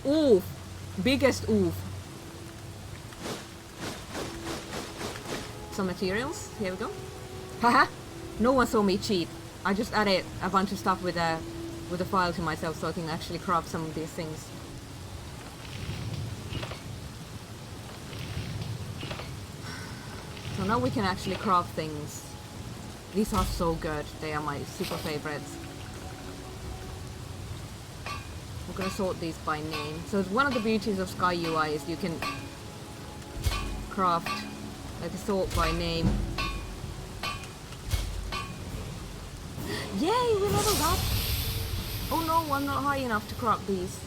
Oof! Biggest oof. Some materials. Here we go. Haha! No one saw me cheat. I just added a bunch of stuff with a file to myself so I can actually craft some of these things. So now we can actually craft things. These are so good. They are my super favorites. I'm gonna sort these by name. So one of the beauties of Sky UI is you can craft like a sort by name. Yay, we leveled up! Oh no, I'm not high enough to craft these.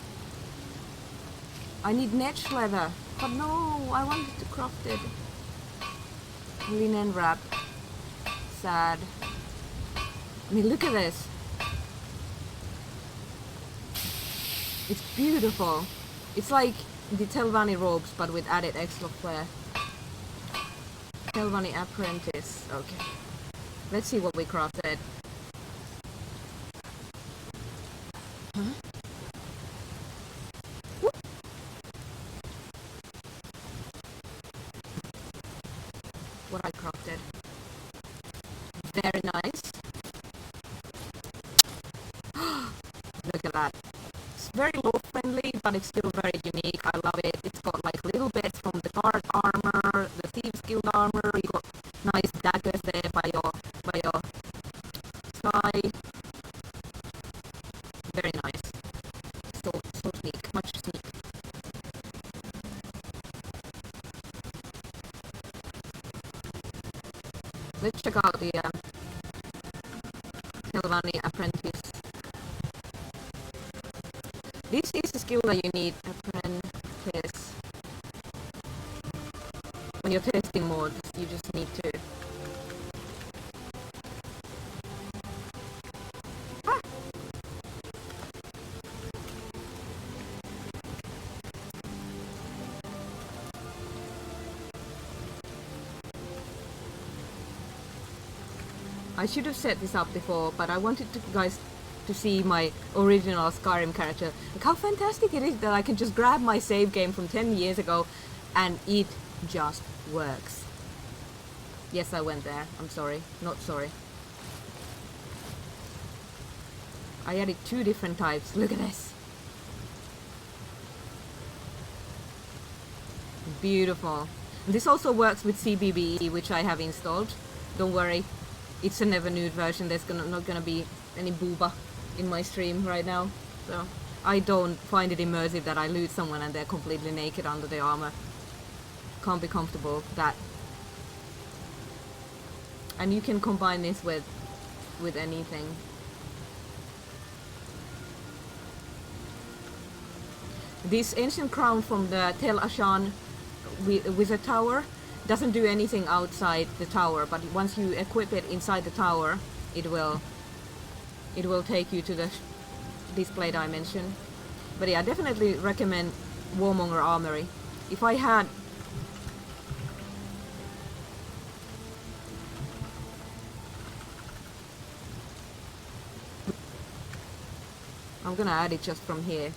I need netch leather. But no, I wanted to craft it. Linen wrap. Sad. I mean, look at this. It's beautiful. It's like the Teil robes, but with added extra flair. Teil apprentice. Okay. Let's see what we crafted. Huh? Whoop. What I crafted. Very nice. Look at that. It's very low friendly, but it's still very unique. I love it. It's got like little bits from the guard armor, the thieves guild armor. You got nice daggers there by your side. Very nice. So sleek, much sleek. Let's check out the Teil apprentice. This is a skill that you need, apprentice. When you're testing mods, you just need to. Ah! I should have set this up before, but I wanted you guys to see my original Skyrim character. Look how fantastic it is that I can just grab my save game from 10 years ago and it just works. Yes, I went there. I'm sorry. Not sorry. I added 2 different types. Look at this. Beautiful. And this also works with CBBE, which I have installed. Don't worry. It's a never nude version. There's not gonna be any booba in my stream right now, so I don't find it immersive that I loot someone and they're completely naked under the armor. Can't be comfortable with that. And you can combine this with anything. This ancient crown from the Tel Ashan wizard tower doesn't do anything outside the tower, but once you equip it inside the tower, it will take you to the display dimension. But yeah, I definitely recommend Warmonger Armory. If I had... I'm gonna add it just from here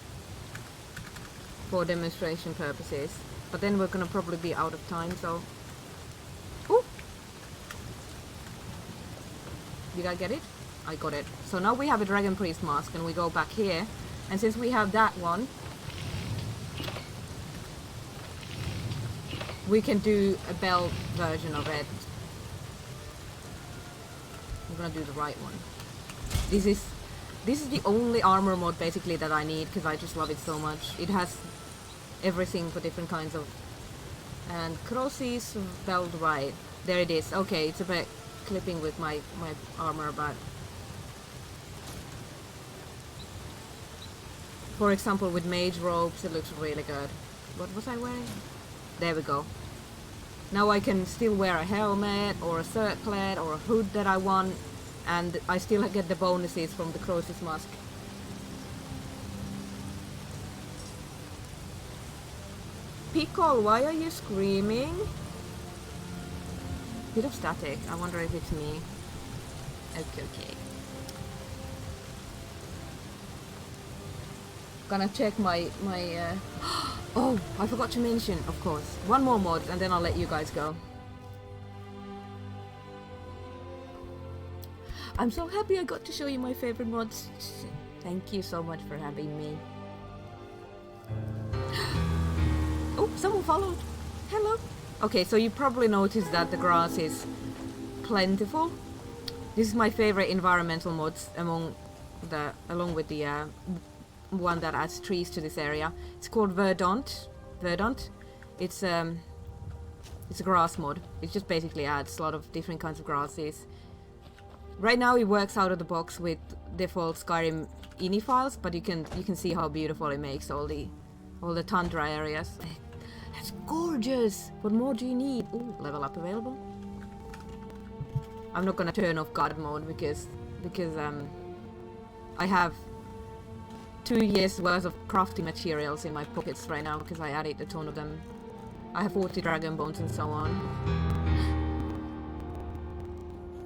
for demonstration purposes. But then we're gonna probably be out of time, so... Ooh! Did I get it? I got it. So now we have a Dragon Priest mask and we go back here. And since we have that one, we can do a belt version of it. I'm gonna do the right one. This is the only armor mod basically that I need because I just love it so much. It has everything for different kinds of... And Crossy's belt right. There it is. Okay, it's a bit clipping with my armor, but... For example, with mage robes, it looks really good. What was I wearing? There we go. Now I can still wear a helmet, or a circlet, or a hood that I want, and I still get the bonuses from the Croesus mask. Pickle, why are you screaming? Bit of static. I wonder if it's me. Okay. Gonna check my oh, I forgot to mention, of course, one more mod and then I'll let you guys go. I'm so happy I got to show you my favorite mods. Thank you so much for having me. Oh, someone followed. Hello. Okay, so you probably noticed that the grass is plentiful. This is my favorite environmental mods along with the one that adds trees to this area. It's called Verdant. It's a grass mod. It just basically adds a lot of different kinds of grasses. Right now it works out of the box with default Skyrim ini files, but you can see how beautiful it makes all the tundra areas. That's gorgeous. What more do you need? Ooh, level up available. I'm not gonna turn off God mode because I have 2 years worth of crafting materials in my pockets right now because I added a ton of them. I have 40 dragon bones and so on.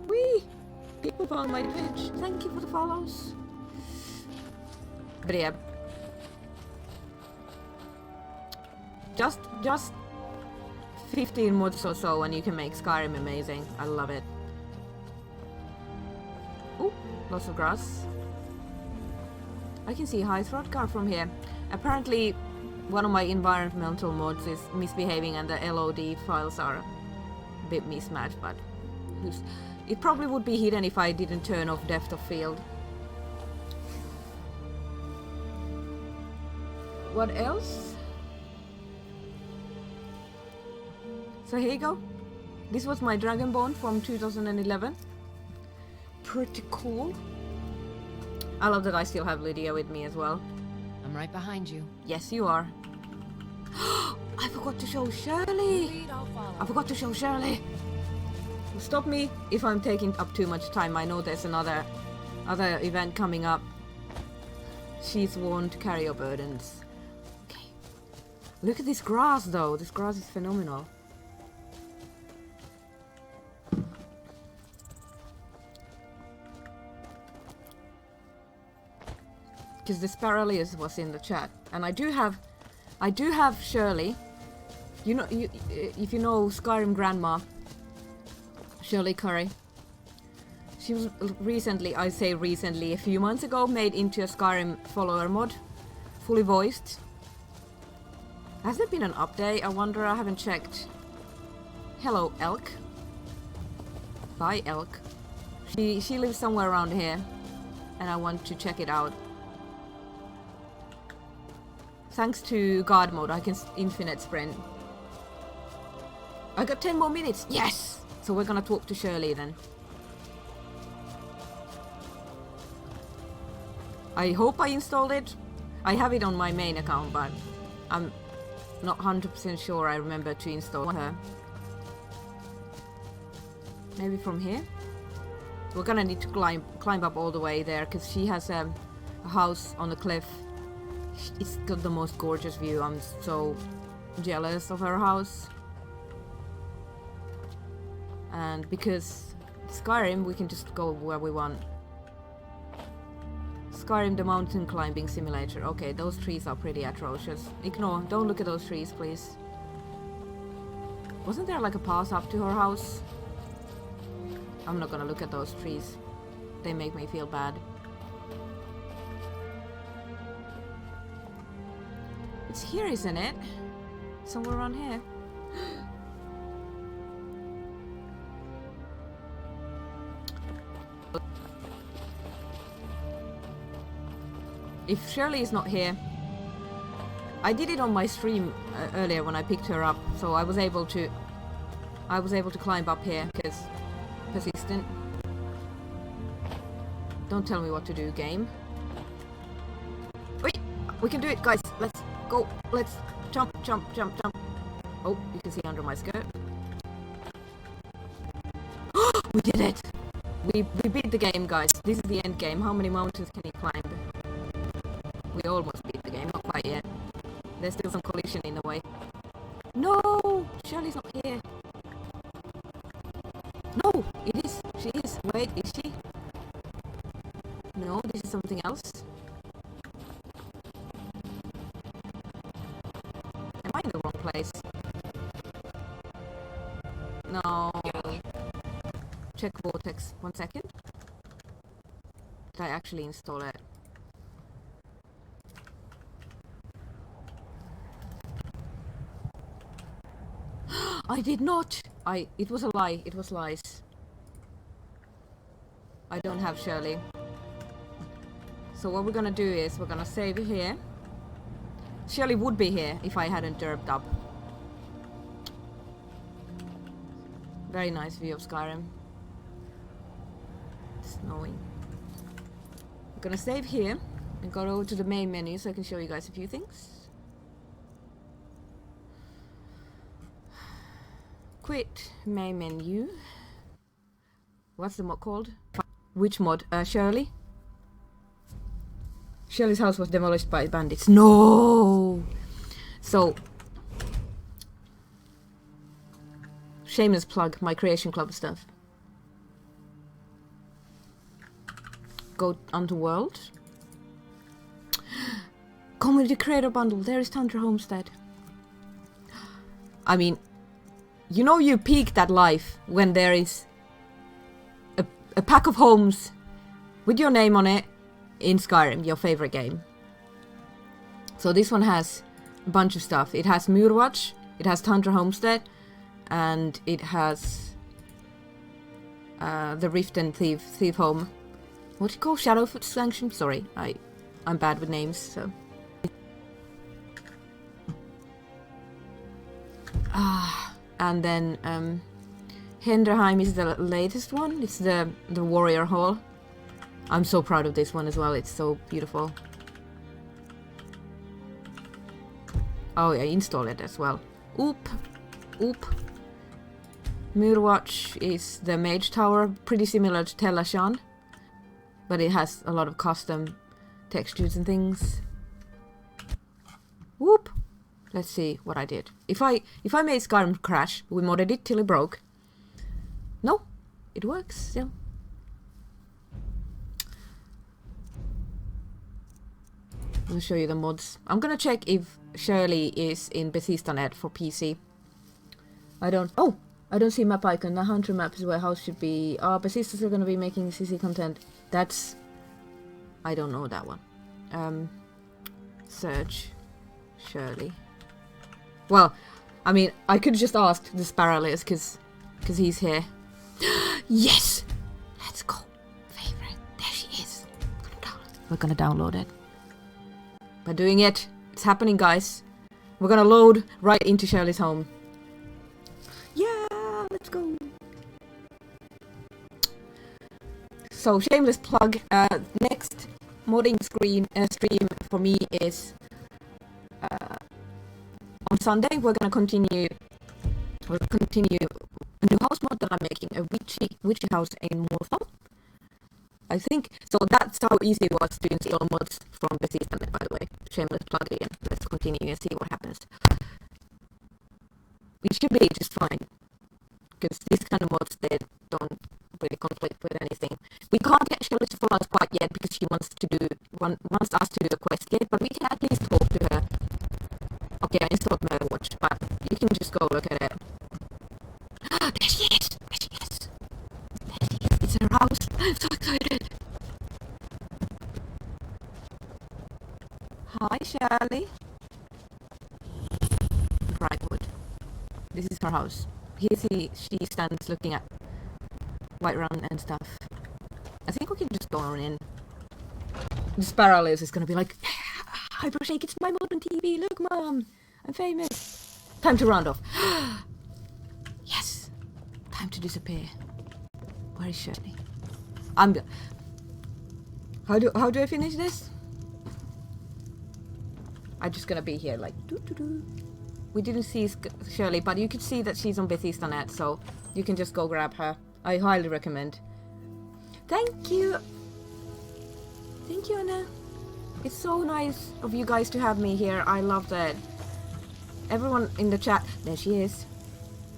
Whee! People found my Twitch. Thank you for the follows. But yeah. Just 15 mods or so and you can make Skyrim amazing. I love it. Ooh, lots of grass. I can see High Throatgar from here. Apparently one of my environmental mods is misbehaving and the LOD files are a bit mismatched, but it probably would be hidden if I didn't turn off depth of field. What else? So here you go. This was my Dragonbone from 2011. Pretty cool. I love that I still have Lydia with me as well. I'm right behind you. Yes, you are. I forgot to show Shirley. I forgot to show Shirley. Stop me if I'm taking up too much time. I know there's another event coming up. She's worn to carry your burdens. Okay. Look at this grass though. This grass is phenomenal. Because the Sparalius was in the chat, and I do have Shirley. You know, if you know Skyrim Grandma, Shirley Curry. She was recently, I say recently, a few months ago, made into a Skyrim follower mod, fully voiced. Has there been an update? I wonder. I haven't checked. Hello, Elk. Bye, Elk. She lives somewhere around here, and I want to check it out. Thanks to God mode, I can infinite sprint. I got 10 more minutes. Yes! So we're gonna talk to Shirley then. I hope I installed it. I have it on my main account, but I'm not 100% sure I remember to install her. Maybe from here? We're gonna need to climb up all the way there, because she has a house on the cliff. It's got the most gorgeous view. I'm so jealous of her house. And because Skyrim, we can just go where we want. Skyrim, the mountain climbing simulator. Okay, those trees are pretty atrocious. Ignore. Don't look at those trees, please. Wasn't there like a path up to her house? I'm not gonna look at those trees. They make me feel bad. It's here, isn't it? Somewhere around here. If Shirley is not here, I did it on my stream earlier when I picked her up, so I was able to climb up here because persistent. Don't tell me what to do, game. Wait, we can do it, guys. Let's go. Let's jump. Oh, you can see under my skirt. We did it. We beat the game, guys. This is the end game. How many mountains can you climb? We almost beat the game, not quite yet. There's still some collision in the way. No! Shirley's not here. No! It is. She is. Wait, is she? No, this is something else. place. No. Check Vortex. 1 second. Did I actually install it? I did not! It was a lie. It was lies. I don't have Shirley. So what we're gonna do is we're gonna save it here. Shirley would be here if I hadn't derped up. Very nice view of Skyrim. It's snowing. I'm gonna save here and go over to the main menu so I can show you guys a few things. Quit main menu. What's the mod called? Which mod? Shirley? Shirley's house was demolished by bandits. No! So, shameless plug, my creation club stuff. Go onto world. Community creator bundle. There is Tundra Homestead. I mean, you know you peaked at life when there is a pack of homes with your name on it in Skyrim, your favorite game. So this one has a bunch of stuff. It has Murwatch, it has Tundra Homestead, and it has the Rift and Thief Home. What do you call Shadowfoot Sanction? Sorry, I'm bad with names, so. And then Henderheim is the latest one. It's the Warrior Hall. I'm so proud of this one as well. It's so beautiful. Oh yeah, install it as well. Oop. Murwatch is the Mage Tower, pretty similar to Teil, but it has a lot of custom textures and things. Whoop. Let's see what I did. If I made Skyrim crash, we modded it till it broke. No, it works still. I'll show you the mods. I'm gonna check if Shirley is in Bethesda Net for PC. I don't see map icon. The Hunter map is where house should be. Bethesda's are gonna be making CC content. That's... I don't know that one. Search Shirley. Well, I mean, I could just ask the Sparrowless because he's here. Yes! Let's go. Favorite. There she is. We're gonna download it. We're doing it. It's happening, guys. We're gonna load right into Shirley's home. Yeah, let's go. So, shameless plug. Next modding stream for me is on Sunday. We're gonna continue a new house mod that I'm making, a witchy house in Morthal. I think so. That's how easy it was to install mods from Bethesda, by the way. Shameless plug again. Let's continue and see what happens. It should be just fine, because these kind of mods, they don't really conflict with anything. We can't get Shirley to follow us quite yet because she wants us to do the quest gate, but we can at least talk to her. Okay, I installed Murwatch, but you can just go look at it. There she is! There she is! There she is! It's her house! I'm so excited! Hi, Shirley. Brightwood. This is her house. Here she stands looking at Whiterun and stuff. I think we can just go on in. The Sparrowless is gonna be like, Hypershake, it's my mod on TV, look mom! I'm famous! Time to round off. Yes! Time to disappear. Where is Shirley? How do I finish this? I'm just gonna be here like doo. We didn't see Shirley, but you could see that she's on Bethesda Net, so you can just go grab her. I highly recommend. Thank you! Thank you, Anna. It's so nice of you guys to have me here. I love that. Everyone in the chat. There she is.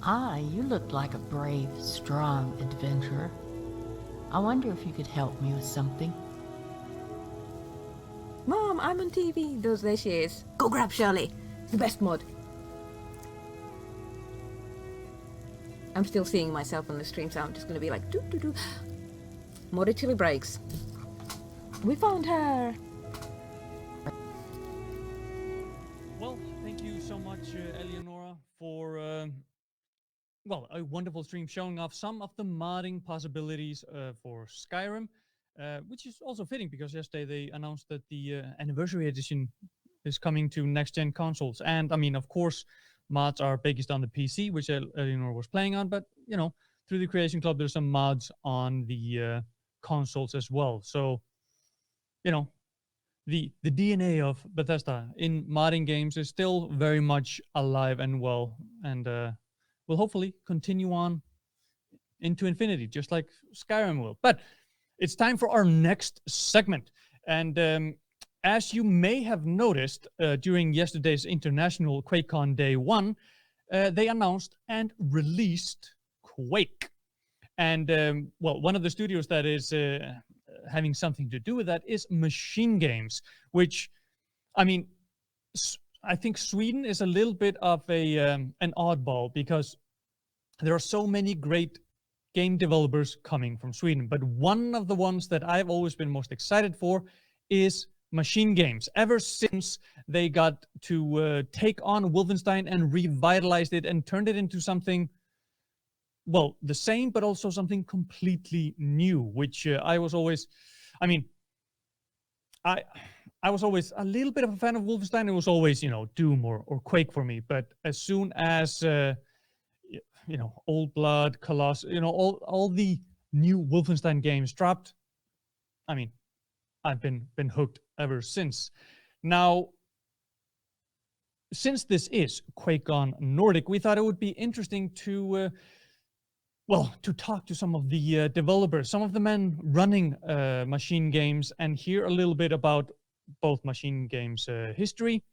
Ah, you look like a brave, strong adventurer. I wonder if you could help me with something. Mom, I'm on TV. There she is. Go grab Shirley. It's the best mod. I'm still seeing myself on the stream, so I'm just gonna be like, doo doo doo. Modi chili breaks. We found her. Well, thank you so much, Eleonora, for well, a wonderful stream showing off some of the modding possibilities for Skyrim, which is also fitting because yesterday they announced that the anniversary edition is coming to next-gen consoles. And I mean, of course, mods are biggest on the PC, which Eleanor was playing on, but you know, through the Creation Club, there's some mods on the consoles as well. So, you know, the DNA of Bethesda in modding games is still very much alive and well, and will hopefully continue on into infinity, just like Skyrim will. But it's time for our next segment. And as you may have noticed during yesterday's International QuakeCon Day 1, they announced and released Quake. And well, one of the studios that is having something to do with that is Machine Games, which, I mean, I think Sweden is a little bit of an oddball because there are so many great game developers coming from Sweden. But one of the ones that I've always been most excited for is Machine Games. Ever since they got to take on Wolfenstein and revitalized it and turned it into something, well, the same, but also something completely new, which I was always, I mean, I was always a little bit of a fan of Wolfenstein. It was always, you know, Doom or Quake for me. But as soon as, you know, Old Blood, Colossus, you know, all the new Wolfenstein games dropped, I mean, I've been hooked ever since. Now, since this is QuakeCon Nordic, we thought it would be interesting to, well, to talk to some of the developers, some of the men running Machine Games, and hear a little bit about both Machine Games' history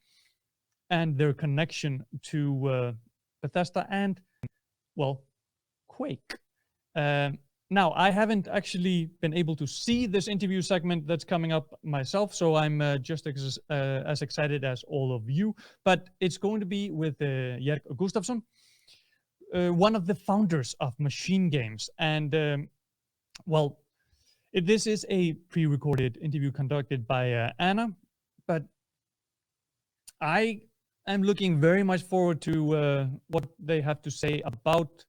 and their connection to Bethesda and, well, Quake. Now, I haven't actually been able to see this interview segment that's coming up myself, so I'm just as excited as all of you. But it's going to be with Jerk Gustafsson, one of the founders of Machine Games. And, well, this is a pre-recorded interview conducted by Anna, but I am looking very much forward to what they have to say about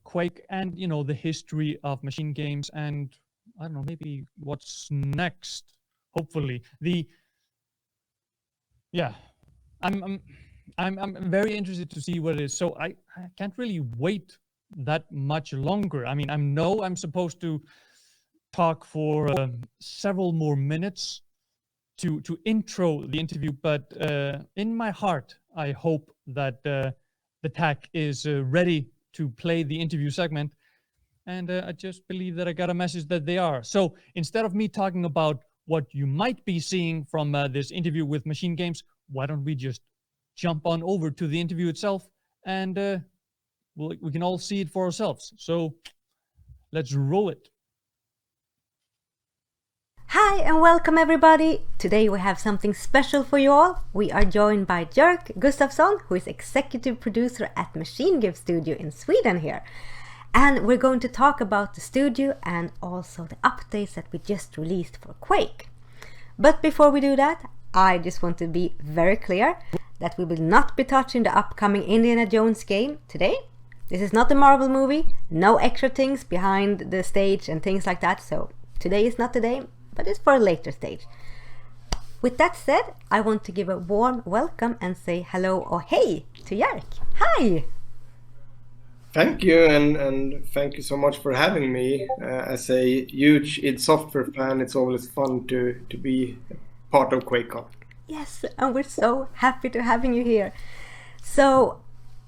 Quake and, you know, the history of Machine Games and, I don't know, maybe what's next, hopefully. Yeah, I'm very interested to see what it is. So I can't really wait that much longer. I mean, I know I'm supposed to talk for several more minutes to intro the interview, but in my heart, I hope that the TAC is ready to play the interview segment. And I just believe that I got a message that they are. So instead of me talking about what you might be seeing from this interview with Machine Games, why don't we just jump on over to the interview itself and we can all see it for ourselves. So let's roll it. Hi and welcome everybody! Today we have something special for you all. We are joined by Jerk Gustafsson, who is executive producer at Machine Games Studio in Sweden here. And we're going to talk about the studio and also the updates that we just released for Quake. But before we do that, I just want to be very clear that we will not be touching the upcoming Indiana Jones game today. This is not a Marvel movie, no extra things behind the stage and things like that, so today is not the day, but it's for a later stage. With that said, I want to give a warm welcome and say hello or hey to Jerk. Hi! Thank you, and thank you so much for having me. As a huge id Software fan, it's always fun to be part of QuakeCon. Yes, and we're so happy to having you here. So,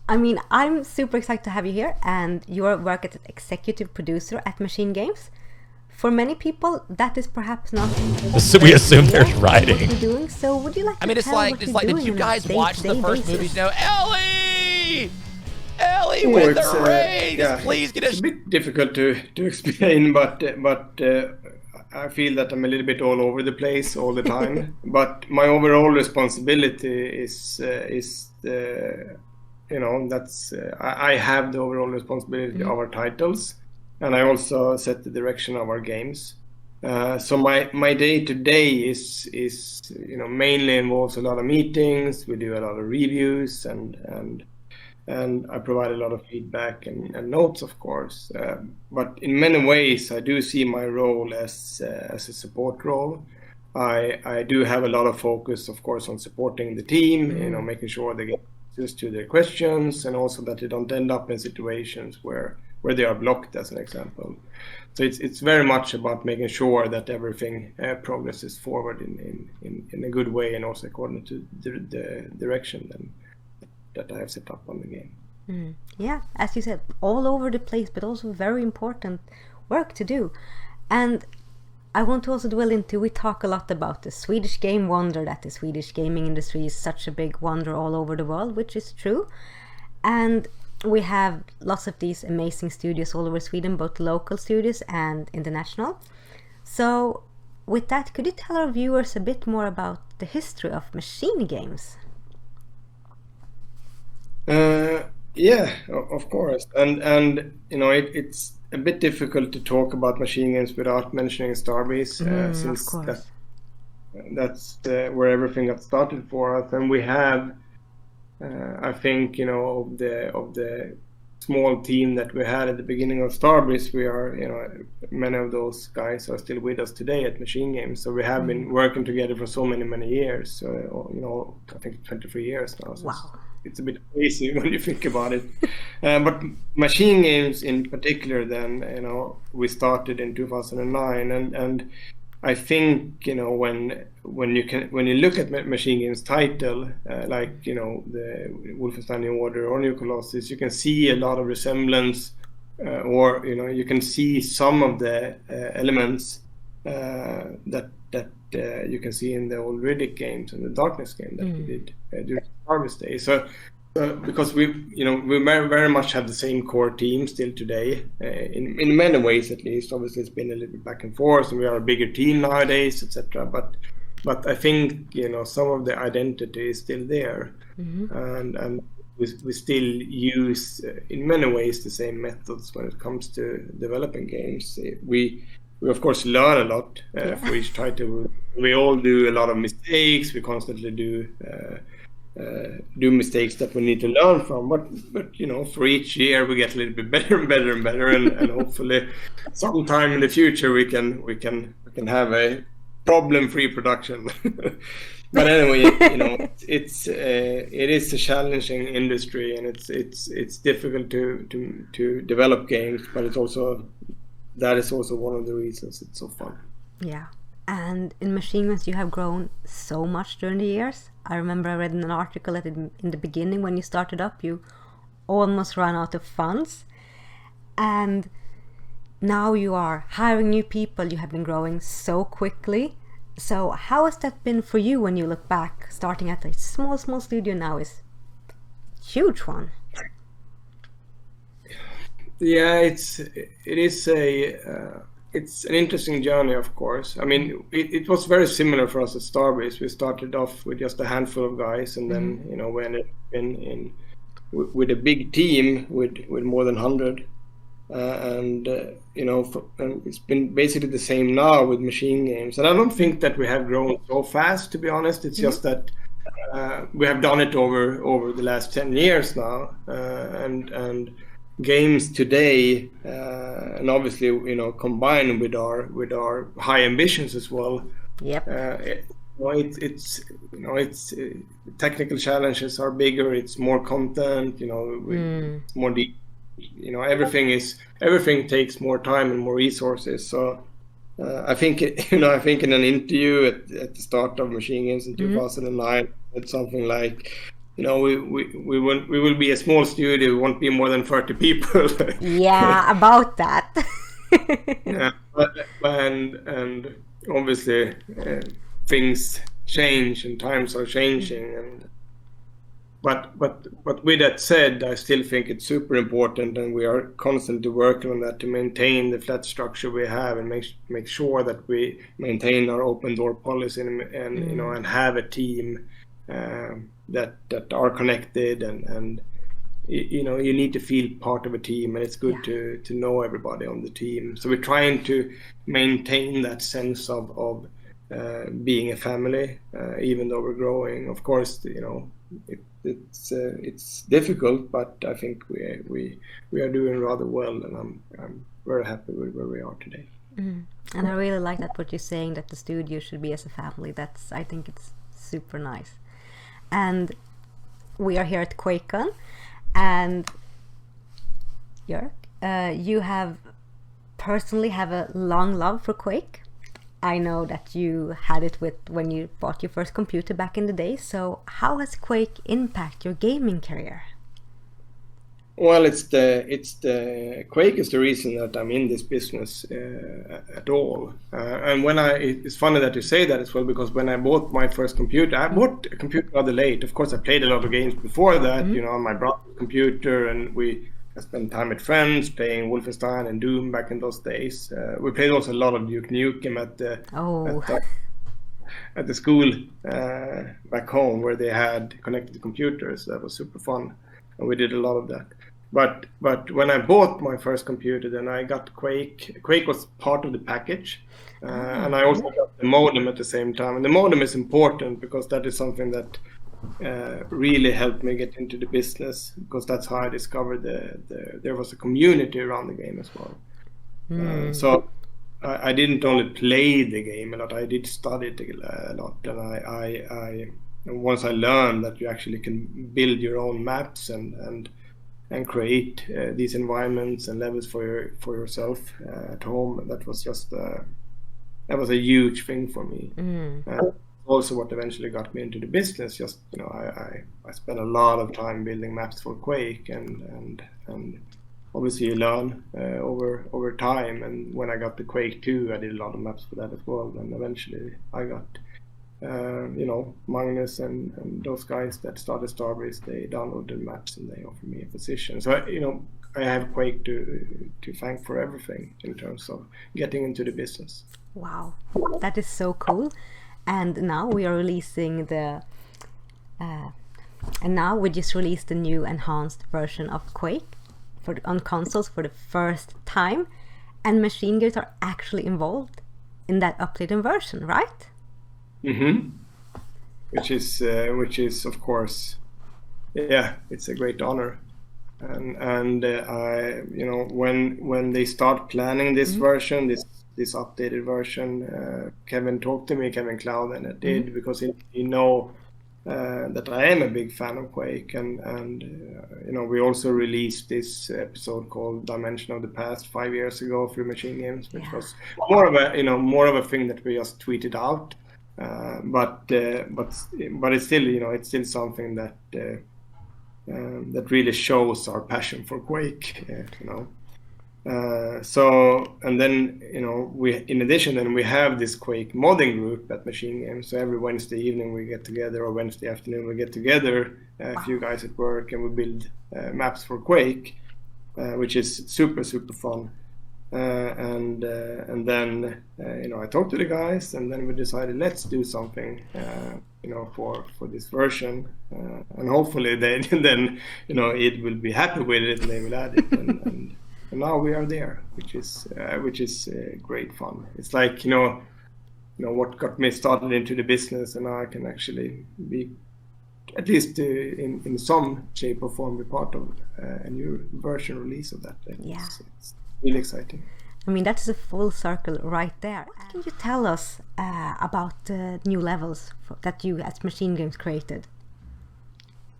I mean, I'm super excited to have you here, and your work as an executive producer at Machine Games. For many people, that is perhaps not. So we assume there's writing. What you're doing. So, would you like to it's tell like what it's you're like doing did you on a guys watch the day-to-day first basis? movie to know Ellie with the rings? Yeah, Please get it's a bit difficult to explain, but I feel that I'm a little bit all over the place all the time. But my overall responsibility is that's I have the overall responsibility of our titles, and I also set the direction of our games. So my day to day is mainly involves a lot of meetings. We do a lot of reviews and I provide a lot of feedback and notes, of course. But in many ways, I do see my role as a support role. I do have a lot of focus, of course, on supporting the team, making sure they get answers to their questions, and also that they don't end up in situations where they are blocked, as an example. So it's very much about making sure that everything progresses forward in a good way, and also according to the direction that I have set up on the game. Yeah, as you said, all over the place, but also very important work to do. And I want to also dwell into, we talk a lot about the Swedish game wonder, that the Swedish gaming industry is such a big wonder all over the world, which is true. And we have lots of these amazing studios all over Sweden, both local studios and international. So with that, could you tell our viewers a bit more about the history of machine games? Yeah, of course, and it's a bit difficult to talk about machine games without mentioning Starbase, since that's where everything got started for us. And we have, I think, of the small team that we had at the beginning of Starbase, we are, many of those guys are still with us today at Machine Games. So we have been working together for so many years. So, I think 23 years now. So Wow. It's a bit crazy when you think about it. But Machine Games in particular, then, we started in 2009, and I think, when you look at Machine Games title, like, the Wolfenstein New Order or New Colossus, you can see a lot of resemblance, or you can see some of the elements that you can see in the old Riddick games and the Darkness game that we did during Harvest Day. So because we very much have the same core team still today, in many ways at least. Obviously, it's been a little bit back and forth, and we are a bigger team nowadays, etc. But I think some of the identity is still there, and we still use in many ways the same methods when it comes to developing games. We of course learn a lot for each title. We all do a lot of mistakes. We constantly do mistakes that we need to learn from, but for each year we get a little bit better and better and better, and hopefully sometime in the future we can have a problem-free production. But anyway, it is a challenging industry, and it's difficult to develop games, but that is also one of the reasons it's so fun. Yeah. And in Machine Games, you have grown so much during the years. I remember I read in an article that in the beginning, when you started up, you almost ran out of funds. And now you are hiring new people. You have been growing so quickly. So how has that been for you when you look back? Starting at a small studio now is a huge one. Yeah, it's an interesting journey, of course. I mean, it was very similar for us at Starbase. We started off with just a handful of guys, and then we ended up with a big team with more than 100. And it's been basically the same now with Machine Games. And I don't think that we have grown so fast, to be honest. It's just that we have done it over the last 10 years now, and games today, and obviously combined with our high ambitions as well. Yep. It's technical challenges are bigger. It's more content. It's more deep. Everything takes more time and more resources. So I think in an interview at the start of Machine Games in 2009, it's something like, we will be a small studio. We won't be more than 30 people. Yeah, about that. Yeah, and obviously things change and times are changing, but with that said, I still think it's super important, and we are constantly working on that to maintain the flat structure we have, and make sure that we maintain our open door policy, and have a team that are connected and you need to feel part of a team, and it's good to know everybody on the team. So we're trying to maintain that sense of being a family, even though we're growing. Of course, it's difficult, but I think we are doing rather well, and I'm very happy with where we are today. And I really like that what you're saying, that the studio should be as a family. I think it's super nice. And we are here at QuakeCon, and Jörg, you personally have a long love for Quake. I know that you had it when you bought your first computer back in the day. So how has Quake impacted your gaming career? Well, it's the Quake is the reason that I'm in this business at all. And it's funny that you say that as well, because when I bought my first computer, I bought a computer rather late. Of course, I played a lot of games before that, on my brother's computer, and I spent time with friends playing Wolfenstein and Doom back in those days. We played also a lot of Duke Nukem at the school back home, where they had connected computers. That was super fun, and we did a lot of that. But when I bought my first computer, then I got Quake. Quake was part of the package, and I also got the modem at the same time. And the modem is important because that is something that really helped me get into the business, because that's how I discovered there was a community around the game as well. So I didn't only play the game a lot, I did study it a lot, and once I learned that you actually can build your own maps and create these environments and levels for yourself at home, that was a huge thing for me. Also what eventually got me into the business. Just I spent a lot of time building maps for Quake, and obviously you learn over time. And when I got the Quake 2, I did a lot of maps for that as well. And eventually I got Magnus and those guys that started Starbase. They downloaded maps and they offered me a position. So I have Quake to thank for everything in terms of getting into the business. Wow, that is so cool. And now we are releasing now we just released the new enhanced version of Quake on consoles for the first time, and Machine Games are actually involved in that updated version, right? Which is of course, it's a great honor. And when they start planning this version, this updated version, Kevin talked to me, Kevin Cloud, and it did, because he know that I am a big fan of Quake, and we also released this episode called Dimension of the Past 5 years ago through Machine Games, which was more of a thing that we just tweeted out, but it's still something that that really shows our passion for Quake, So, and then in addition, we have this Quake modding group at Machine Games. So every Wednesday evening we get together, or Wednesday afternoon we get together, a few guys at work, and we build maps for Quake, which is super fun. And then I talked to the guys, and then we decided, let's do something for this version, and hopefully then it will be happy with it and they will add it, and now we are there, which is great fun. It's like what got me started into the business, and now I can actually be, at least in some shape or form, be part of a new version release of that. It's really exciting. I mean, that's a full circle right there. Can you tell us about the new levels that you as Machine Games created?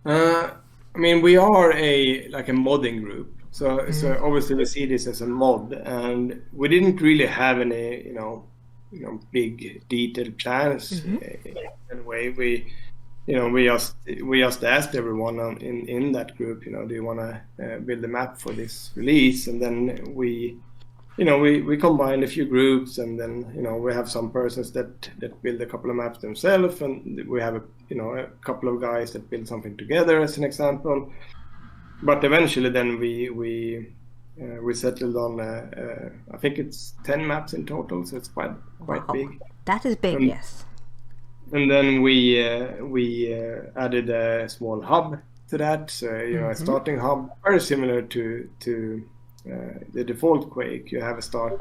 We are a modding group. So obviously we see this as a mod, and we didn't really have any big detailed plans in a way. We just asked everyone in that group, do you want to build a map for this release? And then we combined a few groups, and then we have some persons that build a couple of maps themselves, and we have a couple of guys that build something together, as an example. But eventually, then we settled on I think it's 10 maps in total, so it's quite big. That is big, yes. And then we added a small hub to that. So, a starting hub, very similar to the default Quake. You have a start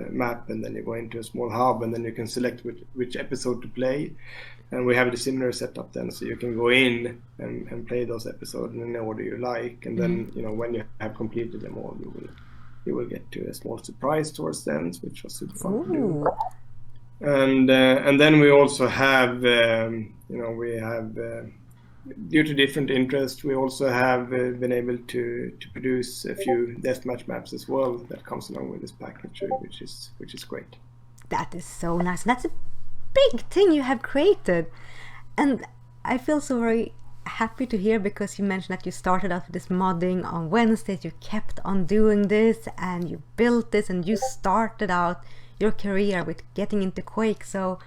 map, and then you go into a small hub, and then you can select which episode to play. And we have a similar setup then, so you can go in and play those episodes in the order you like. And then, when you have completed them all, you will get to a small surprise towards the end, which was super fun to do. And then we also have, due to different interests, we also have been able to produce a few deathmatch maps as well that comes along with this package, which is great. That is so nice. That's a big thing you have created, and I feel so very happy to hear, because you mentioned that you started out with this modding on Wednesdays. You kept on doing this, and you built this, and you started out your career with getting into Quake. So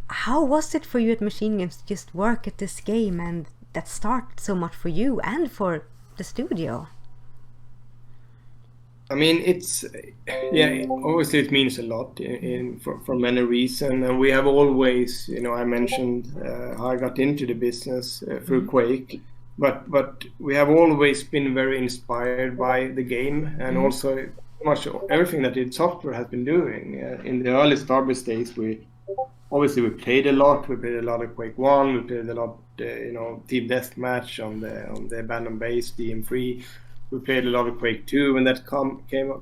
how was it for you at Machine Games to just work at this game, and that started so much for you and for the studio? I mean, obviously it means a lot for many reasons, and we have always, I mentioned how I got into the business through Quake, but we have always been very inspired by the game, and also much everything that id Software has been doing. In the early Starbase days, we played a lot. We played a lot of Quake 1. We played a lot, Team Deathmatch on the Abandoned Base, DM3. We played a lot of Quake 2 when that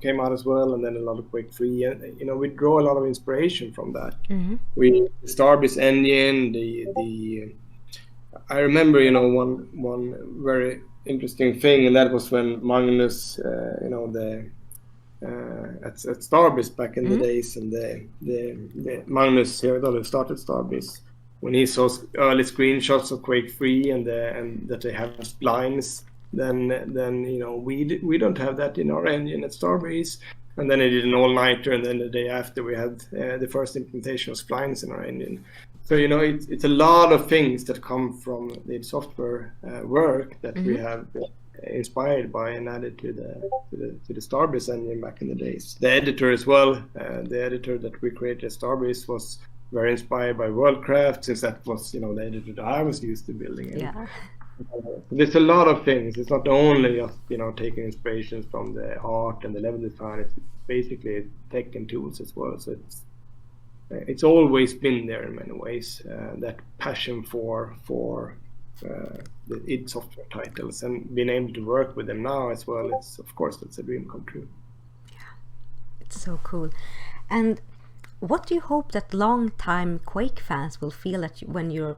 came out as well, and then a lot of Quake 3. And we draw a lot of inspiration from that. The Starbase engine, I remember, one very interesting thing, and that was when Magnus, at Starbase back in the days, and the Magnus here that started Starbase, when he saw early screenshots of Quake 3 and that they have splines. Then we don't have that in our engine at Starbase, and then I did an all-nighter, and then the day after we had the first implementation of splines in our engine. So it's a lot of things that come from the software work that we have been inspired by and added to the Starbase engine back in the days. The editor as well, the editor that we created at Starbase was very inspired by Worldcraft, since that was the editor that I was used to building in. Yeah. There's a lot of things. It's not only just taking inspirations from the art and the level design. It's basically tech and tools as well. So it's always been there in many ways. That passion for the id Software titles, and being able to work with them now as well. It's a dream come true. Yeah, it's so cool. And what do you hope that long-time Quake fans will feel when they're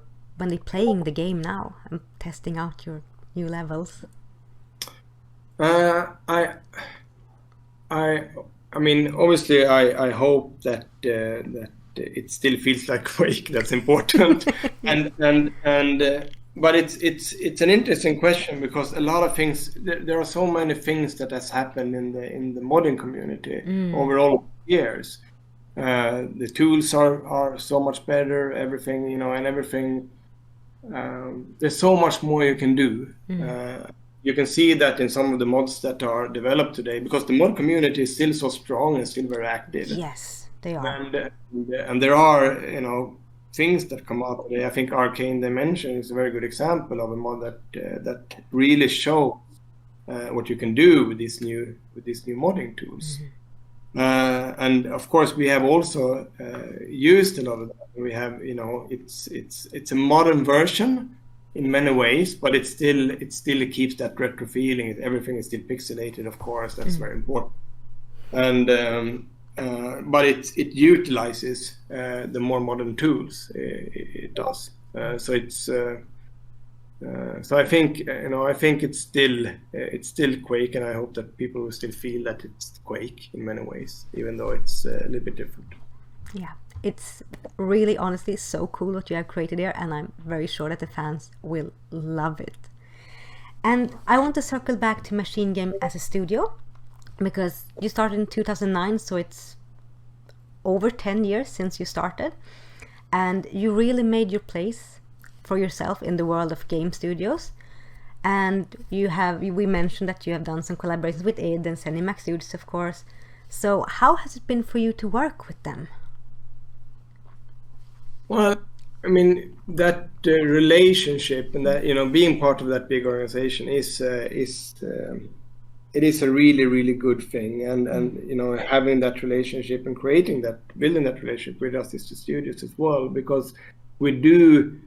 playing the game now and testing out your new levels? I mean, obviously, I hope that it still feels like Quake. That's important, but it's an interesting question, because a lot of things, there are so many things that has happened in the modding community over all years. The tools are so much better. Everything, and everything. There's so much more you can do. You can see that in some of the mods that are developed today, because the mod community is still so strong and still very active. Yes, they are. And there are, things that come out today. I think Arcane Dimension is a very good example of a mod that really shows what you can do with these new modding tools. And of course, we have also used a lot of that. We have, it's a modern version in many ways, but it still keeps that retro feeling. Everything is still pixelated, of course. That's very important. And but it utilizes the more modern tools. It does. So it's. So I think it's still Quake, and I hope that people will still feel that it's Quake in many ways, even though it's a little bit different. Yeah, it's really honestly so cool what you have created here, and I'm very sure that the fans will love it. And I want to circle back to Machine Game as a studio, because you started in 2009, so it's over 10 years since you started, and you really made your place for yourself in the world of game studios. And we mentioned that you have done some collaborations with id and ZeniMax Studios, of course. So how has it been for you to work with them? Well, I mean, that relationship and that, being part of that big organization is it is a really, really good thing. And having that relationship and building that relationship with us is the studios as well, because we do,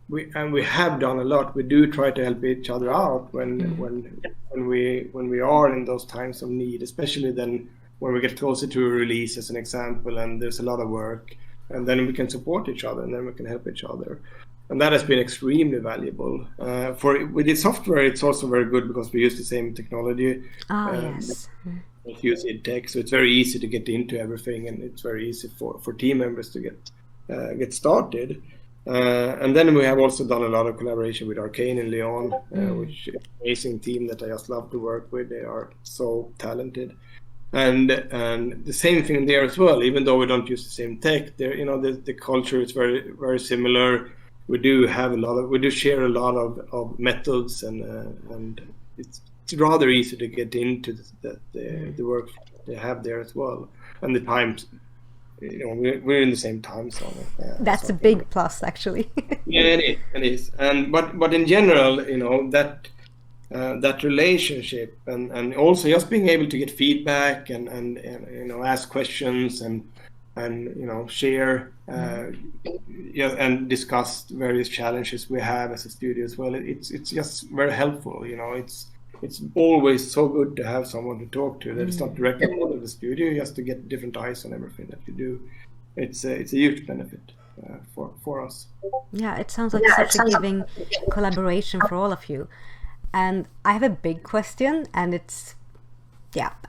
we have done a lot. We do try to help each other out when we are in those times of need, especially then when we get closer to a release, as an example, and there's a lot of work, and then we can support each other, and then we can help each other. And that has been extremely valuable. With the software, it's also very good because we use the same technology. Yes. We use tech, so it's very easy to get into everything, and it's very easy for team members to get started. And then we have also done a lot of collaboration with Arcane in Lyon, which is an amazing team that I just love to work with. They are so talented. And the same thing there as well. Even though we don't use the same tech, there, the culture is very, very similar. We do share a lot of methods, and it's rather easy to get into the work they have there as well. And the times, we're in the same time zone. That's a big plus, actually. Yeah, it is. And but in general, that relationship and also just being able to get feedback and ask questions and share and discuss various challenges we have as a studio as well. It's just very helpful. It's always so good to have someone to talk to that is not directly part of the studio, just to get different eyes on everything that you do. It's a huge benefit for us. Yeah, it sounds like such a giving collaboration for all of you. And I have a big question, and it's,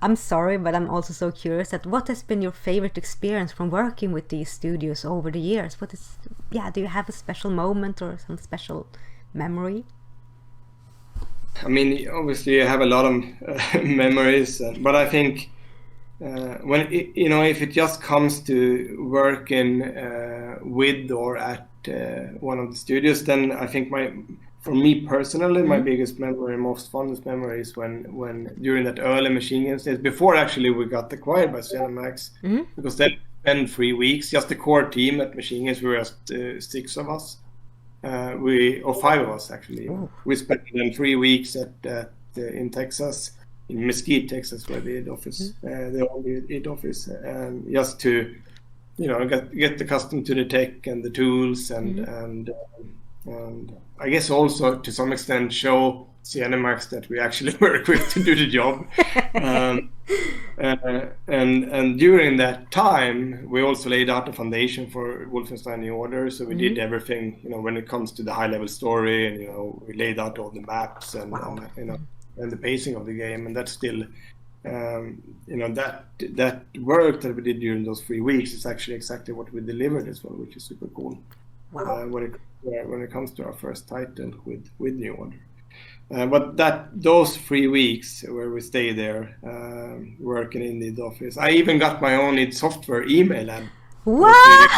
I'm sorry, but I'm also so curious at what has been your favorite experience from working with these studios over the years? Do you have a special moment or some special memory? I mean, obviously I have a lot of memories, but I think when if it just comes to working with or at one of the studios, then I think for me personally, my biggest memory, most fondest memory is when during that early Machine Games days, before actually we got acquired by ZeniMax, because then we spent 3 weeks, just the core team at Machine Games, we were just 6 of us, or 5 of us actually. Oh. We spent then 3 weeks in Texas, in Mesquite, Texas, where the head office, the only head office, and just to get accustomed to the tech and the tools and I guess also to some extent show ZeniMax that we actually were equipped to do the job. And during that time, we also laid out the foundation for Wolfenstein New Order. So we did everything, when it comes to the high-level story, and we laid out all the maps and the pacing of the game. And that's still, that work that we did during those 3 weeks is actually exactly what we delivered as well, which is super cool. Wow. When it comes to our first title with New Order. But those 3 weeks where we stay there working in the office, I even got my own id Software email ad. What?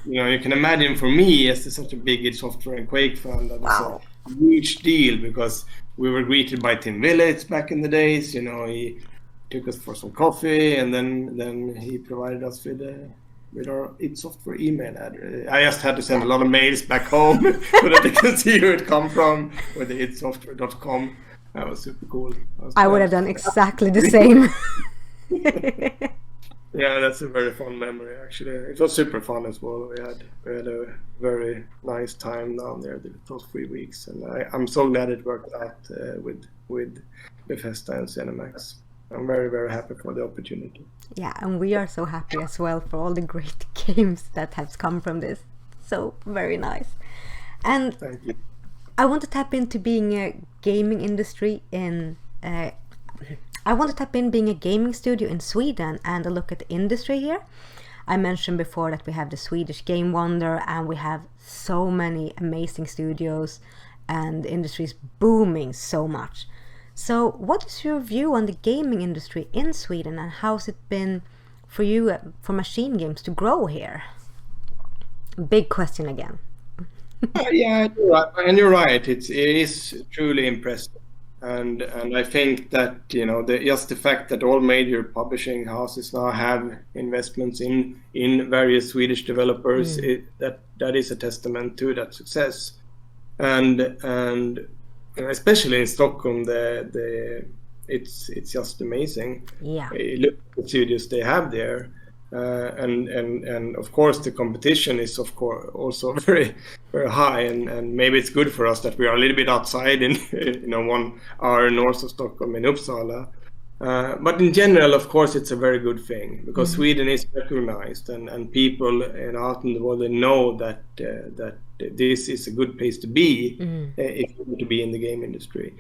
You can imagine for me, as such a big id Software and QuakeCon, that was a huge deal, because we were greeted by Tim Willits back in the days. He took us for some coffee, and then he provided us with our id Software email address. I just had to send a lot of mails back home so that they can see who it come from, with the idsoftware.com. That was super cool. I would have done exactly the same. Yeah, that's a very fun memory, actually. It was super fun as well. We had a very nice time down there those 3 weeks, and I'm so glad it worked out with Bethesda and ZeniMax. I'm very, very happy for the opportunity. Yeah, and we are so happy as well for all the great games that have come from this. So very nice. And thank you. I want to tap into being a gaming industry in being a gaming studio in Sweden and a look at the industry here. I mentioned before that we have the Swedish Game Wonder, and we have so many amazing studios, and the industry is booming so much. So what is your view on the gaming industry in Sweden, and how's it been for you, for Machine Games, to grow here? Big question again. Yeah, you're right. And you're right. It is truly impressive. and I think that just the fact that all major publishing houses now have investments in various Swedish developers, that is a testament to that success, and especially in Stockholm, it's just amazing. Yeah. Look at the studios they have there. And of course the competition is of course also very very high, and maybe it's good for us that we are a little bit outside in 1 hour north of Stockholm in Uppsala, but in general of course it's a very good thing because Sweden is recognized, and people out in the world, they know that this is a good place to be if you want to be in the game industry.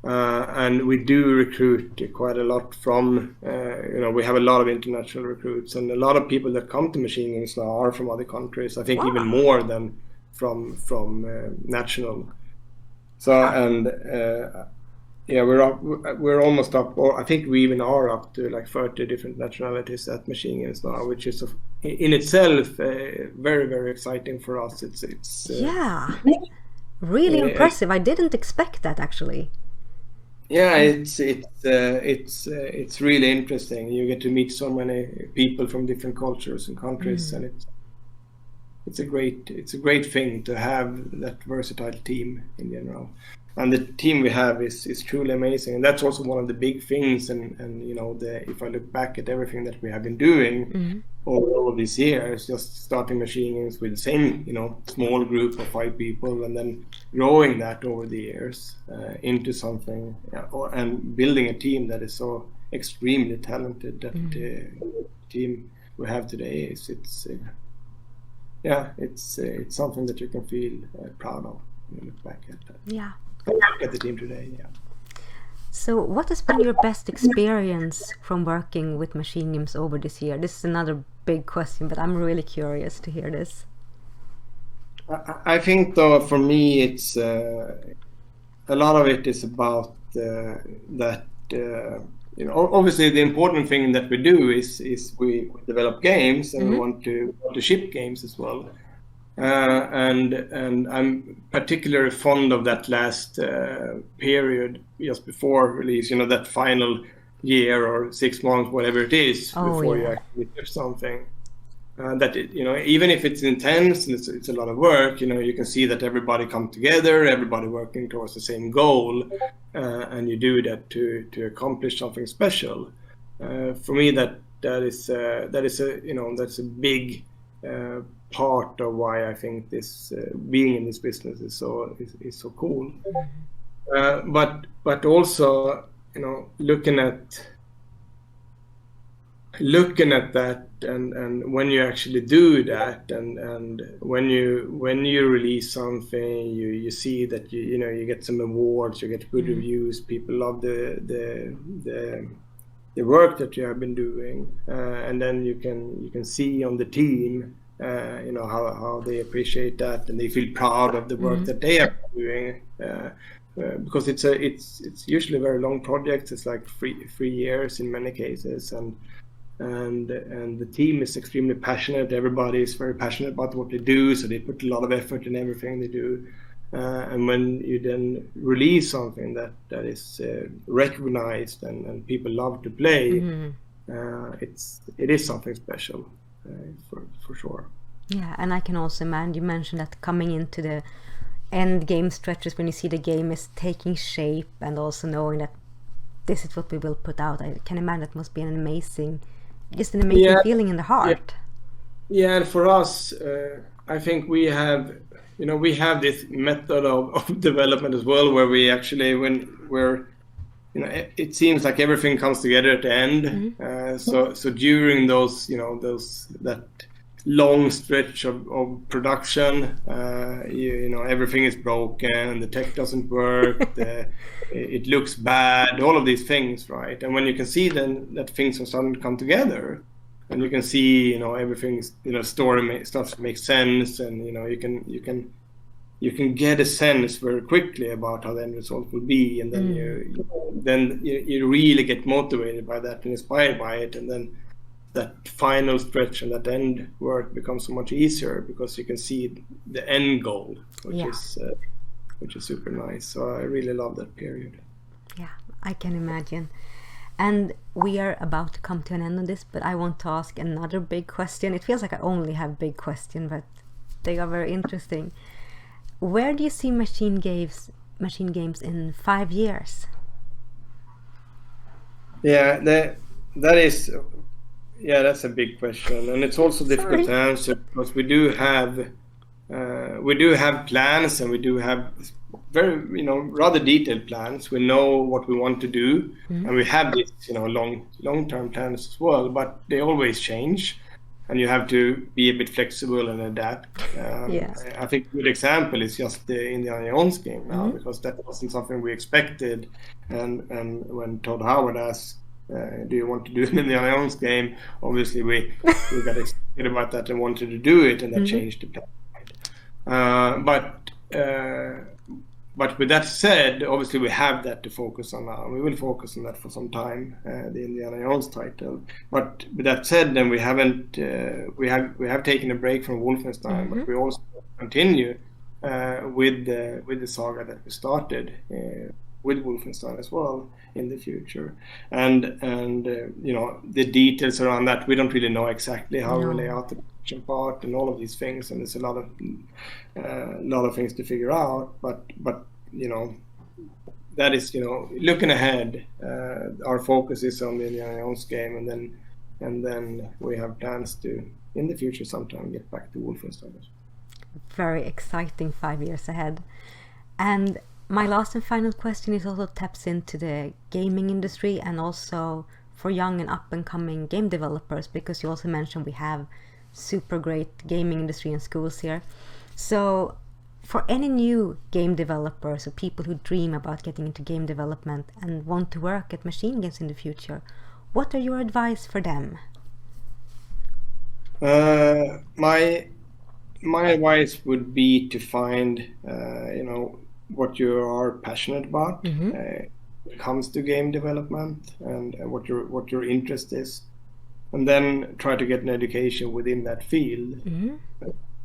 And we do recruit quite a lot from, we have a lot of international recruits, and a lot of people that come to Machine Games now are from other countries. I think even more than from national. So, and we're almost up, or I think we even are up to like 30 different nationalities at Machine Games now, which is in itself very, very exciting for us. It's really impressive. I didn't expect that actually. Yeah, it's really interesting. You get to meet so many people from different cultures and countries, and it's a great thing to have that versatile team in general. And the team we have is truly amazing, and that's also one of the big things. And if I look back at everything that we have been doing over all of these years, just starting Machine Games with the same small group of 5 people, and then growing that over the years into something, and building a team that is so extremely talented. That team we have today it's something that you can feel proud of when you look back at that. Yeah. Look at the team today. Yeah. So what has been your best experience from working with Machine Games over this year? This is another big question, but I'm really curious to hear this. I think though, for me, it's a lot of it is about that. Obviously, the important thing that we do is we develop games, and we want to ship games as well. And I'm particularly fond of that last period just before release. That final year or 6 months, whatever it is, before you actually ship something. That even if it's intense and it's a lot of work, you can see that everybody come together, everybody working towards the same goal, and you do that to accomplish something special. For me, that's a big part of why I think this being in this business is so cool. But also looking at that, and when you actually do that, and when you release something, you see that you get some awards, you get good reviews, people love the work that you have been doing, and then you can see on the team how they appreciate that, and they feel proud of the work that they are doing, because it's usually very long projects. It's like 3 years in many cases, and the team is extremely passionate. Everybody is very passionate about what they do, so they put a lot of effort in everything they do. And when you then release something that is recognized and people love to play, it is something special, for sure. Yeah, and I can also imagine, you mentioned that coming into the end game stretches when you see the game is taking shape, and also knowing that this is what we will put out. I can imagine that must be an amazing feeling in the heart. Yeah, and for us, I think we have this method of development as well, where we actually, it seems like everything comes together at the end. So during those that long stretch of production, everything is broken, the tech doesn't work, it looks bad, all of these things, right? And when you can see then that things are starting to come together, and you can see everything's story starts to make sense, and you can get a sense very quickly about how the end result will be, and then you really get motivated by that and inspired by it, and then that final stretch and that end work becomes so much easier because you can see the end goal, which is super nice. So I really love that period. Yeah, I can imagine. And we are about to come to an end on this, but I want to ask another big question. It feels like I only have big questions, but they are very interesting. Where do you see machine games in 5 years? Yeah, that is, yeah, that's a big question, and it's also difficult to Sorry. answer because we do have plans, and we do have very, rather detailed plans. We know what we want to do, and we have these, long-term plans as well, but they always change, and you have to be a bit flexible and adapt. Yes. I think a good example is just the Indiana Jones game now, because that wasn't something we expected, and when Todd Howard asked, do you want to do an Indiana Jones game? Obviously, we got excited about that and wanted to do it, and that changed the plan. But with that said, obviously we have that to focus on now. We will focus on that for some time, the Indiana Jones title. But with that said, then we haven't we have taken a break from Wolfenstein, but we also continue with the saga that we started with Wolfenstein as well in the future. And the details around that, we don't really know exactly how we lay out the production part and all of these things, and there's a lot of things to figure out. But that is, looking ahead, our focus is on the Indiana Jones game, and then we have plans to in the future sometime get back to Wolfenstein. Very exciting 5 years ahead. And my last and final question is also taps into the gaming industry and also for young and up and coming game developers, because you also mentioned we have super great gaming industry and schools here. So for any new game developers or people who dream about getting into game development and want to work at machine games in the future, what are your advice for them? My advice would be to find what you are passionate about when it comes to game development, and what your interest is, and then try to get an education within that field.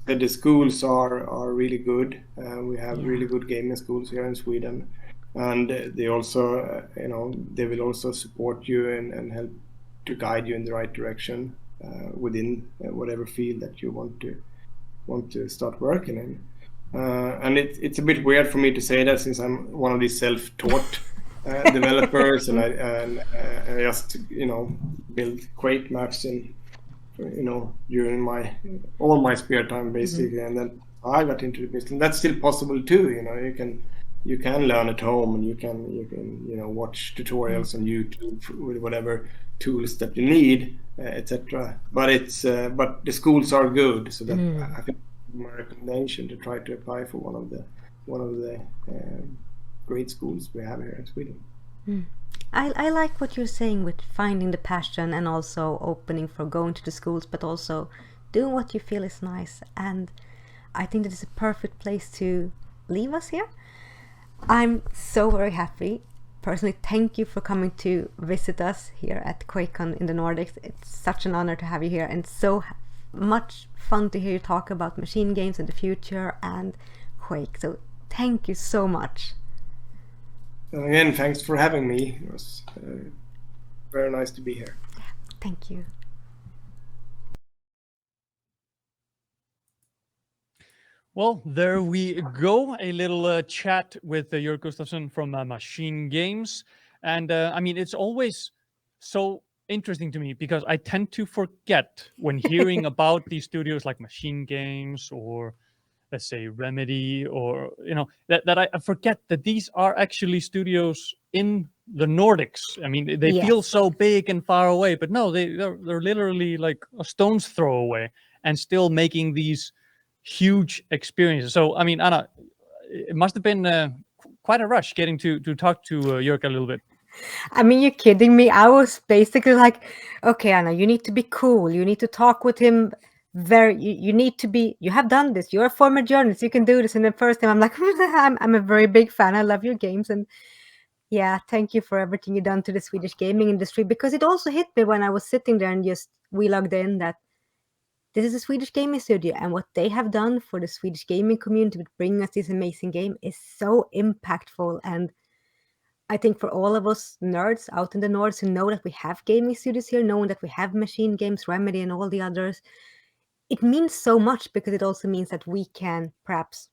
The schools are really good. We have really good gaming schools here in Sweden, and they also they will also support you and help to guide you in the right direction within whatever field that you want to start working in. And it's a bit weird for me to say that, since I'm one of these self-taught developers, and I just build Quake maps during all my spare time basically, and then I got into the business. That's still possible too. You can learn at home, and you can watch tutorials on YouTube with whatever tools that you need, etc. But the schools are good, so that I think my recommendation to try to apply for one of the great schools we have here in Sweden. I like what you're saying with finding the passion and also opening for going to the schools, but also doing what you feel is nice. And I think that is a perfect place to leave us here. I'm so very happy. Personally, thank you for coming to visit us here at QuakeCon in the Nordics. It's such an honor to have you here, and so much fun to hear you talk about machine games in the future and Quake. So thank you so much. Again, thanks for having me. It was very nice to be here. Yeah, thank you. Well, there we go. A little chat with Jörg Gustafsson from Machine Games. And I mean, it's always so interesting to me because I tend to forget when hearing about these studios like Machine Games or, let's say, Remedy, or that I forget that these are actually studios in the Nordics. I mean, they feel so big and far away, but no, they're literally like a stone's throw away, and still making these huge experiences. So I mean, Anna, it must have been quite a rush getting to talk to Jörg a little bit. I mean, you're kidding me. I was basically like, okay, Anna, you need to be cool. You need to talk with him. You need to be, you have done this. You're a former journalist. You can do this. And the first time I'm like, I'm a very big fan. I love your games. And yeah, thank you for everything you've done to the Swedish gaming industry, because it also hit me when I was sitting there and we logged in that this is a Swedish gaming studio, and what they have done for the Swedish gaming community with bringing us this amazing game is so impactful. And I think for all of us nerds out in the North who know that we have gaming studios here, knowing that we have Machine Games, Remedy, and all the others, it means so much because it also means that we can perhaps,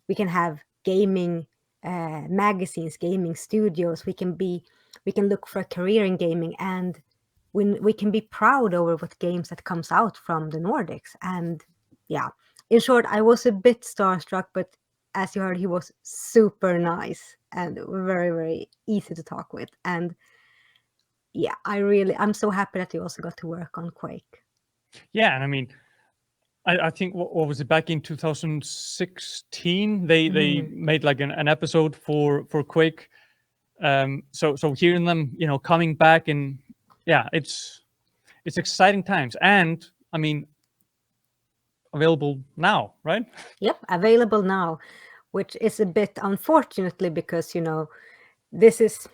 we can have gaming magazines, gaming studios. We can look for a career in gaming, and we can be proud over what games that comes out from the Nordics. And yeah, in short, I was a bit starstruck, but as you heard, he was super nice and very, very easy to talk with. And yeah, I'm so happy that you also got to work on Quake. Yeah, and I mean, I think what was it, back in 2016 they made like an episode for Quake. So hearing them, coming back, and yeah, it's exciting times. And I mean, available now, right? Yep, available now, which is a bit unfortunately because this is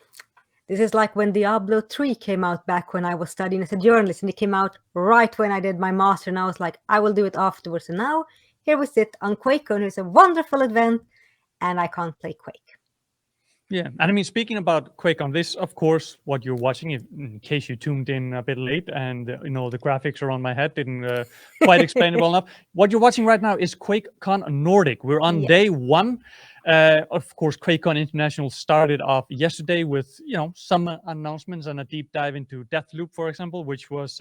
like when Diablo 3 came out back when I was studying as a journalist, and it came out right when I did my master, and I was like, I will do it afterwards. And now here we sit on QuakeCon, it's a wonderful event, and I can't play Quake. Yeah, and I mean, speaking about QuakeCon, this, of course, what you're watching, in case you tuned in a bit late, and the graphics around my head didn't quite explain it well enough. What you're watching right now is QuakeCon Nordic. We're on day one. Of course, QuakeCon International started off yesterday with some announcements and a deep dive into Deathloop, for example, which was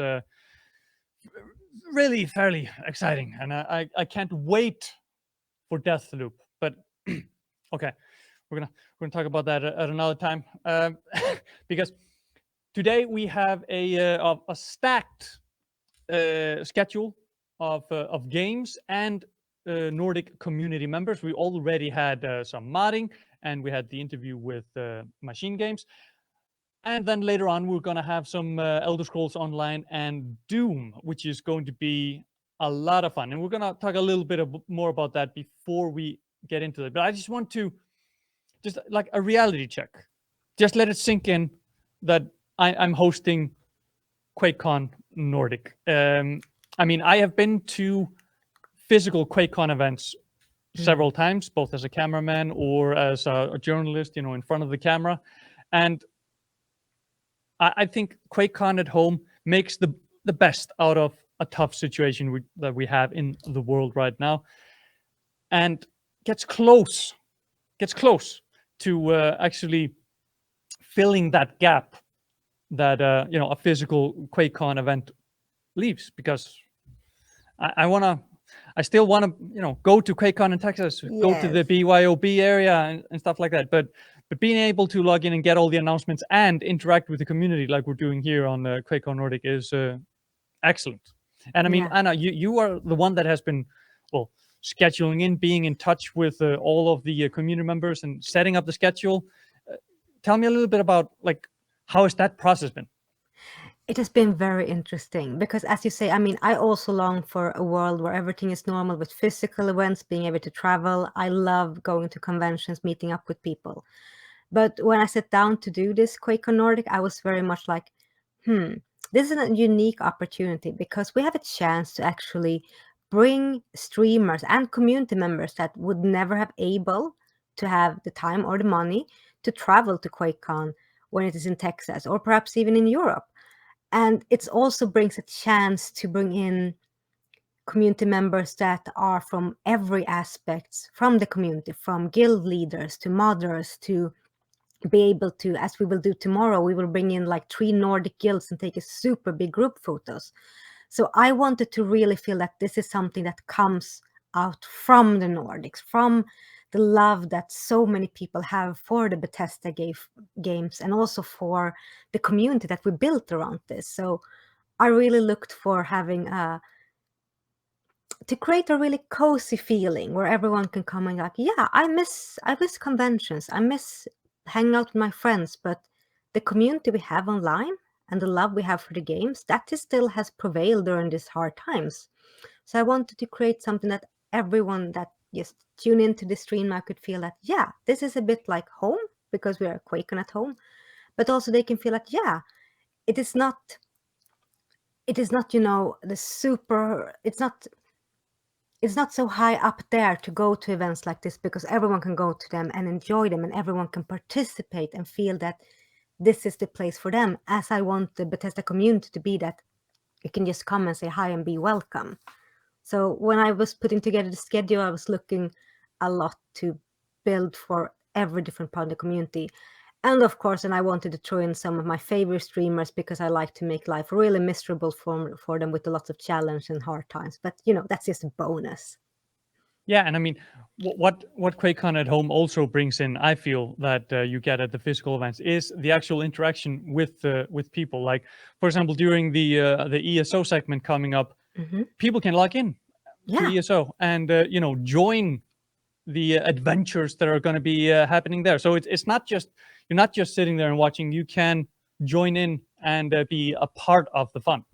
really fairly exciting, and I can't wait for Deathloop. But okay. We're gonna talk about that at another time, because today we have a stacked schedule of games and Nordic community members. We already had some modding, and we had the interview with Machine Games, and then later on we're gonna have some Elder Scrolls Online and Doom, which is going to be a lot of fun. And we're gonna talk a little bit more about that before we get into it. But I just want to. Just like a reality check. Just let it sink in that I'm hosting QuakeCon Nordic. I mean, I have been to physical QuakeCon events several times, both as a cameraman or as a journalist, in front of the camera. And I think QuakeCon at home makes the best out of a tough situation that we have in the world right now, and gets close to actually filling that gap that a physical QuakeCon event leaves, because I still want to go to QuakeCon in Texas, go to the BYOB area and stuff like that, but being able to log in and get all the announcements and interact with the community like we're doing here on QuakeCon Nordic is excellent. And I mean, Anna, you are the one that has been scheduling in, being in touch with all of the community members and setting up the schedule. Tell me a little bit about how has that process been? It has been very interesting because, as you say, I mean, I also long for a world where everything is normal with physical events, being able to travel. I love going to conventions, meeting up with people. But when I sat down to do this QuakeCon Nordic, I was very much like, this is a unique opportunity because we have a chance to actually bring streamers and community members that would never have able to have the time or the money to travel to QuakeCon when it is in Texas or perhaps even in Europe. And it also brings a chance to bring in community members that are from every aspect from the community, from guild leaders to modders, to be able to, as we will do tomorrow, we will bring in like 3 Nordic guilds and take a super big group photos. So I wanted to really feel that this is something that comes out from the Nordics, from the love that so many people have for the Bethesda games and also for the community that we built around this. So I really looked for having to create a really cozy feeling where everyone can come and I miss conventions, I miss hanging out with my friends, but the community we have online and the love we have for the games, that still has prevailed during these hard times. So I wanted to create something that everyone that just tune into the stream now could feel that, this is a bit like home because we are QuakeCon at home, but also they can feel like, it is not, the super, it's it's not so high up there to go to events like this because everyone can go to them and enjoy them and everyone can participate and feel that this is the place for them, as I want the Bethesda community to be, that you can just come and say hi and be welcome. So when I was putting together the schedule, I was looking a lot to build for every different part of the community. And of course, and I wanted to throw in some of my favorite streamers because I like to make life really miserable for them with a lot of challenge and hard times. But that's just a bonus. Yeah, and I mean, what QuakeCon at home also brings in, I feel that you get at the physical events, is the actual interaction with people. Like, for example, during the ESO segment coming up, people can log in to ESO and join the adventures that are going to be happening there. So it's not just, you're not just sitting there and watching. You can join in and be a part of the fun.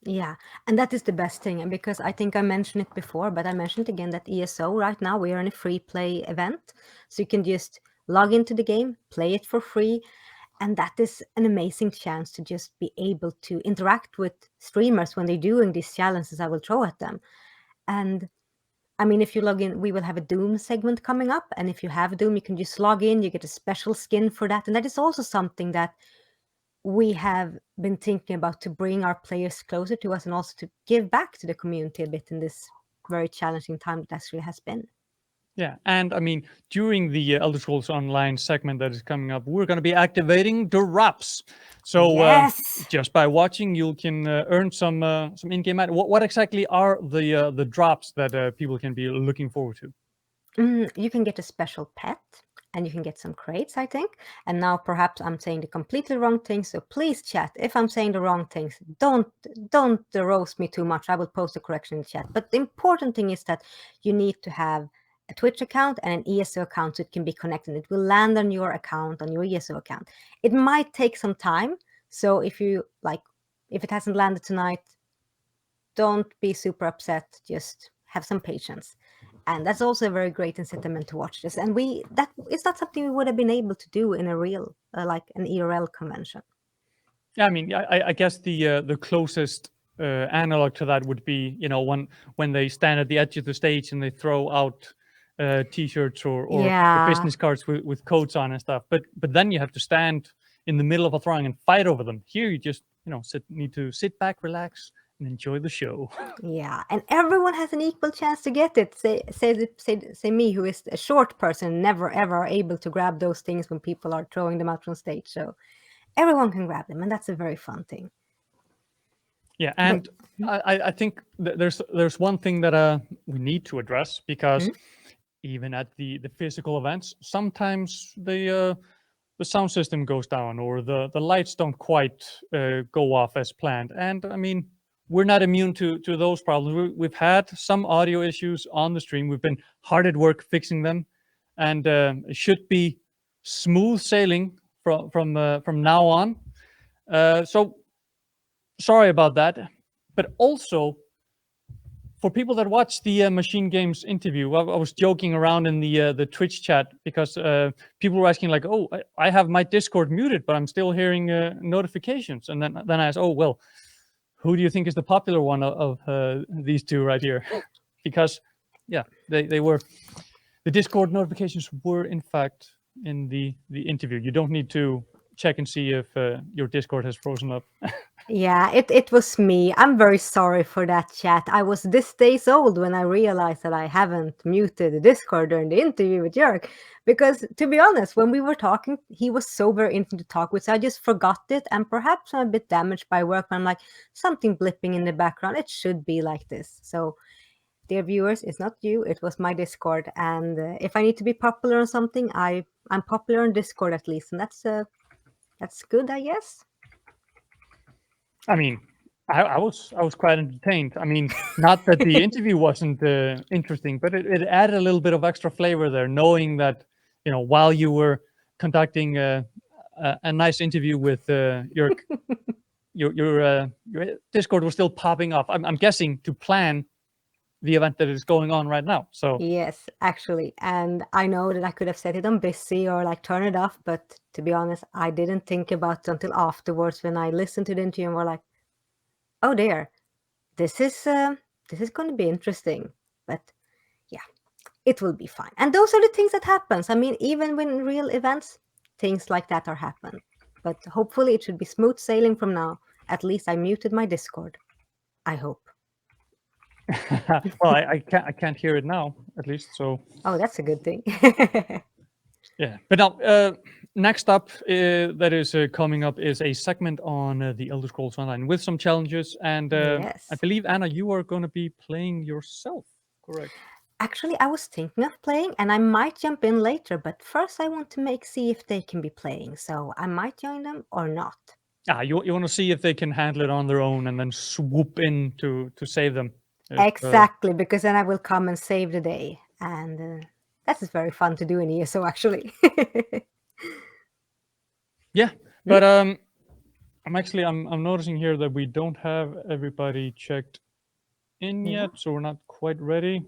Yeah, and that is the best thing. And because I think I mentioned it before, but I mentioned again that ESO right now, we are in a free play event. So you can just log into the game, play it for free. And that is an amazing chance to just be able to interact with streamers when they're doing these challenges I will throw at them. And I mean, if you log in, we will have a Doom segment coming up. And if you have Doom, you can just log in, you get a special skin for that. And that is also something that we have been thinking about, to bring our players closer to us and also to give back to the community a bit in this very challenging time that actually has been. Yeah, and I mean, during the Elder Scrolls Online segment that is coming up, we're going to be activating drops. So Yes! just by watching, you can earn some in-game items. What exactly are the drops that people can be looking forward to? You can get a special pet, and you can get some crates, I think. And now perhaps I'm saying the completely wrong things, so please chat. If I'm saying the wrong things, don't roast me too much. I will post a correction in the chat. But the important thing is that you need to have a Twitch account and an ESO account so it can be connected. It will land on your account, on your ESO account. It might take some time. So if it hasn't landed tonight, don't be super upset. Just have some patience. And that's also a very great incentive to watch this. And that is not something we would have been able to do in a real, like an ERL convention. Yeah, I mean, I guess the closest analog to that would be, when they stand at the edge of the stage and they throw out T-shirts or business cards with codes on and stuff. But then you have to stand in the middle of a throng and fight over them. Here, you just need to sit back, relax, and enjoy the show. Yeah, and everyone has an equal chance to get it. Say me, who is a short person, never ever able to grab those things when people are throwing them out from stage. So everyone can grab them, and that's a very fun thing. Yeah, and I think there's one thing that we need to address, because even at the physical events, sometimes the sound system goes down or the lights don't quite go off as planned. And I mean, we're not immune to those problems. We've had some audio issues on the stream. We've been hard at work fixing them, and it should be smooth sailing from now on. So sorry about that. But also, for people that watch the Machine Games interview, I was joking around in the Twitch chat because people were asking like, "Oh, I have my Discord muted, but I'm still hearing notifications." And then I asked, "Oh, well, who do you think is the popular one of these two right here?" Because yeah, they were, the Discord notifications were in fact in the interview. You don't need to check and see if your Discord has frozen up. Yeah, it was me. I'm very sorry for that, chat. I was this days old when I realized that I haven't muted the Discord during the interview with Jörg. Because to be honest, when we were talking, he was so very interesting to talk with, so I just forgot it. And perhaps I'm a bit damaged by work, but I'm like, something blipping in the background. It should be like this. So, dear viewers, it's not you, it was my Discord. And if I need to be popular on something, I'm popular on Discord at least. And that's good, I guess. I mean, I was quite entertained. I mean, not that the interview wasn't interesting, but it added a little bit of extra flavor there, knowing that while you were conducting a nice interview with your Discord was still popping off. I'm guessing to plan the event that is going on right now. So yes, actually, and I know that I could have set it on busy or like turn it off, but to be honest, I didn't think about it until afterwards when I listened to the interview and were like, oh dear, this is going to be interesting. But yeah, it will be fine. And those are the things that happens. I mean, even when real events, things like that are happen. But hopefully it should be smooth sailing from now. At least I muted my Discord. I hope. Well, I can't hear it now, at least. So Oh, that's a good thing. yeah. But now, next up, that is coming up is a segment on the Elder Scrolls Online with some challenges, and I Yes. believe Anna, you are going to be playing yourself, correct? Actually, I was thinking of playing, and I might jump in later. But first, I want to see if they can be playing. So I might join them or not. You want to see if they can handle it on their own, and then swoop in to save them. Exactly, because then I will come and save the day, and that is very fun to do in ESO. Actually. Yeah, but I'm noticing here that we don't have everybody checked in yet, so we're not quite ready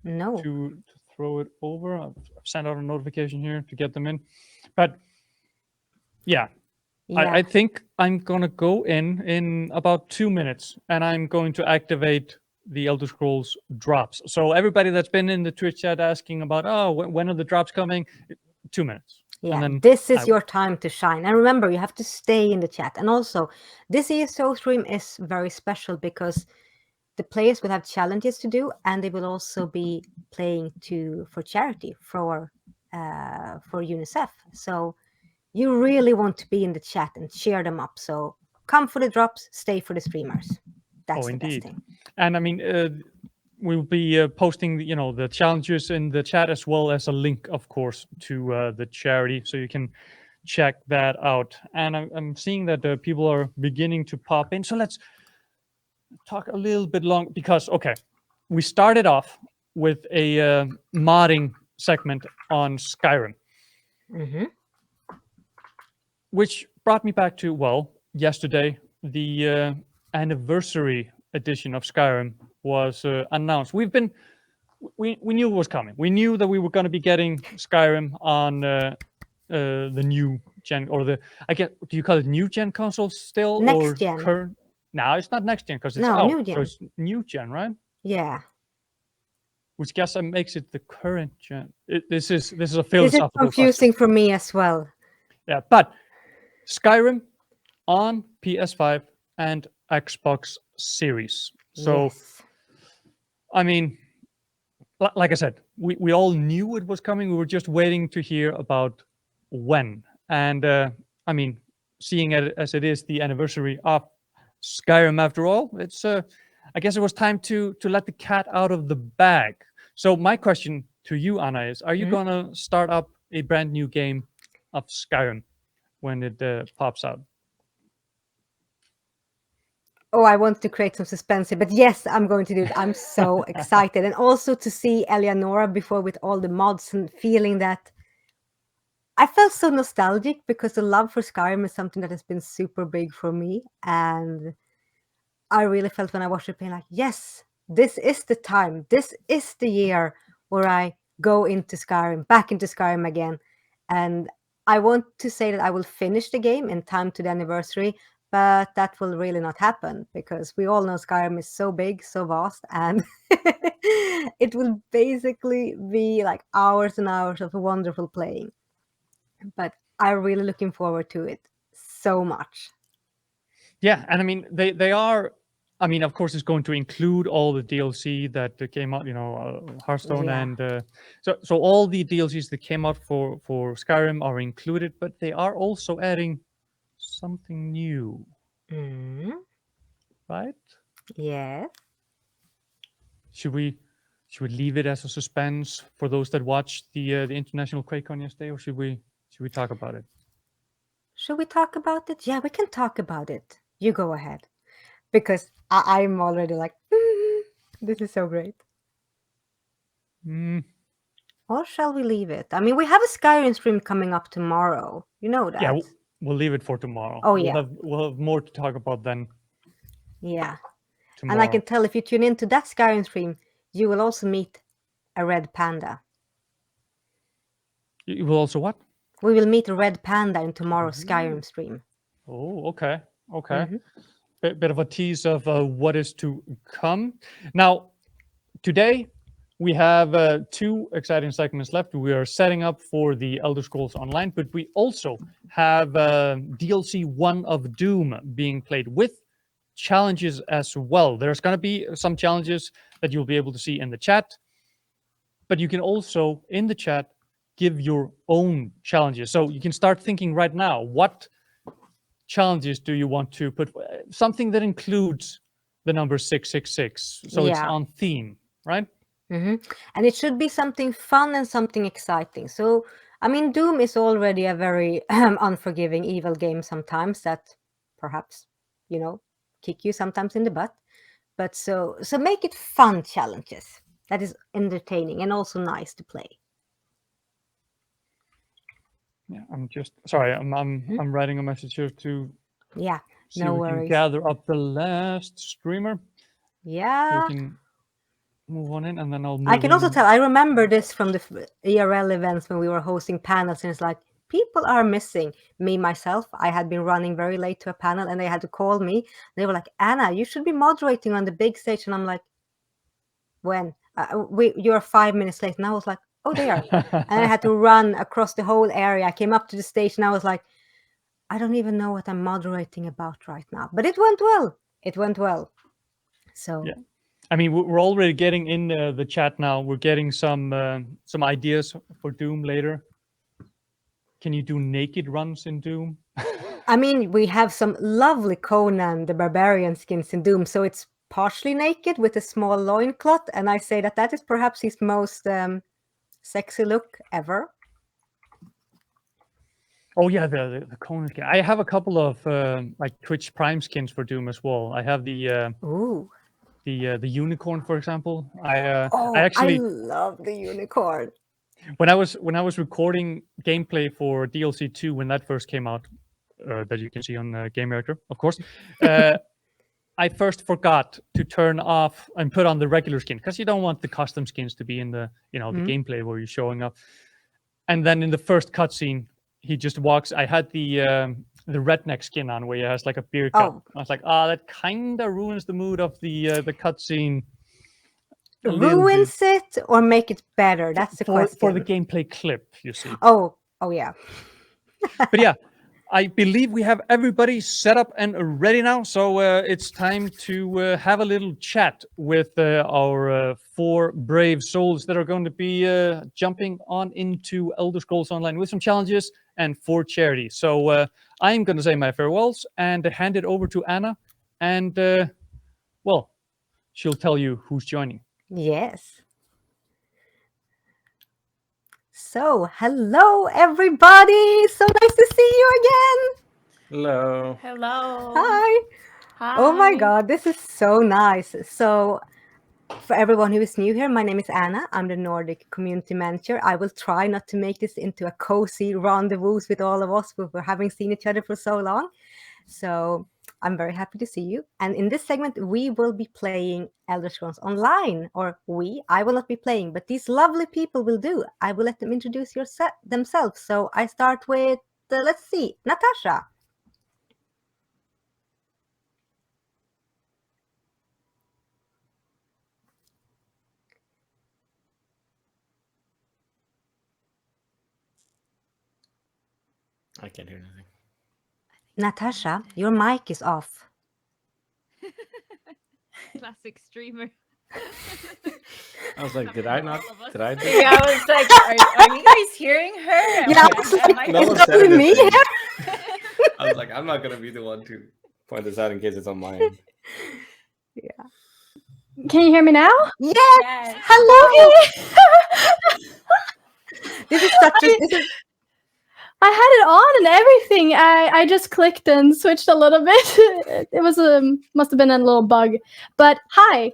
No. to throw it over. I've sent out a notification here to get them in, but yeah, Yeah. I think I'm gonna go in about 2 minutes, and I'm going to activate the Elder Scrolls drops. So everybody that's been in the Twitch chat asking about, oh, when are the drops coming? 2 minutes. Yeah, And then this is your time to shine. And remember, you have to stay in the chat. And also, this ESO stream is very special because the players will have challenges to do, and they will also be playing for charity for UNICEF. So you really want to be in the chat and cheer them up. So come for the drops, stay for the streamers. That's the best thing. And I mean, we'll be posting, the challenges in the chat, as well as a link, of course, to the charity, so you can check that out. And I'm seeing that people are beginning to pop in. So let's talk a little bit long, because we started off with a modding segment on Skyrim, which brought me back to, yesterday, the anniversary edition of Skyrim was announced. We knew it was coming. We knew that we were going to be getting Skyrim on the new gen, or do you call it new gen consoles still? Next gen. Current? No, it's not next gen because it's No, out. new gen. So it's new gen, right? Yeah. Which guess makes it the current gen. This is a philosophical This is confusing question for me as well. Yeah, but Skyrim on PS5 and Xbox Series. So, yes. I mean, like I said, we all knew it was coming. We were just waiting to hear about when. And I mean, seeing it as it is the anniversary of Skyrim, after all, it's I guess it was time to let the cat out of the bag. So my question to you, Anna, is: are you gonna start up a brand new game of Skyrim when it pops out? Oh, I want to create some suspense here, but yes, I'm going to do it. I'm so excited. And also to see Eleonora before with all the mods, and feeling that I felt so nostalgic, because the love for Skyrim is something that has been super big for me. And I really felt when I watched it play, like, yes, this is the time. This is the year where I go into Skyrim, back into Skyrim again. And I want to say that I will finish the game in time to the anniversary, but that will really not happen, because we all know Skyrim is so big, so vast, and it will basically be like hours and hours of wonderful playing. But I'm really looking forward to it so much. Yeah, and I mean, they are. I mean, of course, it's going to include all the DLC that came out, Hearthstone, and so all the DLCs that came out for Skyrim are included, but they are also adding something new, right? Yes. Should we leave it as a suspense for those that watched the international QuakeCon yesterday, or should we talk about it? Should we talk about it? Yeah, we can talk about it. You go ahead, because I'm already like, this is so great. Or shall we leave it? I mean, we have a Skyrim stream coming up tomorrow. You know that. Yeah, we'll leave it for tomorrow. Oh, yeah. We'll have more to talk about then. Yeah. Tomorrow. And I can tell, if you tune into that Skyrim stream, you will also meet a red panda. You will also what? We will meet a red panda in tomorrow's Skyrim stream. Oh, okay. Bit of a tease of what is to come. Now, today, we have 2 exciting segments left. We are setting up for the Elder Scrolls Online, but we also have DLC 1 of Doom being played with challenges as well. There's going to be some challenges that you'll be able to see in the chat, but you can also, in the chat, give your own challenges. So you can start thinking right now, what challenges do you want to put? Something that includes the number 666, so it's Yeah. on theme, right? And it should be something fun and something exciting. So, I mean, Doom is already a very unforgiving, evil game sometimes that perhaps, kick you sometimes in the butt. But so make it fun challenges that is entertaining and also nice to play. Yeah, I'm just sorry. I'm writing a message here to Yeah, see no if we can worries. gather up the last streamer. Yeah. We can move on in, and then I'll move I can also in. tell, I remember this from the ERL events when we were hosting panels, and it's like, people are missing me, myself. I had been running very late to a panel and they had to call me. They were like, Anna, you should be moderating on the big stage. And I'm like, when? You're 5 minutes late. And I was like, oh, there. And I had to run across the whole area. I came up to the stage and I was like, I don't even know what I'm moderating about right now. But it went well. It went well. So Yeah. I mean, we're already getting in the chat now. We're getting some ideas for Doom later. Can you do naked runs in Doom? I mean, we have some lovely Conan the Barbarian skins in Doom, so it's partially naked with a small loincloth, and I say that is perhaps his most sexy look ever. Oh yeah, the Conan skin. I have a couple of like Twitch Prime skins for Doom as well. I have the Ooh. the unicorn, for example. I Oh, actually I love the unicorn. when I was recording gameplay for DLC 2 when that first came out, that you can see on Game Reactor, of course. I first forgot to turn off and put on the regular skin because you don't want the custom skins to be in the the gameplay where you're showing up. And then in the first cutscene, he just walks. I had the redneck skin on where he has like a beer cup. Oh. I was like, that kind of ruins the mood of the cutscene. Ruins it or make it better? That's the question. For the gameplay clip, you see. Oh yeah. But yeah, I believe we have everybody set up and ready now. So it's time to have a little chat with our 4 brave souls that are going to be jumping on into Elder Scrolls Online with some challenges and for charity. So I'm going to say my farewells and hand it over to Anna. And, well, she'll tell you who's joining. Yes. So, hello everybody! So nice to see you again! Hello. Hello. Hi! Hi. Oh my god, this is so nice. So, for everyone who is new here, my name is Anna. I'm the Nordic community manager. I will try not to make this into a cozy rendezvous with all of us who having seen each other for so long. So, I'm very happy to see you. And in this segment, we will be playing Elder Scrolls Online. Or I will not be playing, but these lovely people will do. I will let them introduce themselves. So I start with, let's see, Natasha. I can't hear anything. Natasha, your mic is off. Classic streamer. I was like, did I not? Did I do Yeah, I was like, are you guys hearing her? Yeah, I was like, No one it's said only me anything. here. I was like, I'm not gonna be the one to point this out in case it's on my end. Yeah. Can you hear me now? Yes. Hello. This is such a. I had it on and everything. I just clicked and switched a little bit. It was must have been a little bug. But hi.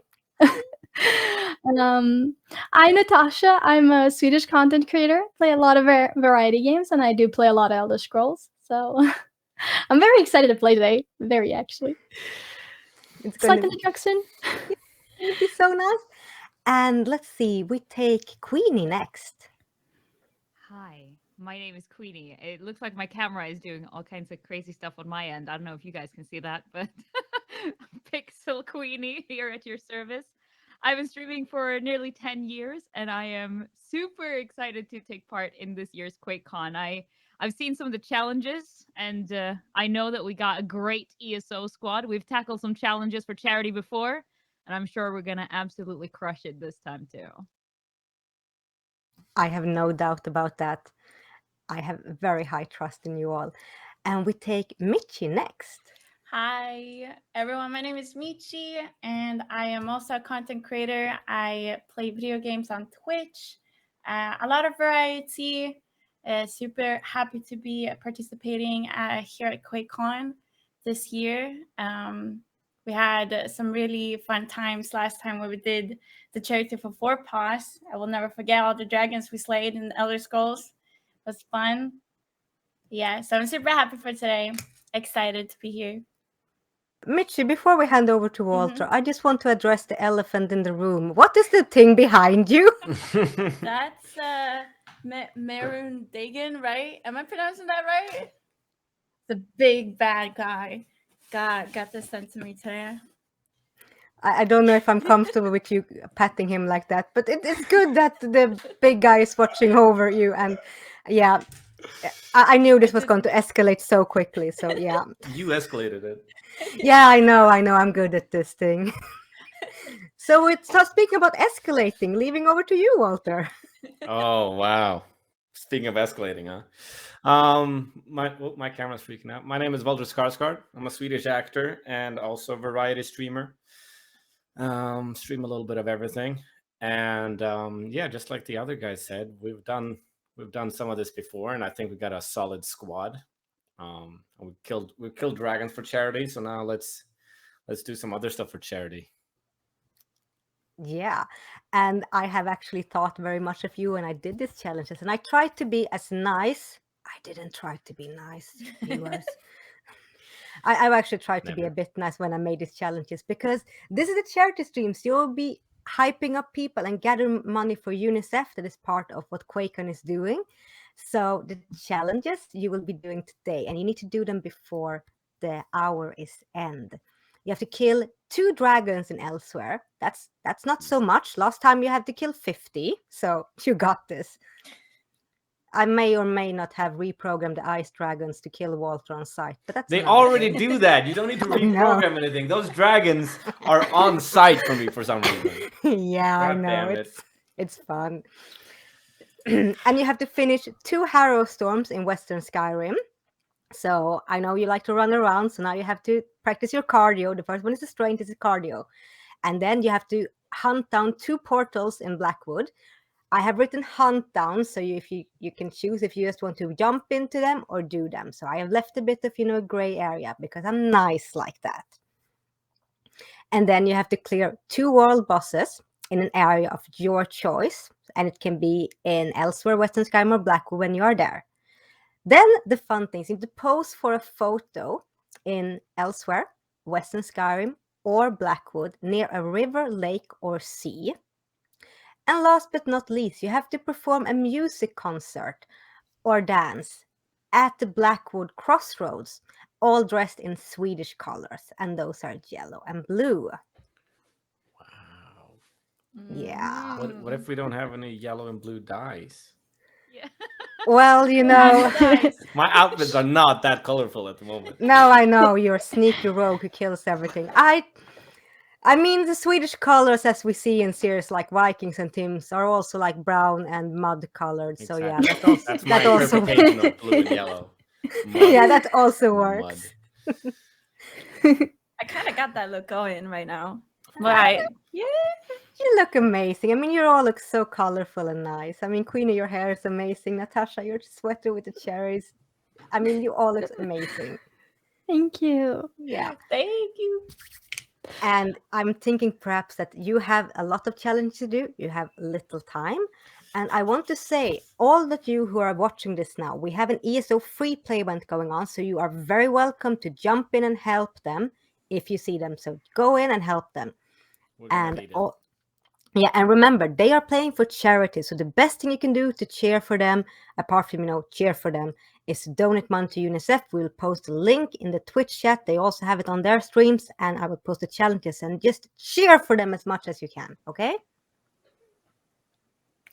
I'm Natasha. I'm a Swedish content creator. Play a lot of variety games, and I do play a lot of Elder Scrolls. So I'm very excited to play today. Very actually. It's like an introduction. It'd be so nice. And let's see, we take Queenie next. Hi, my name is Queenie. It looks like my camera is doing all kinds of crazy stuff on my end. I don't know if you guys can see that, but Pixel Queenie here at your service. I've been streaming for nearly 10 years, and I am super excited to take part in this year's QuakeCon. I've seen some of the challenges, and I know that we got a great ESO squad. We've tackled some challenges for charity before, and I'm sure we're gonna absolutely crush it this time too. I have no doubt about that. I have very high trust in you all. And we take Michi next. Hi, everyone. My name is Michi, and I am also a content creator. I play video games on Twitch, a lot of variety. Super happy to be participating here at QuakeCon this year. We had some really fun times last time when we did the charity for Four Paws. I will never forget all the dragons we slayed in Elder Scrolls. It was fun. Yeah, so I'm super happy for today. Excited to be here. Michi, before we hand over to Walter, I just want to address the elephant in the room. What is the thing behind you? That's Maroon Dagan, right? Am I pronouncing that right? The big bad guy. God got this sent to me today. I don't know if I'm comfortable with you patting him like that, but it's good that the big guy is watching over you. And yeah, I knew this was going to escalate so quickly. So yeah. You escalated it. Yeah, I know. I'm good at this thing. So speaking about escalating, leaving over to you, Walter. Oh wow! Speaking of escalating, huh? My camera's freaking out. My name is Walter Skarsgård. I'm a Swedish actor and also a variety streamer. Stream a little bit of everything, and yeah, just like the other guys said, we've done some of this before, and I think we got a solid squad. We killed dragons for charity, so now let's do some other stuff for charity. Yeah, and I have actually thought very much of you when I did these challenges, and I tried to be as nice. I didn't try to be nice, viewers. I've actually tried to be a bit nice when I made these challenges, because this is a charity stream, so you'll be hyping up people and gather money for UNICEF. That is part of what QuakeCon is doing. So the challenges you will be doing today, and you need to do them before the hour is end. You have to kill 2 dragons in Elsewhere. That's not so much. Last time you had to kill 50, so you got this. I may or may not have reprogrammed the ice dragons to kill Walter on sight, but that's they already do that. You don't need to reprogram anything. Those dragons are on site for me for some reason. Yeah, God I know. damn it. It's fun. And you have to finish 2 Harrow Storms in Western Skyrim. So I know you like to run around, so now you have to practice your cardio. The first one is a strength, this is cardio. And then you have to hunt down 2 portals in Blackwood. I have written hunt down, so you can choose if you just want to jump into them or do them. So I have left a bit of, a gray area because I'm nice like that. And then you have to clear 2 world bosses in an area of your choice. And it can be in Elsewhere, Western Skyrim, or Blackwood when you are there. Then the fun things, you have to pose for a photo in Elsewhere, Western Skyrim, or Blackwood near a river, lake, or sea. And last but not least, you have to perform a music concert or dance at the Blackwood Crossroads, all dressed in Swedish colors, and those are yellow and blue. Wow. Yeah. What if we don't have any yellow and blue dyes? Yeah. Well, my outfits are not that colorful at the moment. No, I know, you're a sneaky rogue who kills everything. I mean, the Swedish colors, as we see in series like Vikings and Tims, are also like brown and mud colored. So yeah, that's my interpretation of blue and yellow. Mud. Yeah, that also works. I kind of got that look going right now. Right. Yeah. You look amazing. I mean, you all look so colorful and nice. I mean, Queenie, your hair is amazing. Natasha, your sweater with the cherries. I mean, you all look amazing. Thank you. Yeah. Thank you. And I'm thinking perhaps that you have a lot of challenge to do. You have little time. And I want to say, all that you who are watching this now, we have an ESO free play event going on. So you are very welcome to jump in and help them if you see them. So go in and help them. And Yeah, and remember, they are playing for charity. So the best thing you can do to cheer for them, apart from, cheer for them, is to donate money to UNICEF. We'll post a link in the Twitch chat. They also have it on their streams, and I will post the challenges, and just cheer for them as much as you can, okay?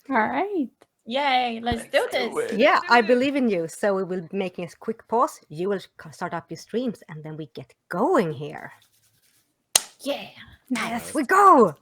All right. Yay, let's do this. Yeah, I believe in you. So we will be making a quick pause. You will start up your streams, and then we get going here. Yeah. Yes, we go!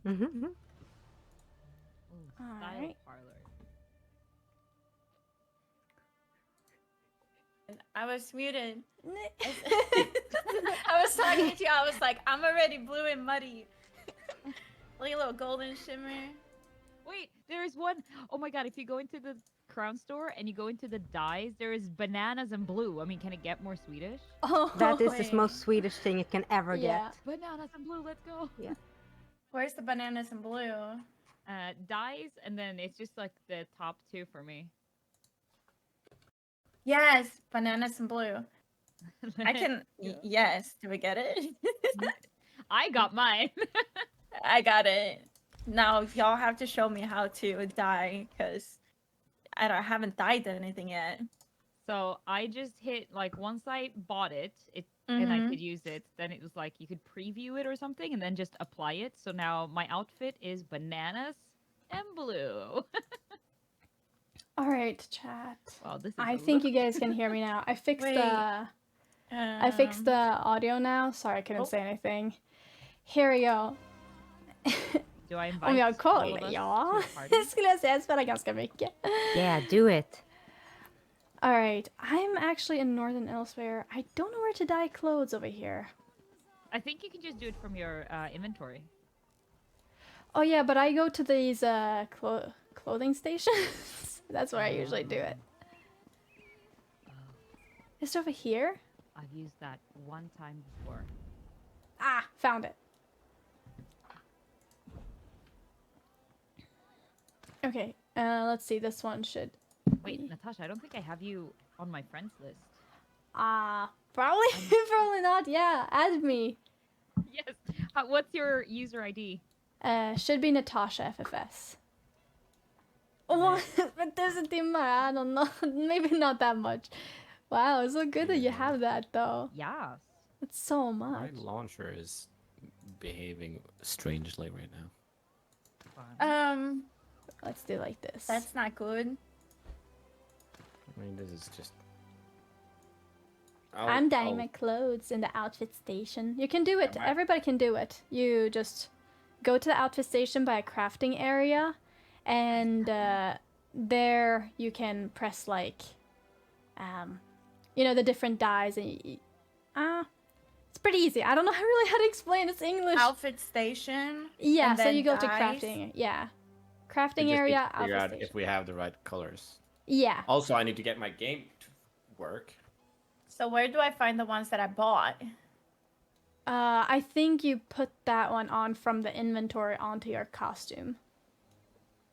Mm-hmm. Style right. parlor. I was muted. I was talking to you. I was like, I'm already blue and muddy. Like a little golden shimmer. Wait, there's one. Oh my god, if you go into the crown store and you go into the dyes, there is bananas and blue. I mean, can it get more Swedish? Oh, that is the wait. most Swedish thing it can ever Yeah. get. Bananas and blue, let's go. Yeah. Where's the bananas and blue? Dyes, and then it's just like the top two for me. Yes, bananas and blue. I can. Yeah. Yes, do we get it? I got mine. I got it. Now y'all have to show me how to dye because haven't dyed anything yet. So I just hit like once I bought it, and I could use it. Then it was like you could preview it or something, and then just apply it. So now my outfit is bananas and blue. All right, chat. Wow, this is. I think you guys can hear me now. I fixed Wait, the audio now. Sorry, I couldn't say anything. Here we go. Do I invite Om jag har all koll? of us Ja, to the party? det skulle jag säga. Jag spelar ganska mycket. Yeah, do it. All right, I'm actually in Northern Elsewhere. I don't know where to dye clothes over here. I think you can just do it from your inventory. Oh yeah, but I go to these clothing stations. That's where I usually do it. Is it over here? I've used that one time before. Ah, found it. Okay, let's see. This one should. Wait, Natasha, I don't think I have you on my friends list. Probably, probably not. Yeah, add me. Yes. What's your user ID? Should be Natasha FFS. Oh, but there's a dimmer. I don't know. Maybe not that much. Wow, it's so good that you have that though. Yes. It's so much. My launcher is behaving strangely right now. Let's do like this. That's not good. I mean, this is just. I'm dyeing my clothes in the outfit station. You can do it. Everybody can do it. You just go to the outfit station by a crafting area, and there you can press like, you know, the different dyes, and it's pretty easy. I don't know really how to explain. It's English. Outfit station. Yeah, and so then you go to dyes. crafting. Yeah, We crafting just area. need to figure Outfit out station. if we have the right colors. Yeah. Also, I need to get my game to work. So where do I find the ones that I bought? I think you put that one on from the inventory onto your costume.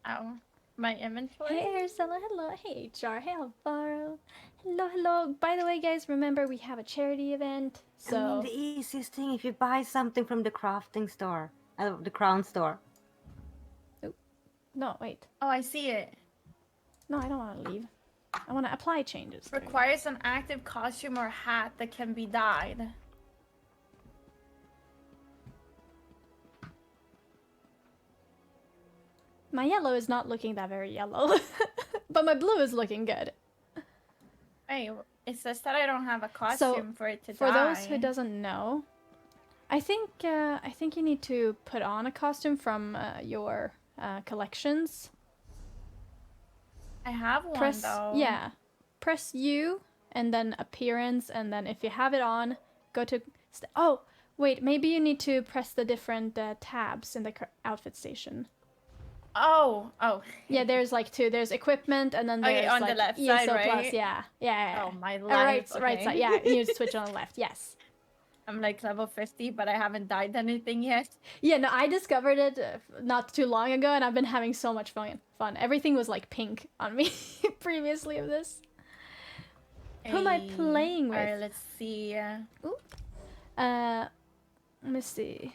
Oh, my inventory? Hey, Ursula, hello. Hey, HR. Hey, Alvaro. Hello, hello. By the way, guys, remember we have a charity event. So, I mean, the easiest thing if you buy something from the crafting store, the crown store. no, wait. Oh, I see it. No, I don't want to leave. I want to apply changes. There we go. Requires an active costume or hat that can be dyed. My yellow is not looking that very yellow, but my blue is looking good. Hey, it says that I don't have a costume for it to for dye. those who doesn't know, I think you need to put on a costume from your collections. I have one Press though. yeah, press U and then appearance, and then if you have it on, go to oh wait, maybe you need to press the different tabs in the outfit station. Oh. Yeah, there's like two. There's equipment, and then there's Okay, on like the left ESO side, plus. right? Yeah. Oh, my Right, life. right okay. side. Yeah, you need to switch on the left. Yes. I'm like level 50, but I haven't dyed anything yet. Yeah, no, I discovered it not too long ago, and I've been having so much fun. Everything was like pink on me previously of this. Who am I playing with? Alright, let's see. Ooh. Let me see.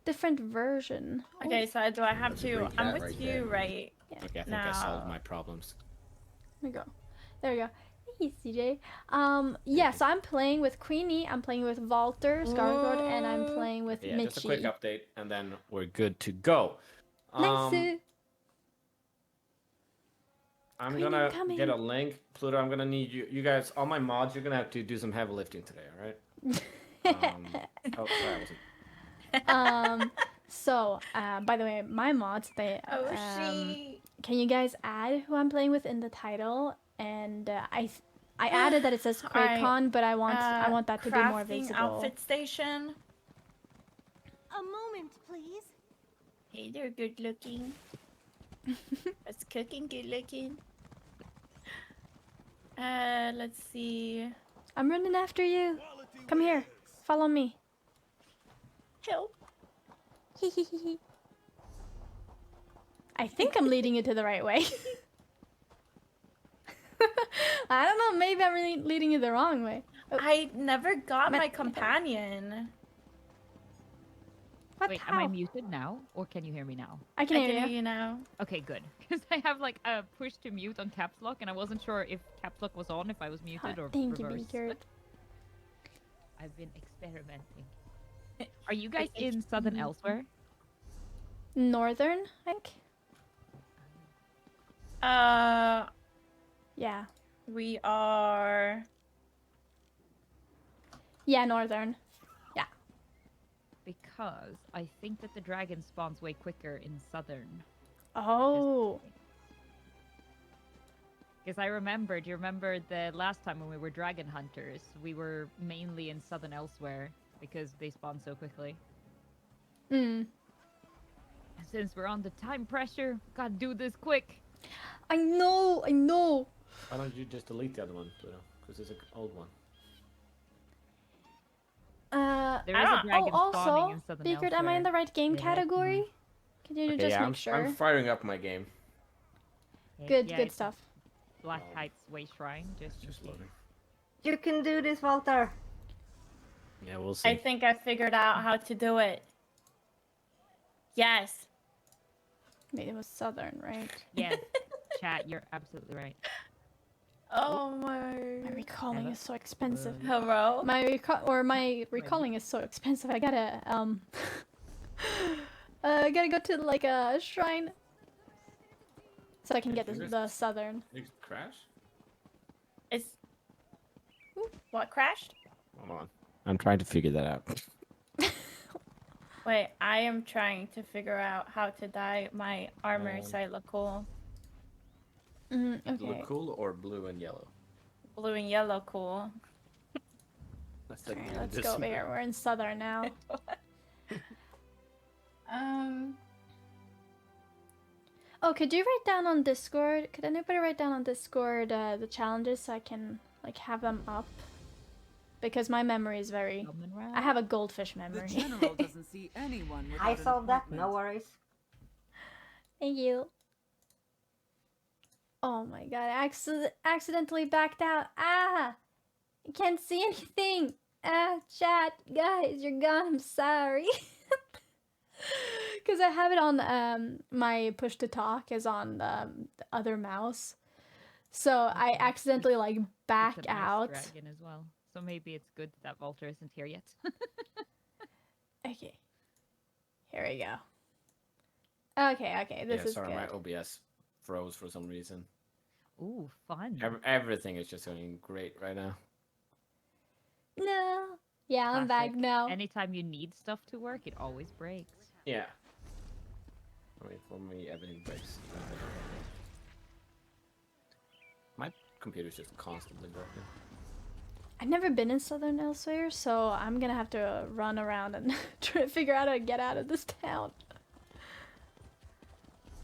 Different version. Okay, so do I have to? Green I'm cat with right you, there. right? Yeah. Okay, I think now. I solved my problems. There we go. There we go. Hey, CJ. Yeah, so I'm playing with Queenie, I'm playing with Walter, Scargord, and I'm playing with Yeah, Michi. just a quick update, and then we're good to go. Nice. I'm Queen gonna incoming. get a link. Pluto, I'm gonna need you. You guys, all my mods, you're gonna have to do some heavy lifting today, all right? Oh, sorry, I wasn't. So, by the way, my mods, they, can you guys add who I'm playing with in the title? And I added that it says QuakeCon, but I want that to be more Crafting visible. Outfit station. A moment, please. Hey, they're good looking. It's cooking, good looking. Let's see. I'm running after you. Come here. Follow me. Help. I think I'm leading you to the right way. I don't know, maybe I'm really leading you the wrong way. Oh, I never got my companion. what? Wait, How? am I muted now, or can you hear me now? I can I hear can you. hear you now. Okay, good. Because I have like a push to mute on caps lock, and I wasn't sure if caps lock was on, if I was muted or Thank you, reversed. Beaker. I've been experimenting. Are you guys in Southern Elsewhere? Northern, I think? Yeah. We are. Yeah, Northern. Yeah. Because I think that the dragon spawns way quicker in Southern. Oh. Because I remember, do you remember the last time when we were dragon hunters? We were mainly in Southern Elsewhere because they spawn so quickly. Mm. And since we're on the time pressure, gotta do this quick. I know, I know. Why don't you just delete the other one, Pluto? Because it's an old one. There is a dragon spawning also, in Southern Beaker, Elsewhere. am I in the right game Yeah. category? Can you just yeah, make sure? I'm firing up my game. Good, Yeah, good it's stuff. Black Heights Way Shrine, just loading. You can do this, Walter. Yeah, we'll see. I think I figured out how to do it. Yes. Maybe it was Southern, right? Yes, chat, you're absolutely right. Oh my. My recalling is so expensive. Hello. My recalling is so expensive. I gotta I gotta go to like a shrine so I can get the Southern. Did it crash? It's. What crashed? Hold on. I'm trying to figure that out. Wait, I am trying to figure out how to dye my armor so I look cool. Okay. Blue cool or blue and yellow? Blue and yellow cool. That's Alright, let's go over here. We're in Southern now. Oh, could you write down on Discord? Could anybody write down on Discord the challenges so I can like have them up? Because my memory is very. I have a goldfish memory. The general doesn't see anyone without I an solved that, appointment. no worries. Thank you. Oh my god, I accidentally backed out. Ah! I can't see anything. Ah, chat. Guys, you're gone. I'm sorry. Because I have it on, my push to talk is on the other mouse. So I accidentally, like, back It's a nice out. dragon as well. So maybe it's good that Walter isn't here yet. Okay. Here we go. Okay, this is sorry, good. my OBS froze for some reason. Ooh, fun. Everything is just going great right now. No. Yeah, I'm back Classic. now. Anytime you need stuff to work, it always breaks. Yeah. I mean, for me, everything breaks. My computer's just constantly broken. I've never been in Southern Elsewhere, so I'm gonna have to run around and try to figure out how to get out of this town.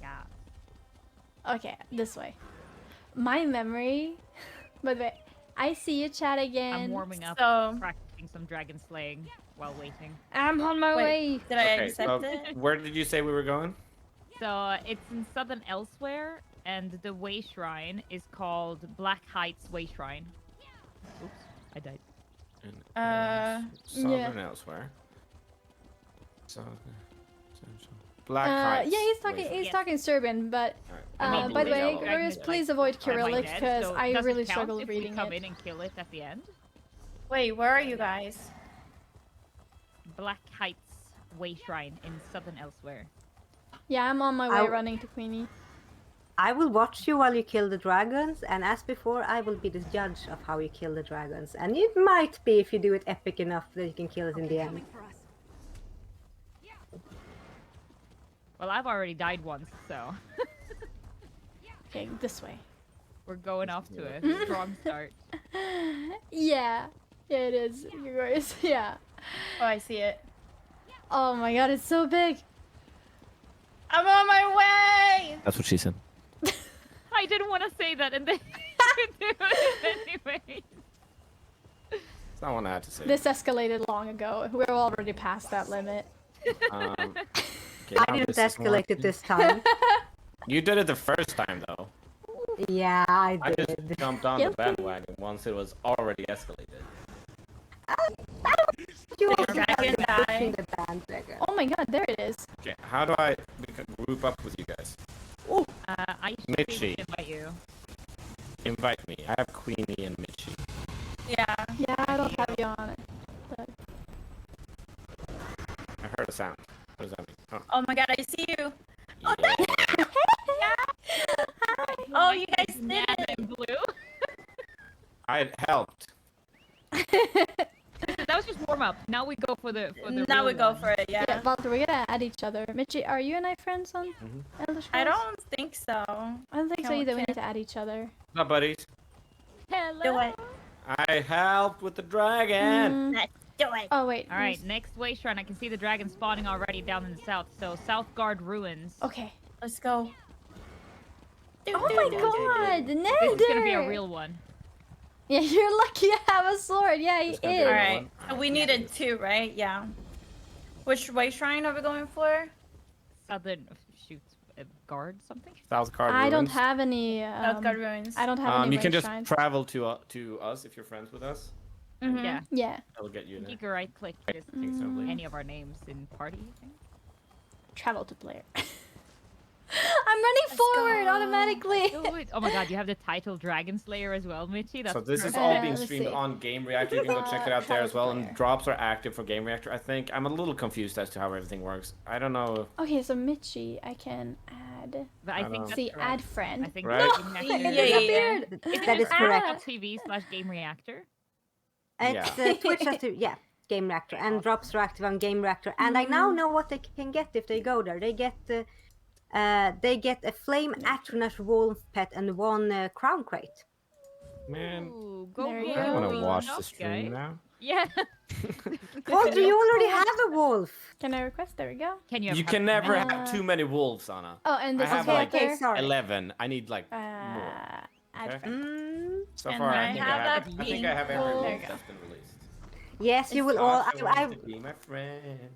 Yeah. Okay, this way. My memory. By the way, I see you, chat again. I'm warming up, So- practicing some dragon slaying while waiting. I'm on my way. Did I Okay, accept so it? where did you say we were going? So it's in Southern Elsewhere, and the Way Shrine is called Black Heights Way Shrine. Oops, I died. Southern elsewhere. Black Heights. Yeah, he's talking. He's talking Serbian, but Alright. by the way, Yellow. Glorious, please avoid Am I Cyrillic dead? because So I does it really count struggled if reading we come it. in and kill it at the end? Wait, where are you guys? Black Heights Way Shrine in Southern Elsewhere. Yeah, I'm on my way I'll- running to Queenie. I will watch you while you kill the dragons, and as before, I will be the judge of how you kill the dragons. And it might be, if you do it epic enough, that you can kill it in the end. Well, I've already died once, so Okay, this way. we're going off to a strong start. Yeah, it is. Glorious. Yeah. Oh, I see it. Oh my god, it's so big. I'm on my way. That's what she said. I didn't want to say that, and then you do it anyway. That's not what I had to say. This escalated long ago. We're already past that limit. Okay, I now didn't this is escalate it working. this time. You did it the first time though. Yeah, I I did. just jumped on the bandwagon once it was already escalated. You Did also Dragon have die? the bandwagon. Oh my god, there it is. Okay, how do I group up with you guys? I should be able Mitchie. to invite you. Invite me. I have Queenie and Mitchie. Yeah. Yeah, I don't have you on it. I heard a sound. What does that mean? Oh, Oh my god, I see you. Oh, yeah. Oh, you guys did Mad it. and blue. I helped. That was just warm up. Now we go for the. Now real we go one. for it, yeah. Yeah, Walter, we're gonna add each other. Mitchie, are you and I friends on Elder Scrolls? I don't think so. I don't think so Don't either. We care. need to add each other. What's up, buddies? Hello. Do it. I helped with the dragon. Let's do it. Oh wait. All right, next way shrine. I can see the dragon spawning already down in the south. So Southgard Ruins. Okay. Let's go. Oh my god, Nether! This is gonna be a real one. Yeah, you're lucky I have a sword. Yeah, he It's gonna be a is. real Alright. So we needed 2, right? Yeah. Which way shrine are we going for? Southern guard something. Southgard I don't Ruins. have any. Southgard Ruins. I don't have any. You can range just shrines. travel to us if you're friends with us. Mhm. Yeah. Yeah. That'll get you there. You can right click just any of our names in party. I think. Travel to player. I'm running forward go. automatically. Do it. Oh my god, you have the title Dragon Slayer as well, Mitchie. That's So this is perfect. all being let's streamed see. on Game Reactor. You can go check it out there as well. And Player. drops are active for Game Reactor. I think I'm a little confused as to how everything works. I don't know. Okay, so Mitchie, I can add. But I think that's See, correct. add friend. I think Right? no! Yeah, yeah, yeah. That is correct. TV/Game Reactor. It's Yeah. Twitch has to, Game Reactor, and drops are active on Game Reactor. And I now know what they can get if they go there. They get a flame atronach wolf pet and 1 crown crate. Man, Ooh, go There you I go. want to blue. watch Enough, the stream guy. now. Yeah. Walter, you already have a wolf. Can I request? There we go. Can you? You have can never many? have too many wolves, Anna. Oh, and I this have is like Okay, Walter. sorry. 11. I need like more. Add Okay. friend. So And far, I I think have I have. that I think I have every pink wolf wolf. that's been released. Yes, you will all. Tasha wants to be my friend.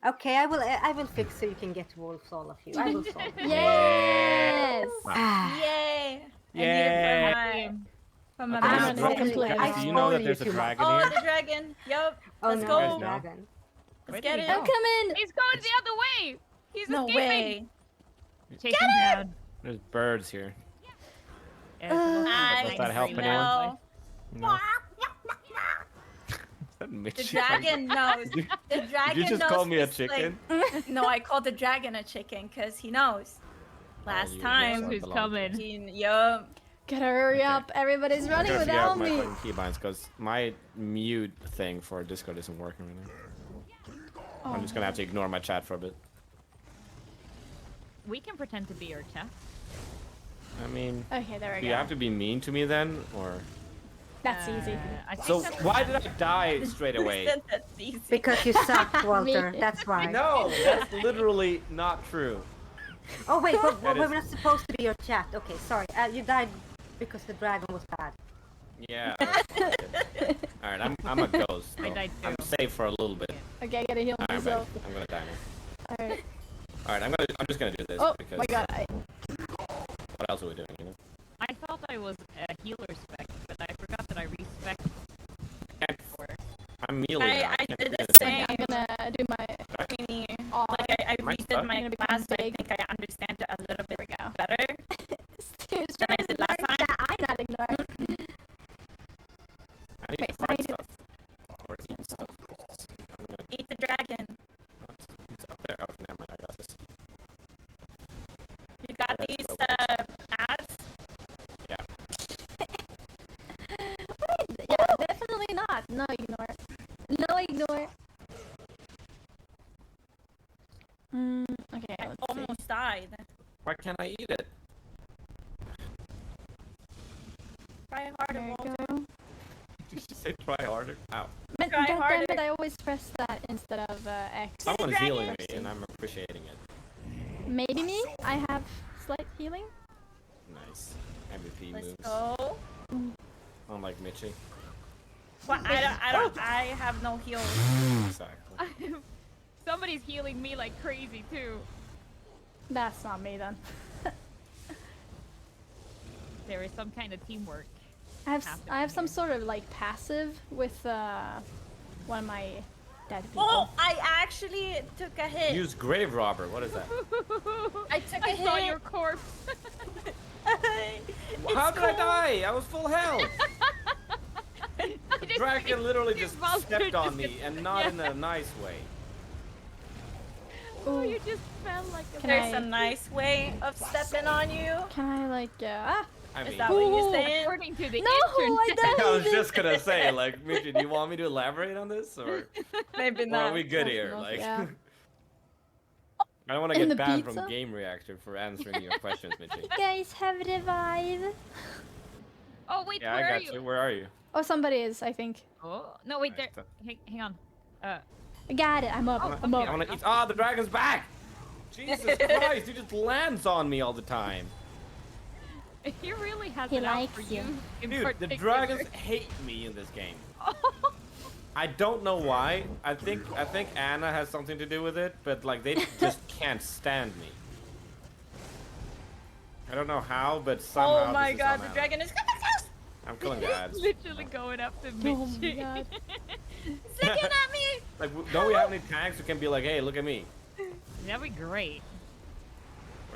Okay, I will fix so you can get wolves, all of you. I will solve. Yes. Ah, Yay! Yay! I need it for my Okay, I'm there's a gonna dragon. complain. Guys, do you know that there's a Spoil you too much. dragon Oh, here? the dragon. Yup. oh Let's no, go. there's No. dragon. Where Let's did get he it. go? I'm coming. He's going the other way. He's No escaping. way. Chase him down. There's birds here. I Does that help anyone? smell. No. The Mitchie? dragon knows. Did The dragon you just knows call me a this, like- chicken? No, I called the dragon a chicken because he knows. Last you time. know Who's belong coming? Yup. Gotta hurry Okay. up. Everybody's I'm running gonna figure out without my me. fucking keybinds because my mute thing for Discord isn't working right now. I'm just gonna have to ignore my chat for a bit. We can pretend to be your chat. I mean, Okay, there we do go. you have to be mean to me then, or? That's easy. I think So that's why did I die straight away? That's easy. Because you suck, Walter. That's why. No, that's literally not true. Oh wait, but That we're is- not supposed to be your chat. Okay, sorry. You died because the dragon was bad. Yeah. Alright, I'm a ghost. I so died I'm too. safe for a little bit. Okay, I gotta heal Alright, I'm back. myself. I'm gonna die now. Alright. Alright, I'm just gonna do this Oh because my god. what else are we doing, you know? I thought I was a healer spec, but I forgot that I respec. I'm mealy now. I can't did do the this same. I'm gonna do my Queenie. aw. Like I Am I redid stuck? my I'm gonna become class, so I big. think I understand it a little bit go. better Dude, than I did last time. I'm not ignoring. I need Wait, to so I find need to- stuff. Or eat stuff. I'm gonna Eat the dragon. it's up there. Oh, never mind, I got this. You got That's these so good. ads? Yeah. Yeah, definitely not. No ignore. No ignore. Okay, I let's see. almost died. Why can't I eat it? Try harder, There you Walter. go. Did you say try harder? Ow. Man, Try God damn harder. it, I always press that instead of X. Someone's dragon. healing me and I'm appreciating it. Maybe me. I have slight healing. Nice. MVP Let's moves. go. Unlike Mitchie. Well, I have no heals. Exactly. Somebody's healing me like crazy too. That's not me then. There is some kind of teamwork. I have some sort of like passive with one of my dead people. Oh, I actually took a hit. Use Grave Robber. What is that? I took a hit. I saw your corpse. How did I die? I was full health. The dragon literally just stepped on me, and not in a nice way. Oh, you just felt like a There's a nice way of stepping on you. Can I like I mean, Is that what you're saying? According to the No, I internet. don't. I was just gonna say, like, Mitchie, do you want me to elaborate on this, or Maybe or not. are we good here? enough, Like, yeah. I don't want to And get the banned pizza? from Game Reactor for answering your questions, Mitchie. You guys have revived. Oh wait, Yeah, where I are got you? you. Where are you? Oh, somebody is, I think. Oh no, wait there. Hang on. I got it. I'm up. I'm up. I want to eat. Ah, the dragon's back! Jesus Christ, he just lands on me all the time. He really has He it out likes for you. you. in Dude, the particular. dragons hate me in this game. I don't know why. I think Anna has something to do with it, but like they just can't stand me. I don't know how, but somehow. Oh my this is god, the somehow. dragon is I'm killing the ads. Literally going up to Oh my Mitchie. god. It's looking at me. Like, don't we have any tanks who can be like, hey, look at me, That'd be great.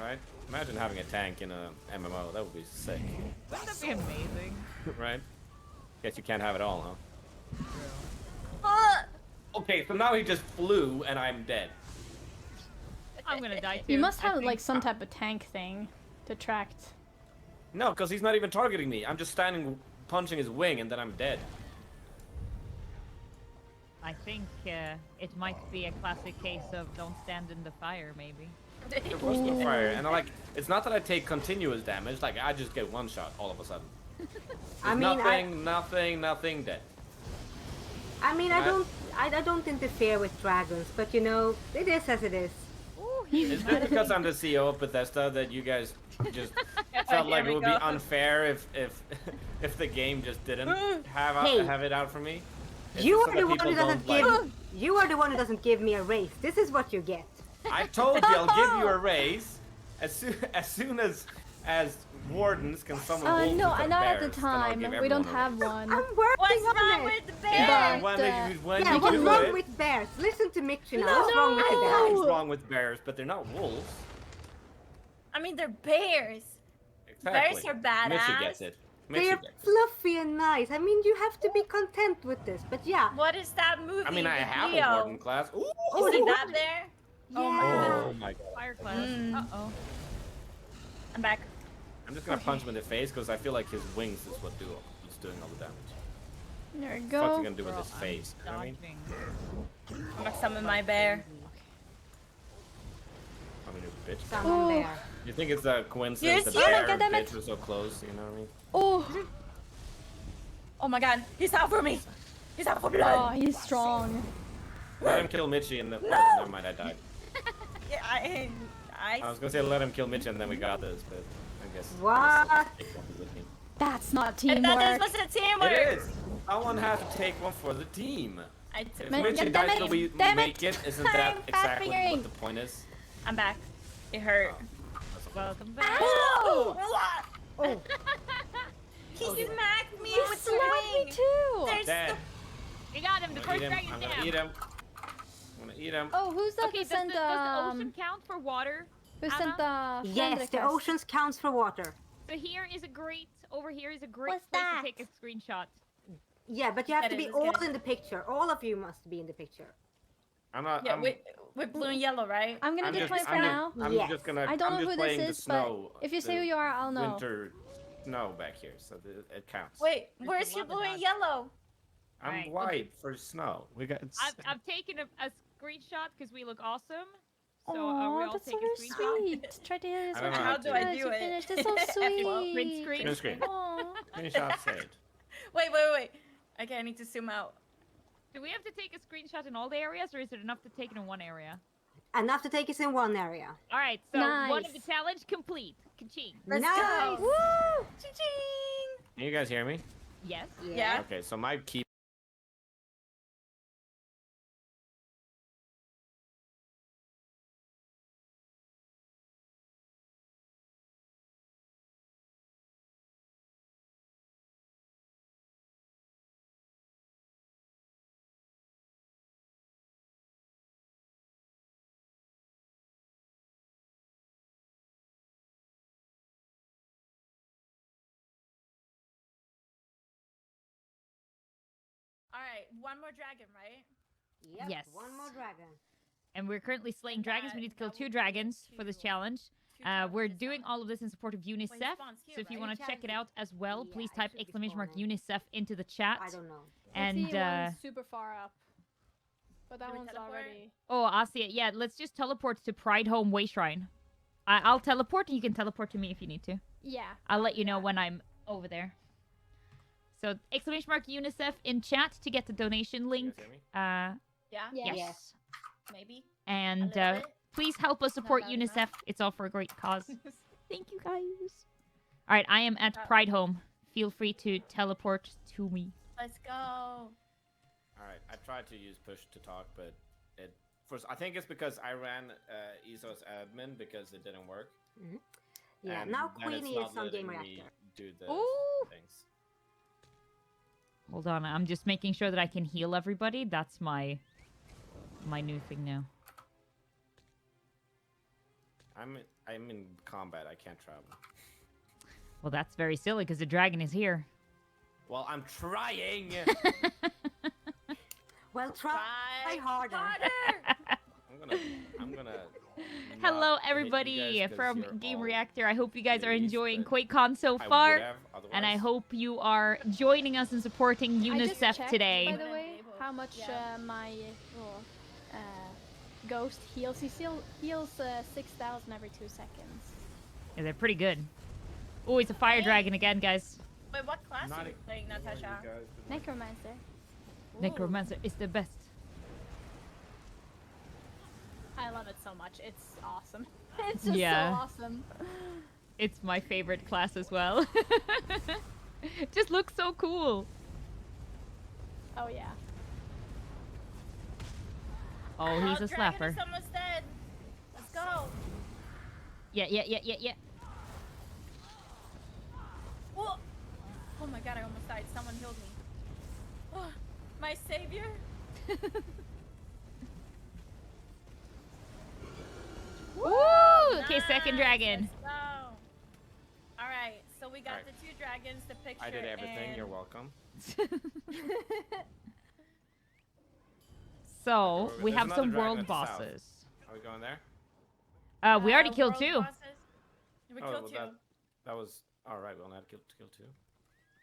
right? Imagine having a tank in a MMO. That would be sick, Wouldn't that be amazing? right? Guess you can't have it all, huh? Uh, Okay, so now he just flew and I'm dead. I'm gonna die too. You must I have think. like some type of tank thing to track. No, because he's not even targeting me. I'm just standing, punching his wing, and then I'm dead. I think it might be a classic case of don't stand in the fire, maybe. It was the fire, and it's not that I take continuous damage. Like I just get one shot all of a sudden. I There's mean, nothing dead. I mean, I don't interfere with dragons, but you know, it is as it is. Is it because I'm the CEO of Bethesda that you guys just felt like it would be unfair if the game just didn't have it out for me? Is You it so are that the one people who doesn't don't give. You are the one who doesn't give me a raise. This is what you get. I told you I'll give you a raise as soon as wardens can summon wolves No, instead of not at bears, the then I'll time. give We don't everyone a have raise. one. I'm working What's on wrong it. with the bear? Yeah, But, when Yeah, you what's do wrong it, with bears? Listen to Mitchie now. No. What's wrong with the bears? nothing's wrong with bears, but they're not wolves. I mean, they're bears. Exactly. Bears are badass. Mitchie gets it. They Mitchie are gets it. fluffy and nice. I mean, you have to be content with this. But yeah. What is that movie? I mean, I with have Leo? a warden class. Ooh. Isn't that there? Oh my Oh my god. Fire class. Mm. Uh-oh. I'm back. I'm just gonna punch him in the face because I feel like his wings is what he's doing all the damage. There we What's he go. gonna do with his face? You know what I mean? Dodging. I'm gonna summon my bear. I'm a new bitch. Someone there. You think it's a coincidence Yes, that yes. bear Oh my God, and damn it. bitch were so close? You know what I mean? Oh, Oh my god, he's out for me. He's out for oh, blood. he's strong. Let him kill Mitchie and then. No! Oh, never mind, I died. Yeah, I was gonna say let him kill Mitchie and then we got this, but I guess. What? Take one with me. That's not I thought teamwork. this was a teamwork. It is. Someone has to take one for the team. I If took Man, Mitchie damn dies it, till we damn make it. it, isn't that I'm exactly fat-fingering. what the point is? I'm back. It hurt. Welcome back. Oh! Oh. He smacked me You with the slapped me wing. too. There's Dead. We got him. The I'm first gonna eat him. dragon's I'm gonna down. eat him. I'm gonna eat him. Oh, who's that Okay, who does the, sent does the ocean count for water? who sent the friend Yes, the request? oceans counts for water. So here is a great, over here is a great What's place that? to take a screenshot. Yeah, but you have Get to it, be let's all get it. in the picture. All of you must be in the picture. I'm not. Yeah, I'm, with blue and yellow, right? I'm gonna I'm declare just, for I'm now. just, I'm Yes. just gonna. I don't I'm know just who playing this the is, snow. but if you say the who you are, I'll know. Winter snow back here, so it counts. Wait, where's your love blue it, and Dodge. yellow? I'm Alright, white for snow. We got. I've taken a screenshot because we look awesome. So we Oh, all that's take so a screenshot. sweet. Try to I don't know How do I do it? Finished. It's so sweet. Print screen. Print screen. Aw. Screenshot saved. Wait. Okay, I need to zoom out. Do we have to take a screenshot in all the areas, or is it enough to take it in one area? Enough to take us in one area. All right, so one of the Nice. challenge complete. Ka-ching. Let's Nice. go. Woo! Ching. Can you guys hear me? Yes. Yeah. Okay, so my key. All right, one more dragon, right? Yep, Yes. one more dragon. And we're currently slaying And dragons. We need to kill that 2 will dragons be for this two- challenge. two We're challenges doing on. all of this in support of UNICEF. spawns here, So if you right? want to check it out as well, Yeah, please it type should be exclamation mark spawning. UNICEF into the chat. I don't know. And I see one super far up. But that Can we one's teleport? already. oh, I see it. Yeah, let's just teleport to Pride Home Way Shrine. I'll teleport, and you can teleport to me if you need to. Yeah. I'll let you know when I'm over there. So exclamation mark UNICEF in chat to get the donation link. hear me? Yeah. Yes. Yes. Maybe. And A little bit. please help us support not enough. UNICEF. It's all for a great cause. Thank you, guys. All right, I am at Pride Home. Feel free to teleport to me. Let's go. All right, I tried to use push to talk, but it first I think it's because I ran ESO's admin because it didn't work. Mhm. Yeah, And now then it's Queenie not is on Game letting me Reactor. do the Ooh. things. Hold on, I'm just making sure that I can heal everybody. That's my new thing now. I'm in combat. I can't travel. Well, that's very silly because the dragon is here. Well, I'm trying. Well, try harder. I'm gonna. Hello, not hit you everybody guys 'cause from you're Game all Reactor. I hope you guys are idiots, enjoying but QuakeCon so I would far. have And I otherwise. hope you are joining us and supporting I just UNICEF checked, today. by the way, how much my ghost heals. He still heals 6,000 every 2 seconds. Yeah, they're pretty good. Oh, it's a fire dragon again, guys. Wait, what class Not are you a- playing, Natasha? Necromancer. Necromancer is the best. I love it so much. It's awesome. It's just Yeah. so awesome. It's my favorite class as well. Just looks so cool. Oh yeah. Oh, he's a Dragon slapper. is almost dead. Let's go. Yeah. Whoa. Oh my god, I almost died. Someone healed me. Oh, my savior. Woo! Okay, second dragon. Let's go. All right, so we got Alright. the 2 dragons, the picture. I did everything. And... You're welcome. So, we There's have another some dragon world at the south. bosses. Are we going there? We already killed world 2. bosses. We Oh, killed well, 2. that was all right. We'll not kill 2.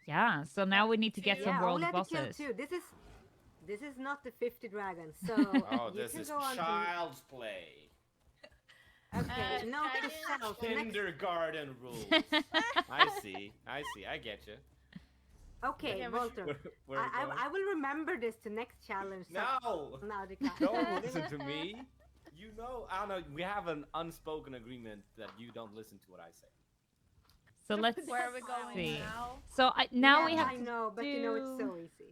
Yeah, so now we need to get some Yeah, world only had to kill bosses. 2. This is not the 50 dragons, so Oh, you this can is go on child's play. Okay, note to dragon. self. The next... Kindergarten rules. I see. I get you. Okay, Yeah, Walter. Where are we going? I will remember this to next challenge. No! Now the class. Don't listen to me. You know, I don't know. We have an unspoken agreement that you don't listen to what I say. So let's Where are we going see. now? So now Yeah, we have I know, but you know it's so easy.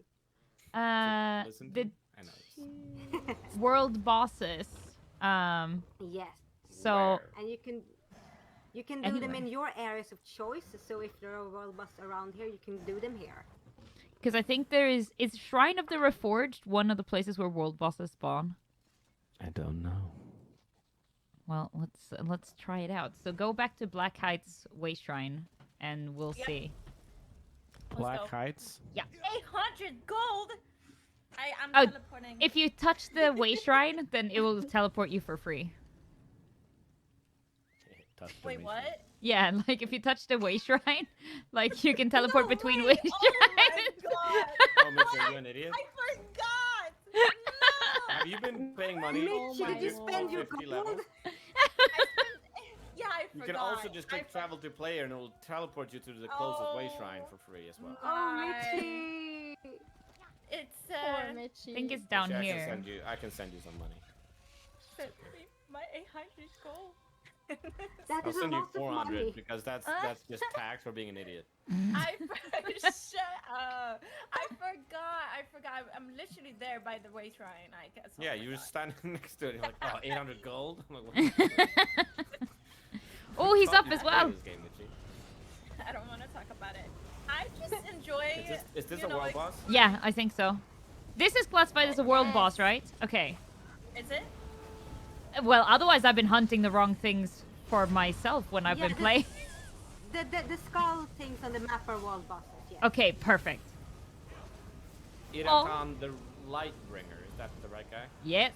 Listen to the me? I know. It's world bosses. Yes. So Where? And you can do them Anywhere. in your areas of choice. So if there are world boss around here, you can do them here. because I think there is Shrine of the Reforged one of the places where world bosses spawn. I don't know. Well, let's try it out. So go back to Black Heights Way Shrine, and we'll Yep. see. Black go. Heights? Yeah. 800 gold. I'm Oh, teleporting. if you touch the Way Shrine, then it will teleport you for free. Wait, what? Yeah, like if you touch the Way Shrine, like you can teleport between Way Oh Shrines. my god! Oh, Mitch, are you an idiot? I forgot! No! Have you been paying money? Mitch, to did you this spend your 50 gold? levels? Yeah, I You forgot. can also just click I travel to player and it will teleport you to the closest way shrine for free as well. Oh, Mitchie! It's Poor I Mitchie. think it's down Actually, here. I can send you some money. my 800 gold. That I'll is a send you lot of 400 money. because that's just tax for being an idiot. Shut up. I forgot. I'm literally there by the way shrine. I guess. Yeah, you were standing next to it. You're like, oh, 800 gold. I'm like, what? Oh, he's up You as play well. this game, Mitchie. I don't want to talk about it. I just enjoy. Is this you a know, world boss? Yeah, I think so. This is classified as a world Yes. boss, right? Okay. Is it? Well, otherwise I've been hunting the wrong things for myself when I've been playing. The skull things on the map are wall bosses, yeah. Okay, perfect. Iratan the Lightbringer. Is that the right guy? Yes,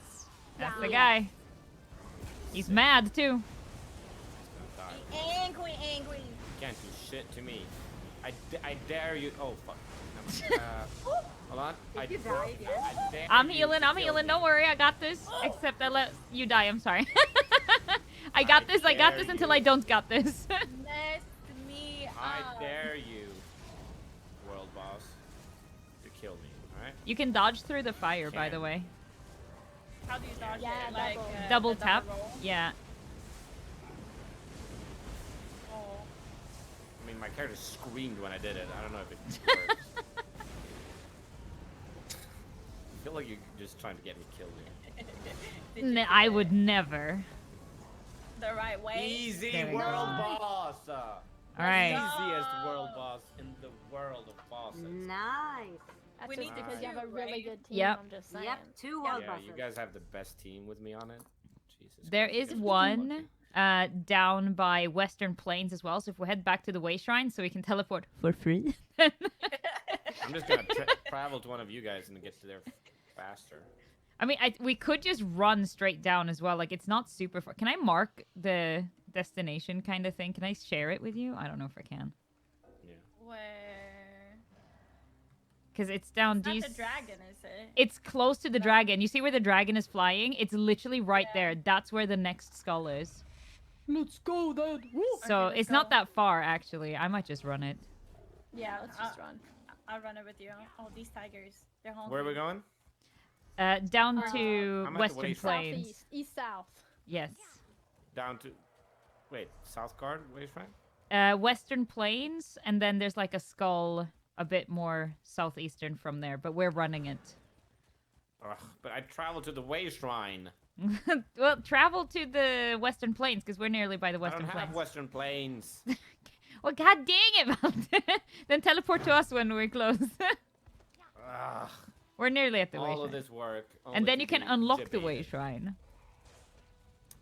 that's the Yeah. guy. He's mad too. He's gonna die. Angry. You can't do shit to me. I dare you. Oh, fuck. Hold on. I dare I'm you healing, to I'm kill healing. me. Don't worry, I got this. Except I let you die. I'm sorry. I got this dare until you. I don't got this. Mess me I up. dare you, world boss, to kill me. All right. You can dodge through the fire, by the way. How do you dodge Yeah, it? Like double. Double the tap. roll? Yeah. Oh. I mean, my character screamed when I did it. I don't know if it works. I feel like you're just trying to get me killed here. I would never. The right way. Easy There we world go. boss. Alright. Easiest world boss in the world of bosses. Nice. That's We just need because to you have a do, really right? good team. Yep. I'm just saying. Yep, 2 wall Yeah, bosses. you guys have the best team with me on it. Jesus. There Christ, is you guys are one lucky. down by Western Plains as well. So if we head back to the Way Shrine, so we can teleport for free. I'm just gonna travel to one of you guys and get to there faster. I mean, we could just run straight down as well. Like, it's not super far. Can I mark the destination kind of thing? Can I share it with you? I don't know if I can. Yeah. Where? Because it's down It's not these... the dragon, is it? It's close to the dragon. You see where the dragon is flying? It's literally right there. That's where the next skull is. Let's go then. Woo! So let's it's not go. that far, actually. I might just run it. Yeah, let's just run. I'll run it with you. Oh, these tigers. They're home. Where are we going? Down to I'm at the Western Way Shrine. Plains. Southeast, east-south. Yes. Down to... Wait, Southgard? Way Shrine? Western Plains, and then there's like a skull a bit more southeastern from there, but we're running it. Ugh, but I traveled to the Way Shrine. Well, travel to the Western Plains, because we're nearly by the I Western don't have Plains. Western Plains. Well, god dang it, Valter. Then teleport to us when we're close. Ugh, We're nearly at the Way all of Shrine. this work. only And then to you can be unlock the debated. Way Shrine.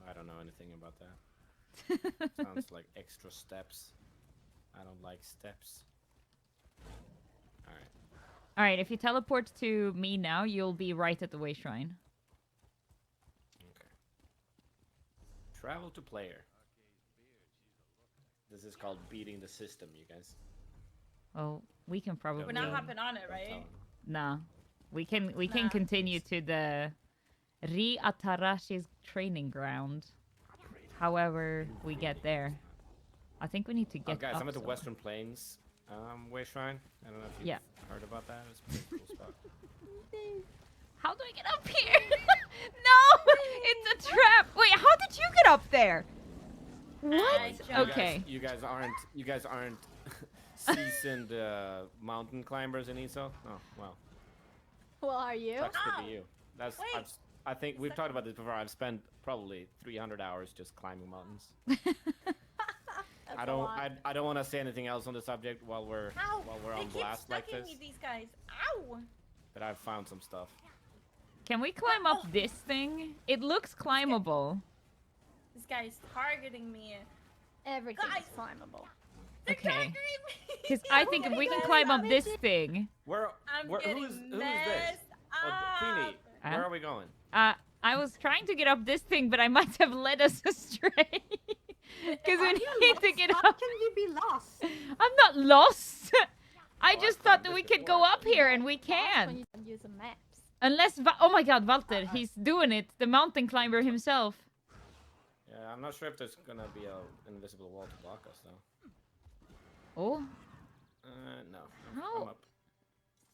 I don't know anything about that. Sounds like extra steps. I don't like steps. Alright. Alright, if you teleport to me now, you'll be right at the Way Shrine. Okay. Travel to player. This is called beating the system, you guys. Well, we can probably... We're not hopping on it, right? Nah. We can Nah. continue to the Ri-Atarashi's training ground. However we get there. I think we need to Oh, get guys, up I'm at the somewhere. Western Plains Way Shrine. I don't know if you've heard about that. It's a pretty cool spot. How do I get up here? No! It's a trap! Wait, how did you get up there? What? Okay. You guys aren't seasoned mountain climbers in ESO? Oh, well. Well, are you? Sucks to be you. That's I think we've talked about this before. I've spent probably 300 hours just climbing mountains. I don't want to say anything else on the subject while we're on blast like this. Me, these guys. Ow! But I've found some stuff. Can we climb up this thing? It looks climbable. This guy's targeting me. Everything's Guys. climbable. Okay. Because I think if we can climb up this thing... Who getting is this? messed Oh, Queenie, Huh? where are we going? I was trying to get up this thing, but I might have led us astray. Because we need to get How up. can you be lost? I'm not lost. I just thought that we could go up here, and we When can. you use the maps. Unless... oh my god, Walter, he's doing it. The mountain climber himself. Yeah, I'm not sure if there's gonna be an invisible wall to block us though. Oh? No. How? I'm up.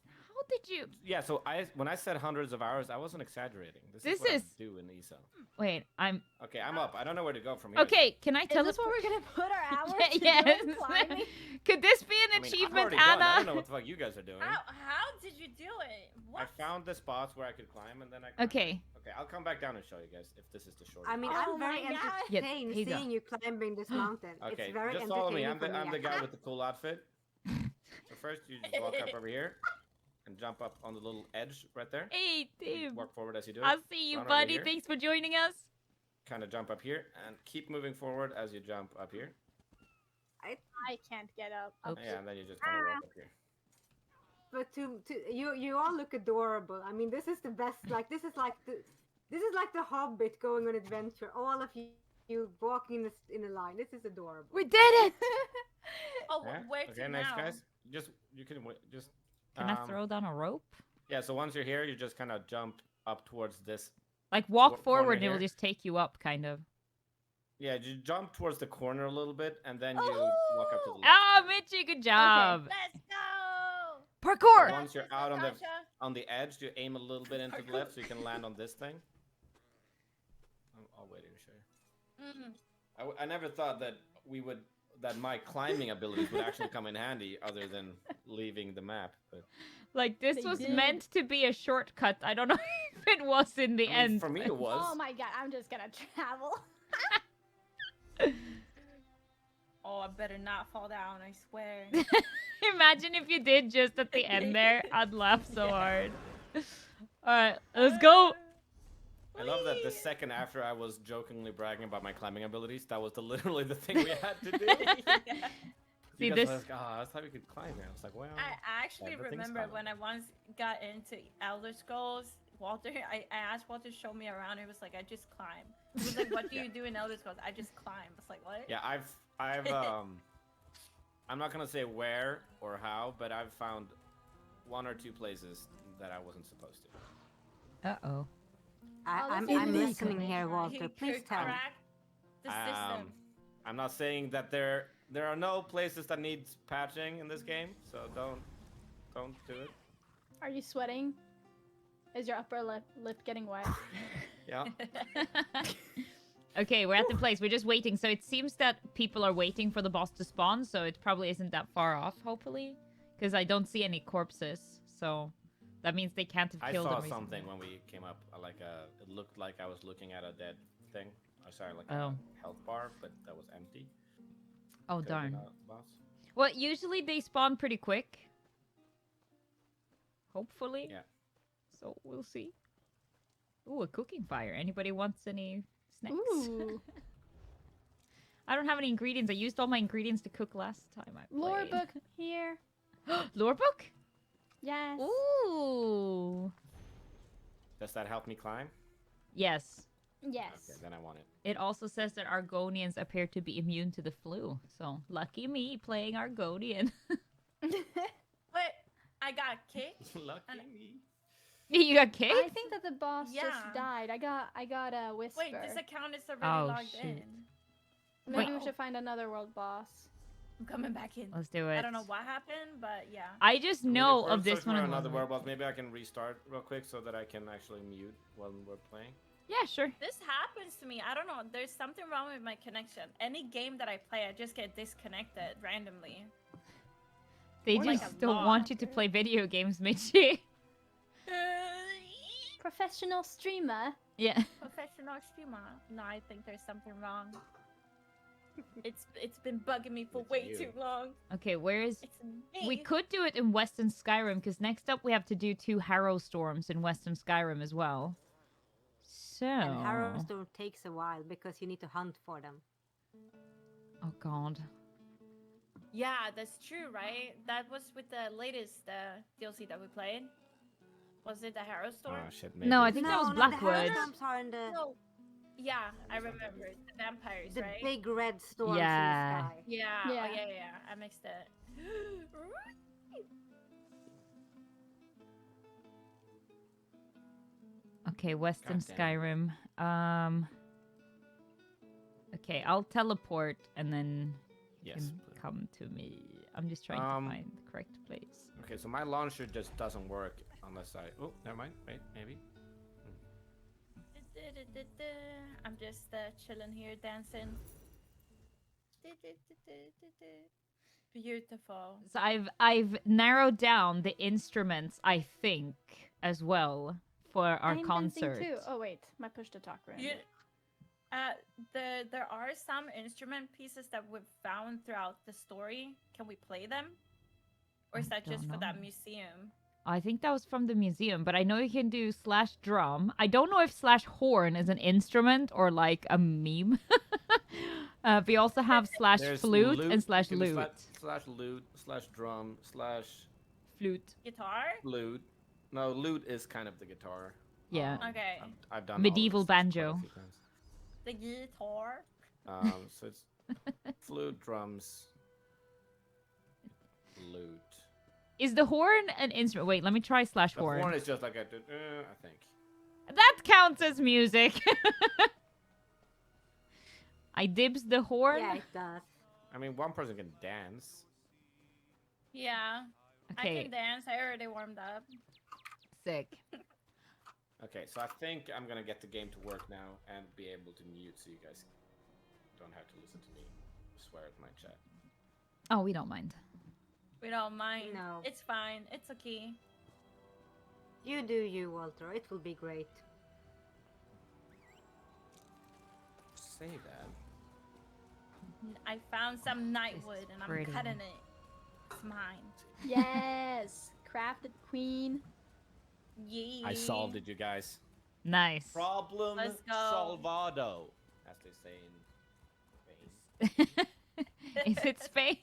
How did you? Yeah, so when I said hundreds of hours, I wasn't exaggerating. This This is what is- I do in ESO. Wait, I'm. Okay, I'm up. I don't know where to go from here. Okay, can I tell Is this where we're gonna put our hours to yes. doing climbing? Could this be an I mean, I've achievement, already done. I Anna? don't know what the fuck you guys are doing. How did you do it? I What? found the spots where I could climb, and then I. Climbed. Okay. Okay, I'll come back down and show you guys if this is the short. I mean, Oh I'm very my God. entertained Yeah, seeing you climbing this mountain. Okay, It's very just follow me. entertaining I'm for the me. guy with the cool outfit. So first, you just walk up over here, and jump up on the little edge right there. Hey, Tim. Walk forward as you do it. I'll see you, Run over buddy. here. Thanks for joining us. Kind of jump up here, and keep moving forward as you jump up here. I can't get up. Oops. Yeah, and then you just kind of walk up here. But you all look adorable. I mean, this is the best. Like this is like the Hobbit going on adventure. All of you walking in a line. This is adorable. We did it. Oh, Yeah? where Okay, to nice now? guys. You can just. Can I throw down a rope? Yeah, so once you're here, you just kind of jump up towards this. Like walk corner forward and it will here. just take you up, kind of. Yeah, you jump towards the corner a little bit, and then you walk up to the left. Ah, Mitchie, good job. Let's go. Parkour. So once you're out Tasha. on the edge, you aim a little bit into the left so you can land on this thing. I'll wait to show you. Mm. I never thought that my climbing abilities would actually come in handy, other than leaving the map. But Like this They was did. meant to be a shortcut. I don't know if it was in the I mean, end. for me, it was. Oh my God, I'm just gonna travel. Oh, I better not fall down. I swear. Imagine if you did just at the end there. I'd laugh so hard. All right, let's go. I love that the second after I was jokingly bragging about my climbing abilities, that was literally the thing we had to do. See, You guys this- were like, oh, I thought we could climb there. I was like, well. I actually everything's remember fine. when I once got into Elder Scrolls. Walter, I asked Walter to show me around. He was like, I just climb. He was like, what do you do in Elder Scrolls? I just climb. I was like, what? Yeah, I've I'm not gonna say where or how, but I've found one or two places that I wasn't supposed to. Uh-oh. I'm this is listening here, He Walter. could Please tell me. crack the system. I'm not saying that there are no places that needs patching in this game, so don't do it. Are you sweating? Is your upper lip getting wet? Yeah. Okay, we're at the place. We're just waiting. So it seems that people are waiting for the boss to spawn, so it probably isn't that far off, hopefully. Because I don't see any corpses, so that means they can't have I killed saw them recently. something when we came up, like it looked like I was looking at a dead thing. I saw like Oh. a health bar, but that was empty. Oh, Could've been darn. a boss. Well, usually they spawn pretty quick. Hopefully. Yeah. So we'll see. Ooh, a cooking fire. Anybody wants any snacks? Ooh. I don't have any ingredients. I used all my ingredients to cook last time I Lore played. book here. Lore book? Yes. Ooh. Does that help me climb? Yes. Yes. Okay, then I want it. It also says that Argonians appear to be immune to the flu. So lucky me playing Argonian. But I got kicked. Lucky And- me. You got kicked? I think that the boss Yeah. just died. I got a whisper. Wait, this account is already Oh, logged shoot. in. Maybe Wait. we should find another world boss. I'm coming back in. Let's do it. I don't know what happened, but yeah. I just I mean, know if of we're this searching one. for and another one more. werewolf. Maybe I can restart real quick so that I can actually mute when we're playing. Yeah, sure. This happens to me. I don't know. There's something wrong with my connection. Any game that I play, I just get disconnected randomly. They Or like just a don't log. want you to play video games, Mitchie. Professional streamer. Yeah. Professional streamer. No, I think there's something wrong. It's been bugging me for way you. too long. Okay, where is... It's me. We could do it in Western Skyrim, because next up we have to do 2 Harrow Storms in Western Skyrim as well. So... And Harrowstone takes a while because you need to hunt for them. Oh, God. Yeah, that's true, right? That was with the latest DLC that we played. Was it the Harrow Storm? Oh shit, maybe. No, I think that was The Blackwood. Harrowstorms are in the No. Yeah, I remember. The vampires, the right? big red storms Yeah. in the sky. Yeah. Yeah. Oh, yeah. I mixed it. Okay, Western Goddamn. Skyrim. Okay, I'll teleport and then you Yes, can please. come to me. I'm just trying to Um, find correct place. Okay, so my launcher just doesn't work unless I. Oh, never mind. Wait, maybe. I'm just chilling here dancing. Beautiful. So I've narrowed down the instruments, I think, as well for our I'm concert. dancing too. Oh wait, my push to talk ran. There are some instrument pieces that we've found throughout the story. Can we play them? Or is that just for that museum? I think that was from the museum, but I know you can do slash drum. I don't know if slash horn is an instrument or like a meme. We also have slash There's flute lute, and slash you can do lute. slash lute, slash drum, slash Flute. Guitar? lute. No, lute is kind of the guitar. Yeah. Okay. I've done all of Medieval this quite a banjo. few times. The guitar? So it's flute, drums, lute. Is the horn an instrument? Wait, let me try slash The horn. horn is just like a, I think. That counts as music. I dibs the horn. Yeah, it does. I mean, one person can dance. Yeah. I Okay. can dance. I already warmed up. Sick. Okay, so I think I'm gonna get the game to work now and be able to mute so you guys don't have to listen to me swear at my chat. Oh, we don't mind. We don't mind. No. It's fine. It's okay. You do you, Walter. It will be great. Say that. I found some nightwood and I'm pretty. cutting it. It's mine. Yes, crafted queen. Yeah. I solved it, you guys. Nice. Problem Let's go. solvado, as they say in Spain. Is it Spain?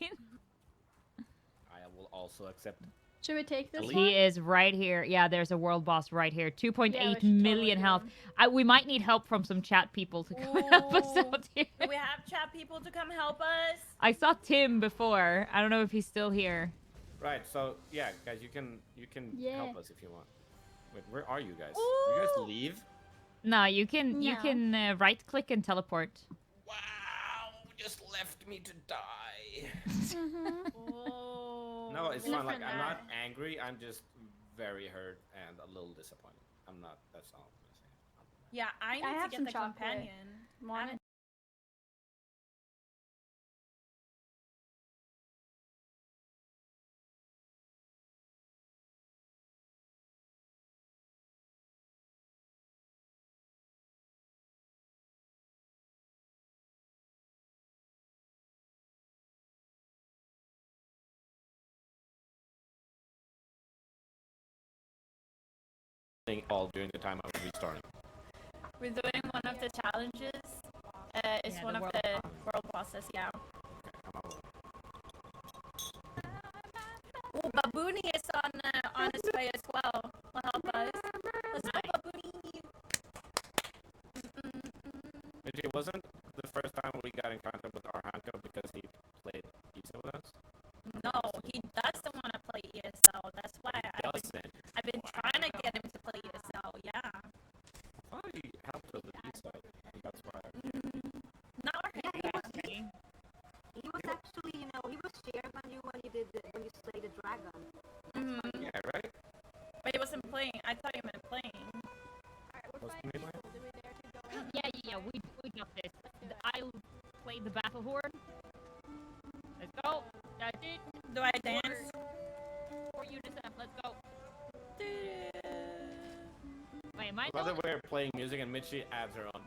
I will also accept. Should we take this one? He is right here. Yeah, there's a world boss right here. 2.8 Yeah, we should million totally health. We might need help from some chat people to come help us Ooh. out here. Do we have chat people to come help us? I saw Tim before. I don't know if he's still here. Right, so yeah, guys, you can Yeah. help us if you want. Wait, where are you guys? You guys leave? No, you can No. right click and teleport. Wow, just left me to die. Whoa. No, it's fine. Like, Different I'm not guy. angry. I'm just very hurt and a little disappointed. I'm not. That's all I'm gonna say. Yeah, I need have to some get the chocolate. companion. Want it? All during the time I was restarting. We're doing one of the challenges. It's Yeah, one the of world the world bosses, yeah. Oh, Babooni is on his way as well. Will help us. Let's go, Babooni. It wasn't the first time we got in contact with Arhanko because he played ESO with us. No, he doesn't want to play ESL. That's why I've been trying to get him to play ESL. Yeah. Oh, he helped us with ESO. That's why. Not Yeah, really. he was actually, he was sharing on you when you slayed the dragon. Mhm. Yeah, right. But he wasn't playing. I thought he meant playing. Wasn't he playing? Yeah, we got this. I'll play the battle horn. Let's go. That's it. Do I dance? For UNICEF, let's go. Wait, am I By the doing- way, we're playing music and Mitchie adds her on.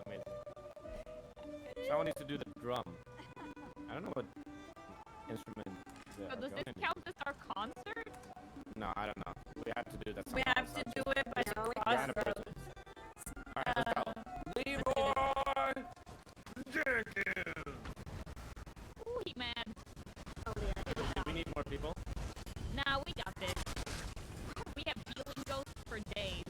Amazing. Someone needs to do the drum. I don't know what instrument. So does this count as our concert? No, I don't know. We have to do that. We have to do it by the Random crossroads. person. Alright, let's go. Leroy Jenkins! Ooh, man. Do we need more people? Nah, we got this. We have healing ghosts for days.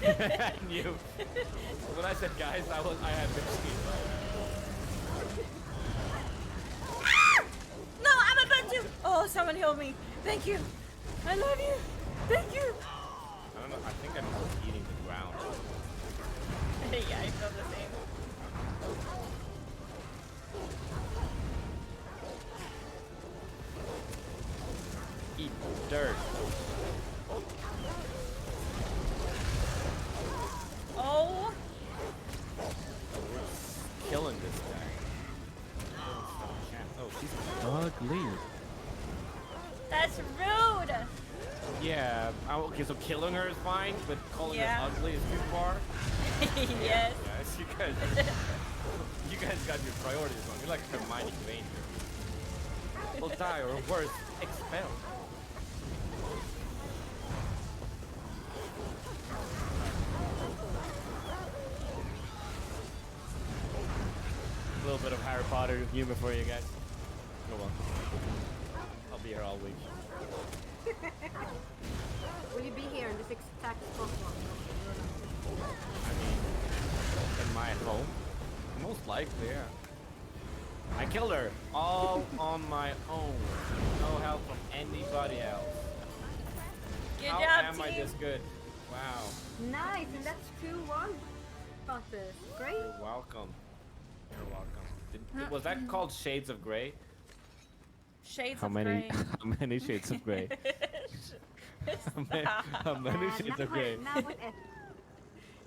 I knew. When I said guys, I had been seen. No, I'm about to. Oh, someone heal me. Thank you. I love you. Thank you. I don't know. I think I'm just eating the ground. Yeah, I feel the same. Eat dirt. Oh. Killing this guy. Oh, she's ugly. That's rude. Yeah. Okay, so killing her is fine, but calling her ugly is too far. Yes. Yes, you guys got your priorities wrong. You're like Hermione Granger. Will die or worse, expelled. A little bit of Harry Potter humor for you guys. Oh well. I'll be here all week. Will you be here in this exact spot? I mean, in my home? Most likely, yeah. I killed her all on my own. No help from anybody else. Good How job, am I team. this good? Wow. Nice, and that's 2-1. Got this. Great. You're welcome. You're welcome. Was that called Shades of Grey? Shades How of many? Grey. How many shades of grey? How many shades of grey? Now what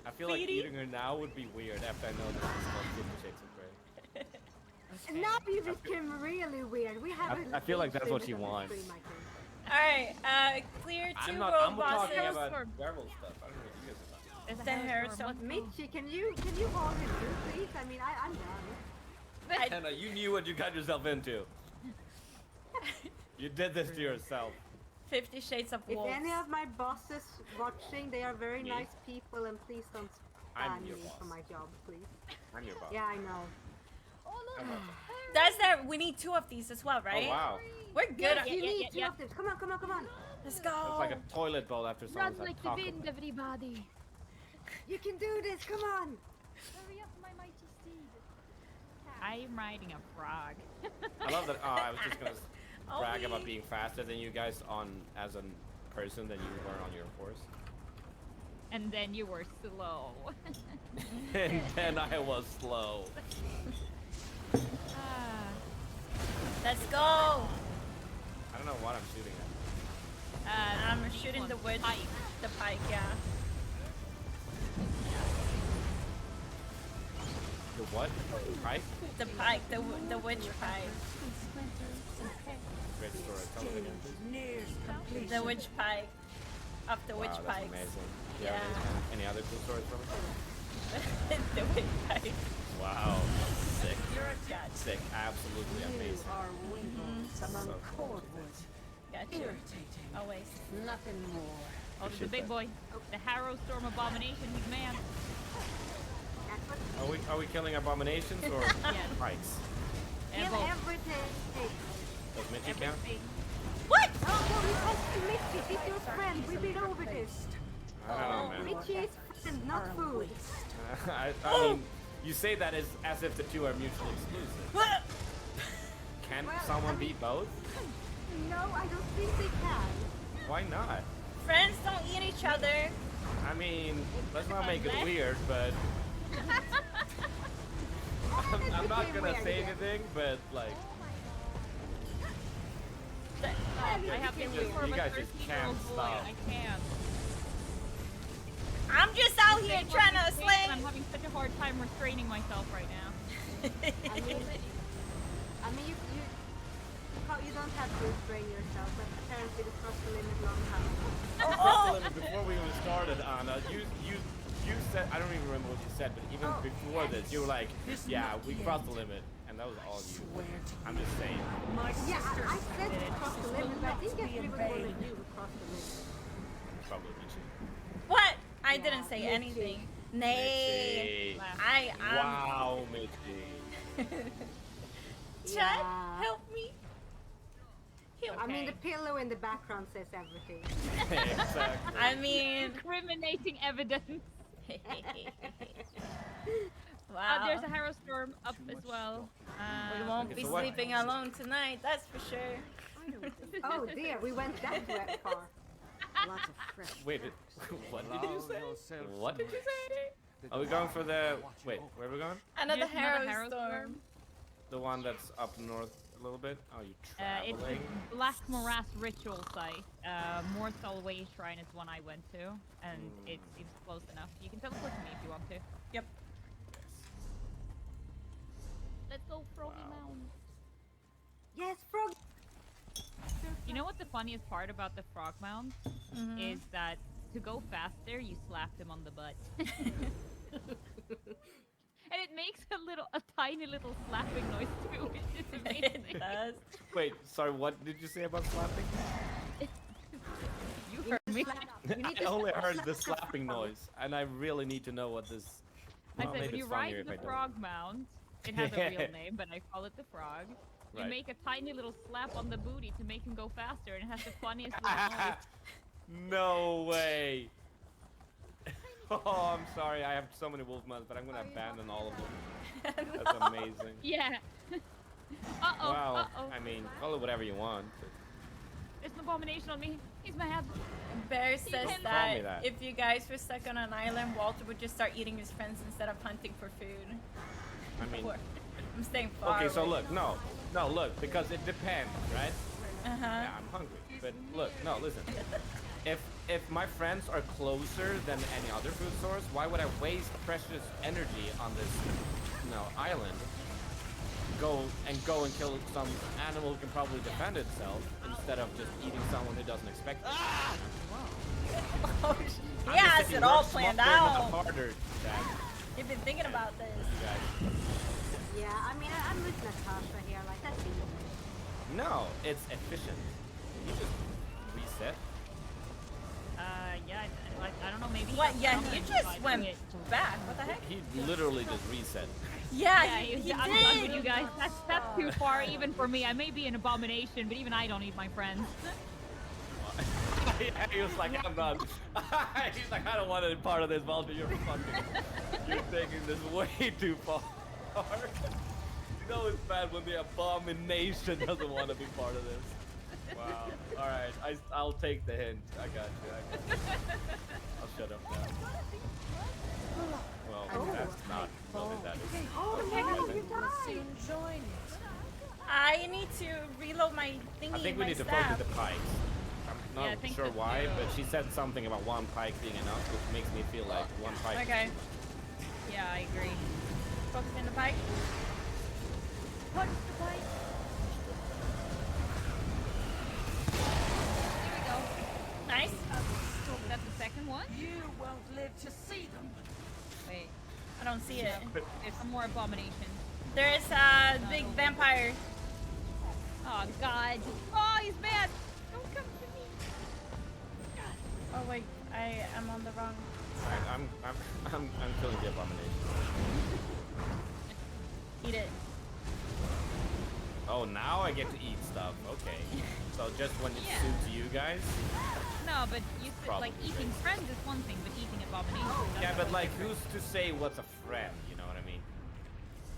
I feel like eating her now would be weird after I know that she's called 50 Shades of Grey. Now you became really weird. We have I feel like that's what she wants. All right. Clear 2 I'm road talking bosses. about werewolf stuff. I don't know what you guys are talking about. It's the Harrison. Mitchie, can you hold him too, please? I mean, I'm done. Hannah, you knew what you got yourself into. You did this to yourself. 50 Shades of If Wolves. any of my bosses watching, they are very Me? nice people, and please don't I'm ban me your boss. for my job, please. I'm your boss. Yeah, I know. That's that. We need 2 of these as well, right? Oh wow. We're good. Yes, you need 2 of them. Come on, come on, come on. Let's go. It's like a toilet bowl after someone's had taco. everybody. You can do this. Come on. Hurry up, my mighty steed. I am riding a frog. I love that. I was just gonna brag about Ollie. being faster than you guys as a person than you were on your horse. And then you were slow. And then I was slow. Let's go. I don't know what I'm shooting at. I'm shooting the witch. The pike, yeah. The what? Pike? The pike, the witch pike. Great story. Tell me again. The witch pike. Of the witch Wow, that's pike. amazing. Yeah. Any other cool stories from it? The witch pike. Wow. Sick. Gotcha. Sick. Absolutely amazing. Among So cold cool. woods. Gotcha. Always. Nothing more. Oh, there's a big boy. The Harrow Storm Abomination. He's man. Are we killing abominations or pikes? Kill everything. Does Mitchie count? What? Oh, no, he has to Mitchie. He's your friend. We've been over this. I don't know, man. Mitchie is friend, not food. I mean, you say that as if the two are mutually exclusive. What? Can someone be both? No, I don't think they can. Why not? Friends don't eat each other. I mean, let's not make it weird, but I'm not gonna say anything, but like, I have been you for a guys just 13-year-old can't boy. stop. I can't. I'm just out here trying to slay. I'm having such a hard time restraining myself right now. I mean, you don't have to restrain yourself, but apparently the cross the limit long time ago. Before we even started, Anna, you said, I don't even remember what you said, but even before this, you were like, yeah, we crossed the limit, and that was all you. I'm just saying. Yeah, I said to cross the limit, but I think everyone wanted you to cross the limit. Probably Mitchie. What? I didn't say anything. Nay. Mitchie. I am. Wow, Mitchie. Chad, help me. I mean, the pillow in the background says everything. Exactly. I mean, Incriminating evidence. wow. There's a Harrow Storm up as well. We won't be so what- sleeping alone tonight, that's for sure. Oh dear, we went that far. Lots of fresh. Wait, what did you say? What did you say? Are we going for the... Wait, where are we going? Another There's another Harrow Storm. The one that's up north a little bit? Oh, you It's traveling? the Black Morass Ritual Site. Mortal Way Shrine is one I went to, and it seems close enough. You can teleport to me if you want to. Yep. Let's go, Froggy Mound. Yes, frog. You know what the funniest part about the Frog Mound is that to go faster, you slap him on the butt. And it makes a tiny little slapping noise too, which is amazing. It does. Wait, sorry, what did you say about slapping? You heard me. I only heard the slapping noise, and I really need to know what this... I Well, said maybe when you it's funnier ride if I the don't. Frog Mound, it has a real name, but I call it the Frog. You Right. make a tiny little slap on the booty to make him go faster, and it has the funniest little noise. No way! Oh, I'm sorry, I have so many wolf mounts, but I'm gonna abandon all of them. That's amazing. Yeah. Uh-oh, Wow, uh-oh. I mean, call it whatever you want. But... There's an abomination on me. He's mad. Bear says Call me that, that. if you guys were stuck on an island, Walter would just start eating his friends instead of hunting for food. I mean... I'm staying far Okay, so away. look, no, look, because it depends, right? Yeah, I'm hungry, but look, no, listen. If my friends are closer than any other food source, why would I waste precious energy on this, island? Go and kill some animal who can probably defend itself instead of just eating someone who doesn't expect it. He has it all planned out. Harder, Dad. You've been thinking about this. Guys. Yeah, I mean, I'm with Natasha here. Like, that's easy. No, it's efficient. You just reset. Yeah, I don't know, maybe... What? Yeah, something he tried just to went do it. back. What the heck? He literally just reset. Yeah, he he I'm did. done with you guys. That's too far even for me. I may be an abomination, but even I don't eat my friends. Yeah, he was like, I'm done. He's like, I don't want to be part of this, Walter. You're taking this way too far. You know it's bad when the abomination doesn't want to be part of this. Wow. All right, I'll take the hint. I got you. I'll shut up now. Well, that's not really that. Oh no, you died. Join. I need to reload my thingy. I think we my need to staff. focus the pikes. I'm Yeah, I not think sure so why, too. but she said something about one pike being enough, which makes me feel like one pike. Okay. Yeah, I agree. Focus in the pike. Punch the pipe. Here we go. Nice. That's the second one. You won't live to see them. Wait, I don't see it. there's some more abominations. There's a big vampire. Oh God! Oh, he's mad! Don't come to me! Oh wait, I am on the wrong. I'm killing the abomination. Eat it. Oh, now I get to eat stuff. Okay. So just when it Yeah. suits you guys. No, but you said, like, Probably. eating friends is one thing, but eating abominations. Yeah, that's but like, different. who's to say what's a friend? You know what I mean?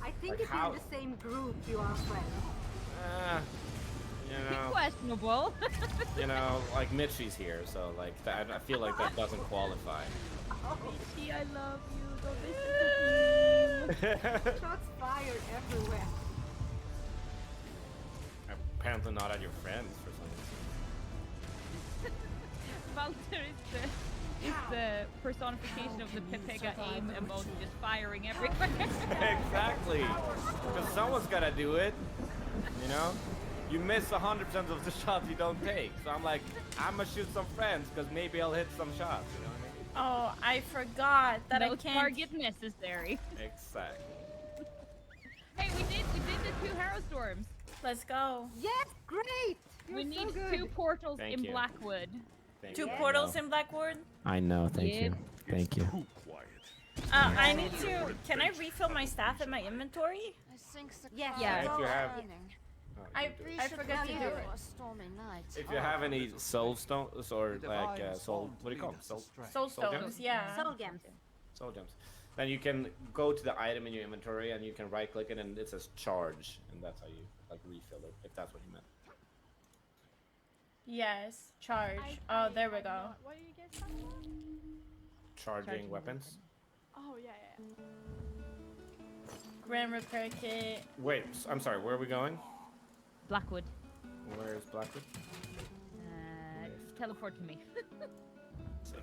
I think Like if how- you're in the same group, you are friends. You know, Questionable. you know, like Mitchie's here, so like that. I feel like that doesn't qualify. Mitchie, I love you. Don't listen to me. Shots fired everywhere. Apparently not at your friends for some Walter is the personification of the Pepega aim emoji, just firing everywhere. reason. Exactly. Because someone's gotta do it. You know, you miss 100% of the shots you don't take. So I'm like, I'ma shoot some friends because maybe I'll hit some shots. You know what Oh, I forgot that No I can't. target necessary. I mean? Exactly. Hey, we did the 2 Harrow Storms. Let's go. Yes, great. We You're need so good. 2 portals Thank in you. Blackwood. Thank Two you. portals in Blackwood. I know. Thank Yep. you. Thank you. I need to. Can I refill my staff in my inventory? Yes. Yeah. If you have. I forgot to do it. If you have any soul stones or like soul, what do you call them? Soul stones, yeah. Soul gems. Soul gems. Then you can go to the item in your inventory and you can right click it and it says charge, and that's how you like refill it, if that's what you meant. Yes, charge. There we go. What are you guys talking about? Charging weapons. Oh, yeah. Grand repair kit. Wait, I'm sorry, where are we going? Blackwood. Where is Blackwood? Teleport to me. Sick.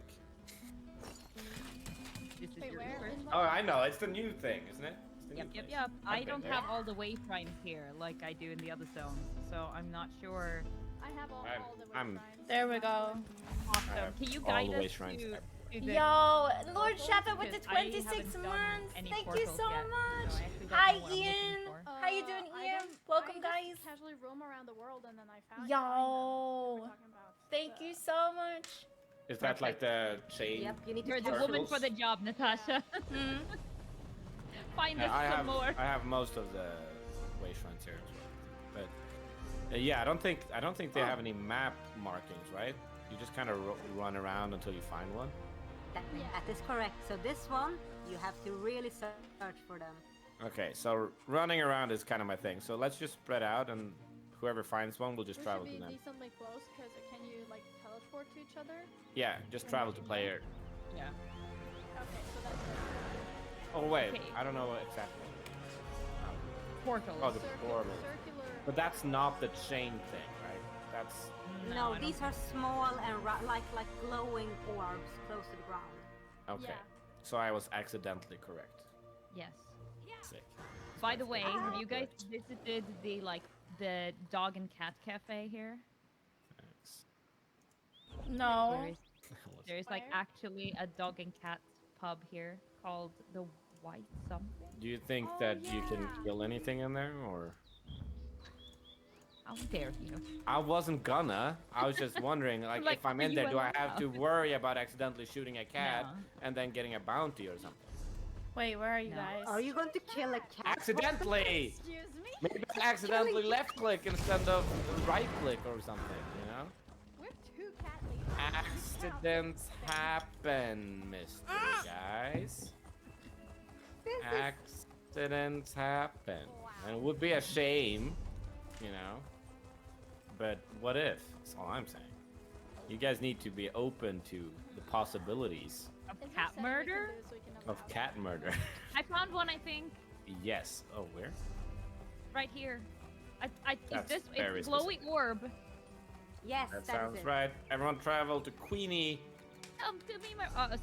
This is Wait, your where? first. Oh, I know, it's the new thing, isn't it? It's the new Yep. thing. I been don't there. have all the wayfinds here like I do in the other zones, so I'm not sure. I have all the I'm There we go. Awesome. Can you all guide the us way shrines. to the Yo, Lord Shepard with the Because I 26 haven't done months. any Thank you portals so yet, much. so I actually don't Hi, know what I'm looking Ian. for. How you doing, Ian? Welcome, I guys. just casually roam around the world and then I found Yo, thank you so much. Is that like the chain? Yep, you need to You're the circles. woman for the job, Natasha. Find us I some more. have most of the way shrines here as well. But yeah, I don't think they have any map markings, right? You just kind of run around until you find one. That is correct. So this one, you have to really search for them. Okay, so running around is kind of my thing. So let's just spread out, and whoever finds one will just We travel should to be them. decently close because can you like teleport to each other? Yeah, just travel to player. Yeah. Okay, so that's Oh wait, Okay. I don't know what exactly. Portals. Oh, the portal. circular. But that's not the chain thing, right? That's No, I these don't are small and like glowing orbs close to the ground. okay. Yeah. So I was accidentally correct. Yes. Sick. By the way, have you guys visited the dog and cat cafe here? Thanks. No. There's like actually a dog and cat pub here called the White something. Do you think that you can kill anything in there, or? How dare you? I wasn't gonna. I was just wondering, like, Like, if I'm are in you there, do I have allowed? to worry about accidentally shooting a cat No. and then getting a bounty or something? Wait, where are you No. guys? Are you going to kill a cat? Accidentally! Excuse me. Maybe I accidentally left click instead of right click or something, you know? We're two cat ladies. Accidents happen, mystery guys. Accidents happen. And it would be a shame, you know? But what if? That's all I'm saying. You guys need to be open to the possibilities Of cat murder? of cat murder. I found one, I think, Yes. Oh, where? right here. Is That's this very it's a glowing orb? Yes, That that is sounds it. right. Everyone travel to Queenie. To me,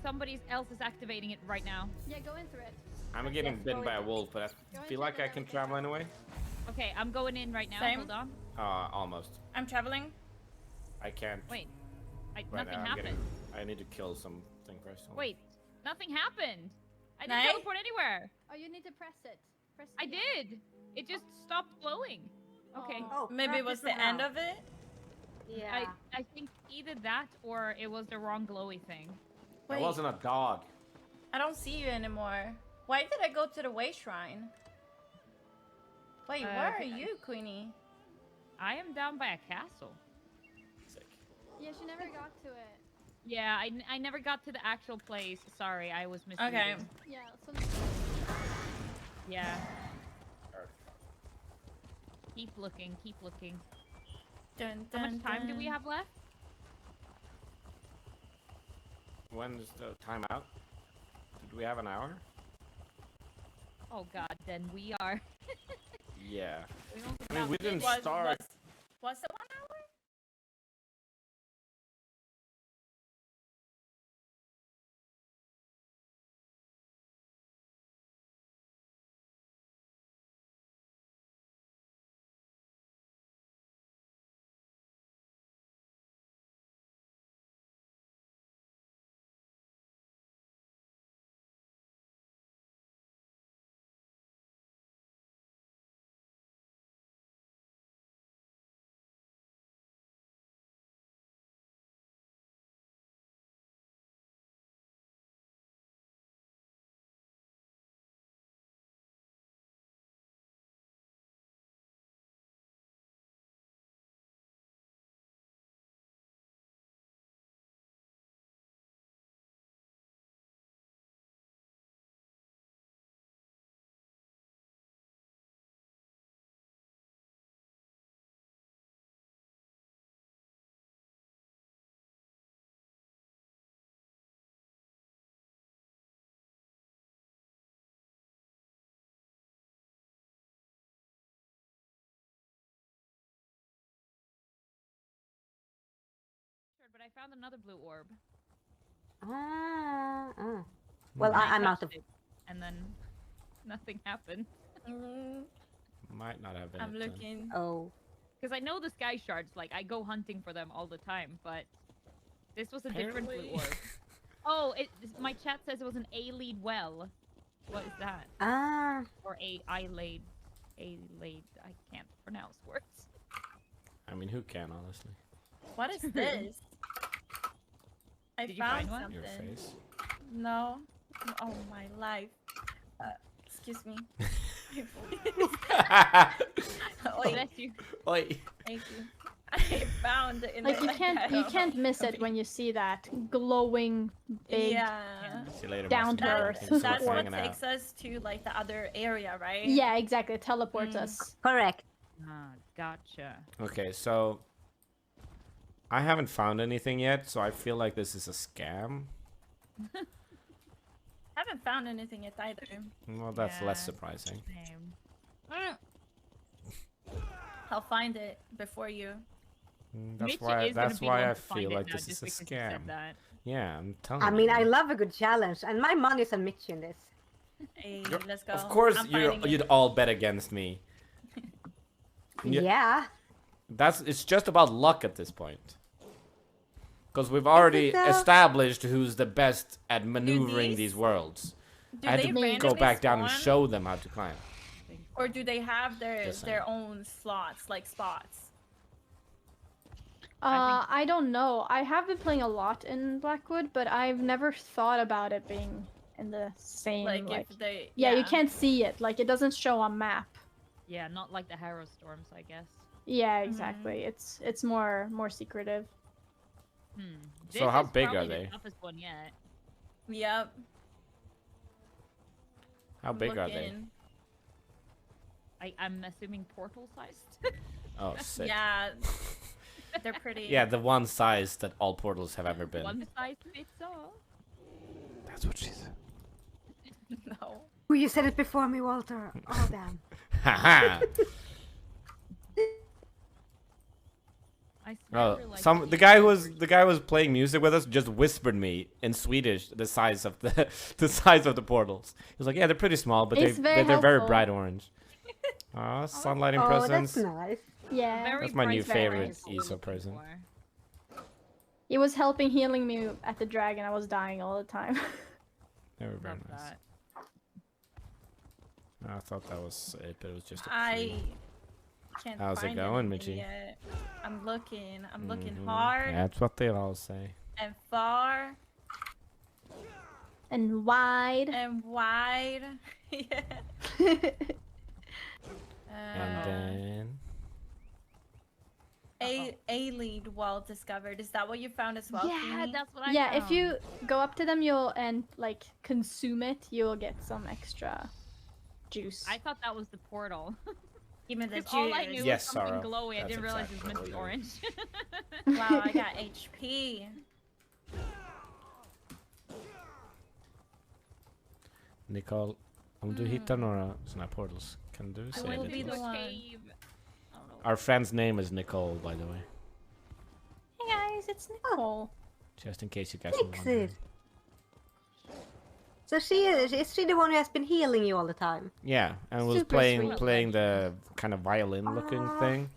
somebody else is activating it right now. Yeah, go in through it. I'm getting Yes, bitten go by a in. wolf, but I feel like I can travel anyway. Okay, I'm going in right now. Same. Hold on. Almost. I'm traveling. I can't. Wait. Right Nothing now, I'm happened. I need to kill something first. Hold on. Wait, nothing happened. I didn't Nay? teleport anywhere. Oh, you need to press it. Press it I again. did. It just stopped glowing. Okay. Oh, Maybe it was practice the end now. of it. Yeah. I think either that or it was the wrong glowy thing. That Wait. wasn't a dog. I don't see you anymore. Why did I go to the way shrine? Wait, where are okay. you, Queenie? I am down by a castle. Sick. Yeah, she never got to it. Yeah, I never got to the actual place. Sorry, I was misleading. Okay. Yeah, so Yeah. Keep looking, keep looking. Dun, How dun, much time do we dun. have left? When's the time out? Did we have an hour? Oh god, then we are. Yeah. We only I mean, we got- didn't Was start. it 1 hour? found another blue orb. Well, I I'm out touched of. it, and then nothing happened. Might not have been. I'm it then. looking. Oh. Because I know the sky shards, like I go hunting for them all the time, but this was a different blue Apparently. orb. Oh, my chat says it was an A-lead well. What is that? Or I-laid. A-laid. I can't pronounce words. I mean, who can, honestly? What is this? I Did you found find one? something. Your face? No. Oh my life. Excuse me. Oh, bless you. Oi. Thank you. I found it in Like the you can't miss it when you see that glowing big Yeah. See you later, down to Master. earth. Thanks so much That's for what hanging out. takes us to like the other area, right? Yeah, exactly. It teleports us. Correct. Ah, gotcha. Okay, so I haven't found anything yet, so I feel like this is a scam. Haven't found anything yet either. Well, that's less Yeah, surprising. same. I'll find it before you. That's Mitchie why. is gonna That's be why one I to find feel it like now this is just a because you said scam. that. Yeah, I'm telling I you. mean, I love a good challenge, and my money's on Mitch in this. Hey, let's go. Of course, I'm finding it. you'd all bet against me. Yeah. It's just about luck at this point. Because we've already though? established who's the best at maneuvering these- these worlds. Do I had they to go randomly back down and spawn? show them how to climb. Or do they have Just their own slots, like spots? I don't know. I have been playing a lot in Blackwood, but I've never thought about it being in the same Like, like. if they Yeah, you can't see it. Like it doesn't show on map. Yeah, not like the Harrow Storms, I guess. Yeah, exactly. It's more secretive. This So how is big are probably they? The toughest one yet. Yep. How big are they? Looking. I'm assuming portal sized. Oh, sick. Yeah. They're pretty. Yeah, the one size that all portals have ever been. One size fits all. That's what she said. No. Oh, you said it before me, Walter. Oh, damn. Haha. I Oh, swear, like, the guy who was playing music with us just whispered me in Swedish the size of the portals. He was like, "Yeah, they're pretty small, but It's very they're very helpful. bright orange." Aw, sunlighting Oh, presents. that's nice. Yeah. Very That's my new bright favorite colors we're ESO looking present. for. It was helping healing me at the dragon. I was dying all the time. They were very Love nice. that. I thought that was it, but it was just. I can't How's it find going, anything Mitchie? yet. I'm looking. I'm looking Mhm. hard That's what they all say. and far And wide. and wide. Yeah. And then A lead wall discovered. Is that what you found as well? Yeah, Queenie? that's what I Yeah, found. if you go up to them, and like consume it, you'll get some extra juice. I thought that was the portal. Even the Because all I knew juice. Yes, was something Sarah. glowy. I That's didn't realize it exactly was meant to be what orange. Wow, I got HP. Nicole, om du hittar några såna här portals, kan du I säga will det be till the oss? one. Cave. I don't know. Our friend's name is Nicole, by the way. Hey guys, it's Nicole. Just in case you guys were Fix wondering. it. So is she the one who has been healing you all the time? Yeah, and was Super sweet. playing the kind of violin-looking thing.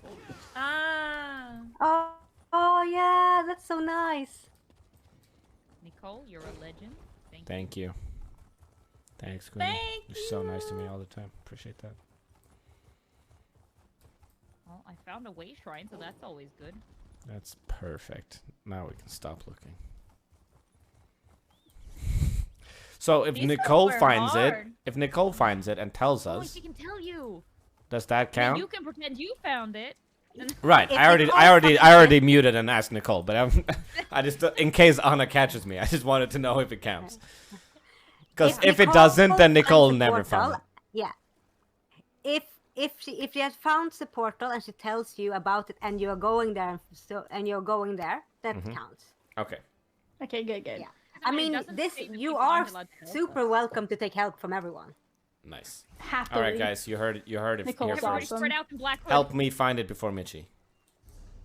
Ah. Oh yeah, that's so nice. Nicole, you're a legend. Thank you. Thank you. Thanks, Queen. Thank You're so nice to me all the time. Appreciate that. Well, I found a way shrine, so that's always good. That's perfect. Now we can stop looking. So if These Nicole were finds hard. it and tells Oh, us, she can tell you. does that Then count? you can pretend you found it. and- Right. If I already Nicole finds muted and asked Nicole, but I just in case Anna catches me, I just wanted to know if it counts. Because if it Nicole doesn't, then finds Nicole the never portal, found it. Yeah. If she has found the portal and she tells you about it and you're going there that Mhm. counts. Okay. Okay, good. Yeah. I it mean, doesn't this say that you people are aren't allowed to help super us. welcome to take help from everyone. Nice. Happily. All right, guys, you heard it here Nicole's first. awesome. Spread out in Blackwood. Help me find it before Mitchie.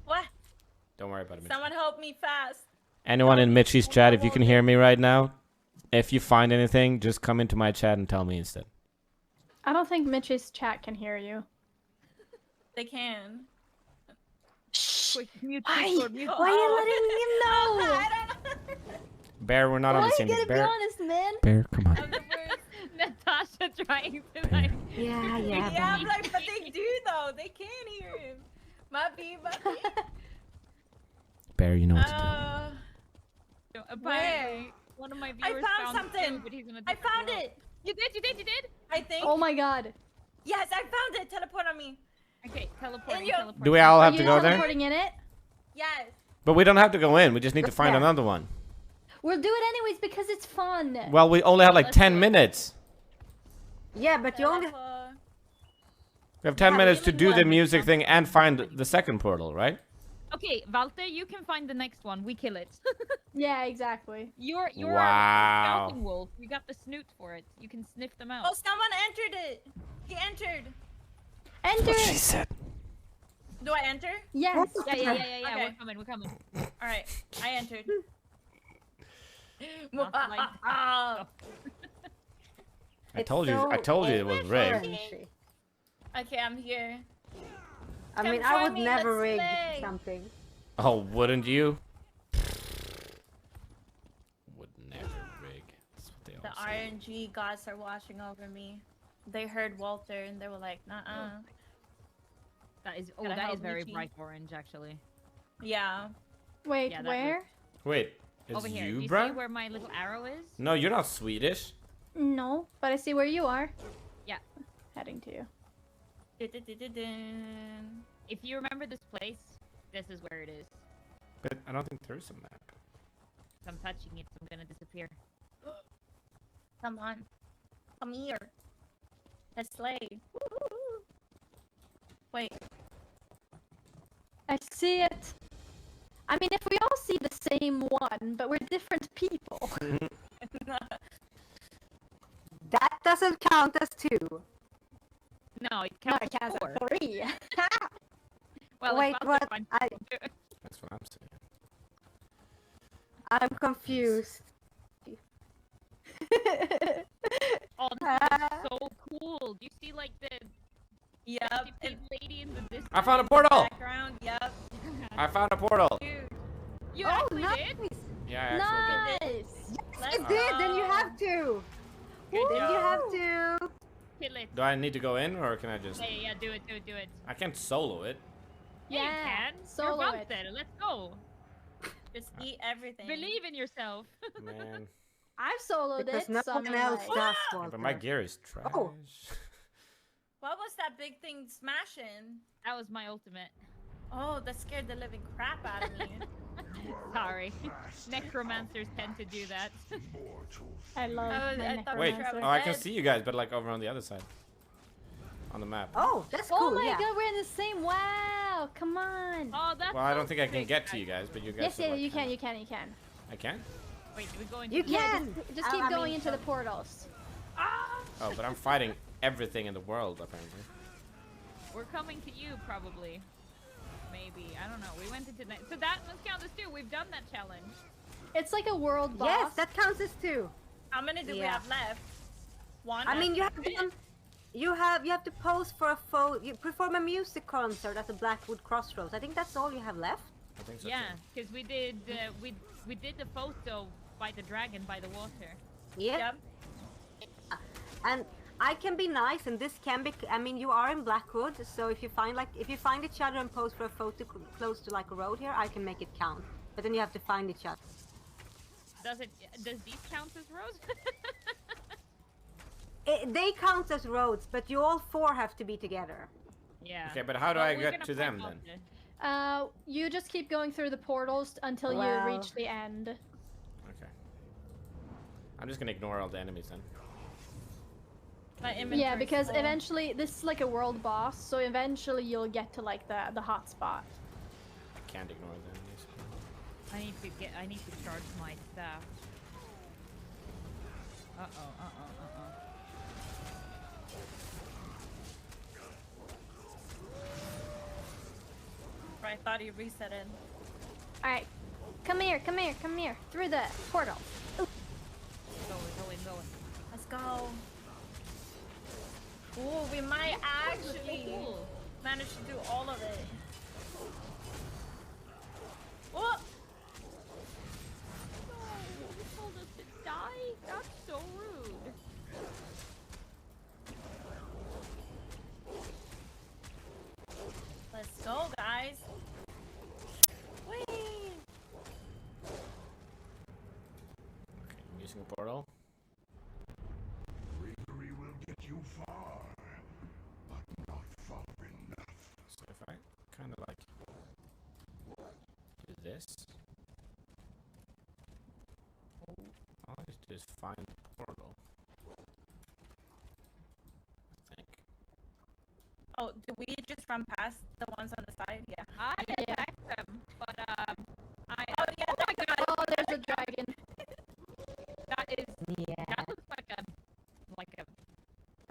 What? Don't worry about it, Mitchie. Someone help me fast. Anyone in Mitchie's chat, if you can hear me right now, if you find anything, just come into my chat and tell me instead. I don't think Mitch's chat can hear you. They can. Quick, mute Why? Discord, mute Why are you letting him know? I don't know. Bear, we're not on Why the you same gotta page. be Bear, honest, man? Bear, come on. I'm the worst. Natasha trying to like. Yeah, Yeah, yeah. I'm like, but they do though. They can hear him. Might be. Bear, you know what to do. Apparently, one of my I viewers found something. But he's in a I different found world. it. You did. I think. Oh my god. Yes, I found it. Teleport on me. Okay, teleporting. you- teleporting. Do we all have Are to you go there? teleporting in it? Yes. But we don't have to go in. We just need to find Yeah. another one. We'll do it anyways because it's fun. Well, we only have like Let's 10 do it. minutes. Yeah, but you only Teleport. We have 10 Yeah, minutes to even do the one music is thing and find the second portal, right? Okay, Walter, you can find the next one. We kill it. Yeah, exactly. You're Wow. a scouting wolf. You got the snoot for it. You can sniff them out. Oh, someone entered it. He entered. Enter. said. Do I enter? Yes. Yeah. Okay. We're coming. All right. I entered. Not like- I told you it was rigged. Okay, I'm here. I mean, Come I join would me, never let's rig play. something. Oh, wouldn't you? Would never rig. That's what they The all say. RNG gods are watching over me. They heard Walter and they were like, "Nuh-uh." That is Gotta that is help very Michi. bright orange actually. Yeah. Wait, Yeah, that where? Wait, it's Over here. Do you, you bruh? see where my little arrow is? No, you're not Swedish. No, but I see where you are. Yeah. Heading to you. Dun-dun-dun-dun-dun. If you remember this place, this is where it is. But I don't think there's a map. If I'm touching it, I'm gonna disappear. Come on. Come here. Let's slay. Woo-hoo. Wait. I see it. I mean, if we all see the same one, but we're different people. That doesn't count as 2. No, it No, counts it counts as 4. as 3. Well, Wait, if what? Walter finds it- That's what I'm saying. I'm confused. Oh, this is so cool. Do you see like the Yep. big lady in the distance? I found a portal! Background. Yep. I found a portal! Dude. You Oh, actually nice. did? Yeah, I actually did. Nice. Let's You did, then you go. have to. Good Then you job. have to. Kill it. Do I need to go in or can I just... Yeah, do it. I can't solo it. Yeah, Yeah, you can. solo You're it. Walter. Let's go. Just eat everything. Believe in yourself. Man. I've soloed Because it. no so one I'm else like- does, Yeah, Walter. but my gear is trash. Oh. What was that big thing smashing? That was my ultimate. Oh, that scared the living crap out of me. Sorry. Necromancers tend to do that. I love Oh, my I thought Wait, Trevor oh, I can dead. see you guys, but like over on the other side. On the map. Oh, that's cool. Oh my yeah. god, we're in the same. Wow, come on. Oh, that's Well, I don't so think I can sick. get to you guys, but you guys Yes, are, yeah, like, you can, kinda- you can. I can? Wait, we go into You the- Yeah, can. just keep I going mean, into the portals. Oh, but I'm fighting everything in the world, apparently. We're coming to you, probably. Maybe. I don't know. We went into that. So that must count as 2. We've done that challenge. It's like a world boss. Yes, that counts as 2. How many do we Yeah. have left? One. I mean, you have to pose for a you perform a music concert at the Blackwood Crossroads. I think that's all you have left. I think so. Yeah, too. because we did we did the photo by the dragon by the water. Yeah. And I can be nice, and this can be. I mean, you are in Blackwood, so if you find each other and pose for a photo close to like a road here, I can make it count. But then you have to find each other. Does these count as roads? They count as roads, but you all 4 have to be together. Yeah. Okay, but how do Well, I we're get gonna to them find then? Walter. You just keep going through the portals until Well- you reach the end. Okay. I'm just gonna ignore all the enemies then. My Yeah, inventory's because full. eventually this is like a world boss, so eventually you'll get to like the hot spot. I can't ignore the enemies. I need to charge my staff. Uh-oh. I thought he reset it. Alright, Come here, come here, come here. Through the portal. Ooh. Going. Let's go. Ooh, we might actually manage to do all of it. Oh! No, you told us to die? That's so rude. Let's go, guys. Whee! Okay, I'm using a portal. Bravery will get you far, but not far enough. So if I kind of like do this, all I just do is find the portal. I think. Oh, do we just run past the ones on the side? Yeah. I attacked them, but I. Oh yeah. Oh my god! Oh, there's a dragon. That is. Yeah. That looks like a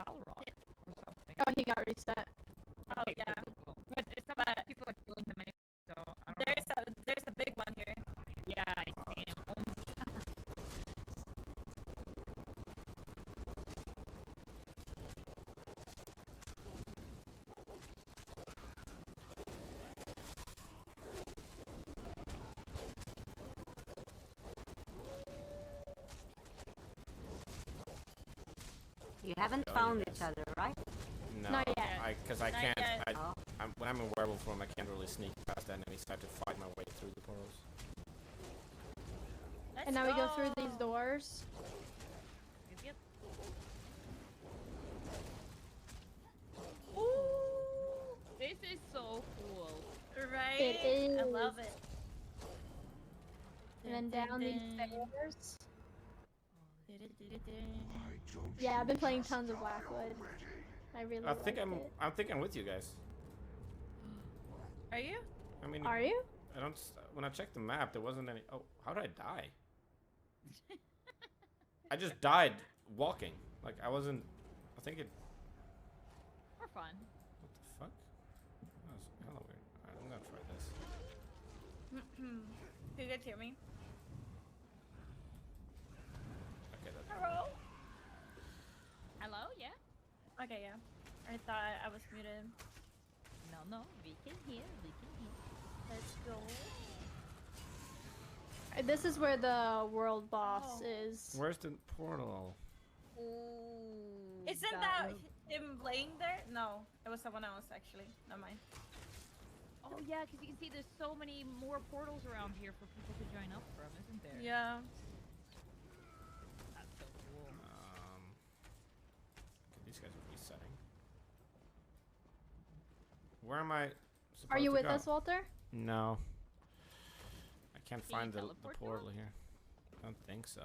Balrog or something. Oh, he got reset. Oh yeah. But it's not that people are killing them anyway, so I don't know. There's a big one here. Yeah, I see him. You haven't Oh, found yes. each other, right? No, Not yet. Because I Not can't. yet. When I'm in werewolf form, I can't really sneak past enemies. I have to fight my way through the portals. Let's And now we go through these doors. Yep. Ooh, This is so cool. right? It is. I love it. And then down these stairs. I don't Yeah, I've been see playing just tons of enough Blackwood. already. I really I think liked I'm. it. I think I'm with you guys. Are you? I mean, Are you? I don't. When I checked the map, there wasn't any. Oh, how did I die? I just died walking. Like I wasn't. I think it. For fun. What the fuck? That was hella weird. Alright, I'm gonna try this. Can you guys hear me? Okay, that. Hello? Hello? Yeah? Okay, yeah. I thought I was muted. No, we can hear. Let's go. This is where the world boss is. Where's the portal? Ooh. Isn't that him laying there? No, it was someone else actually. Never mind. Oh yeah, because you can see there's so many more portals around here for people to join up from, isn't there? Yeah. That's so cool. Okay, these guys are resetting. Where am I supposed Are you to with go? us, Walter? No. I can't Can you find the teleport to portal here. I don't think so.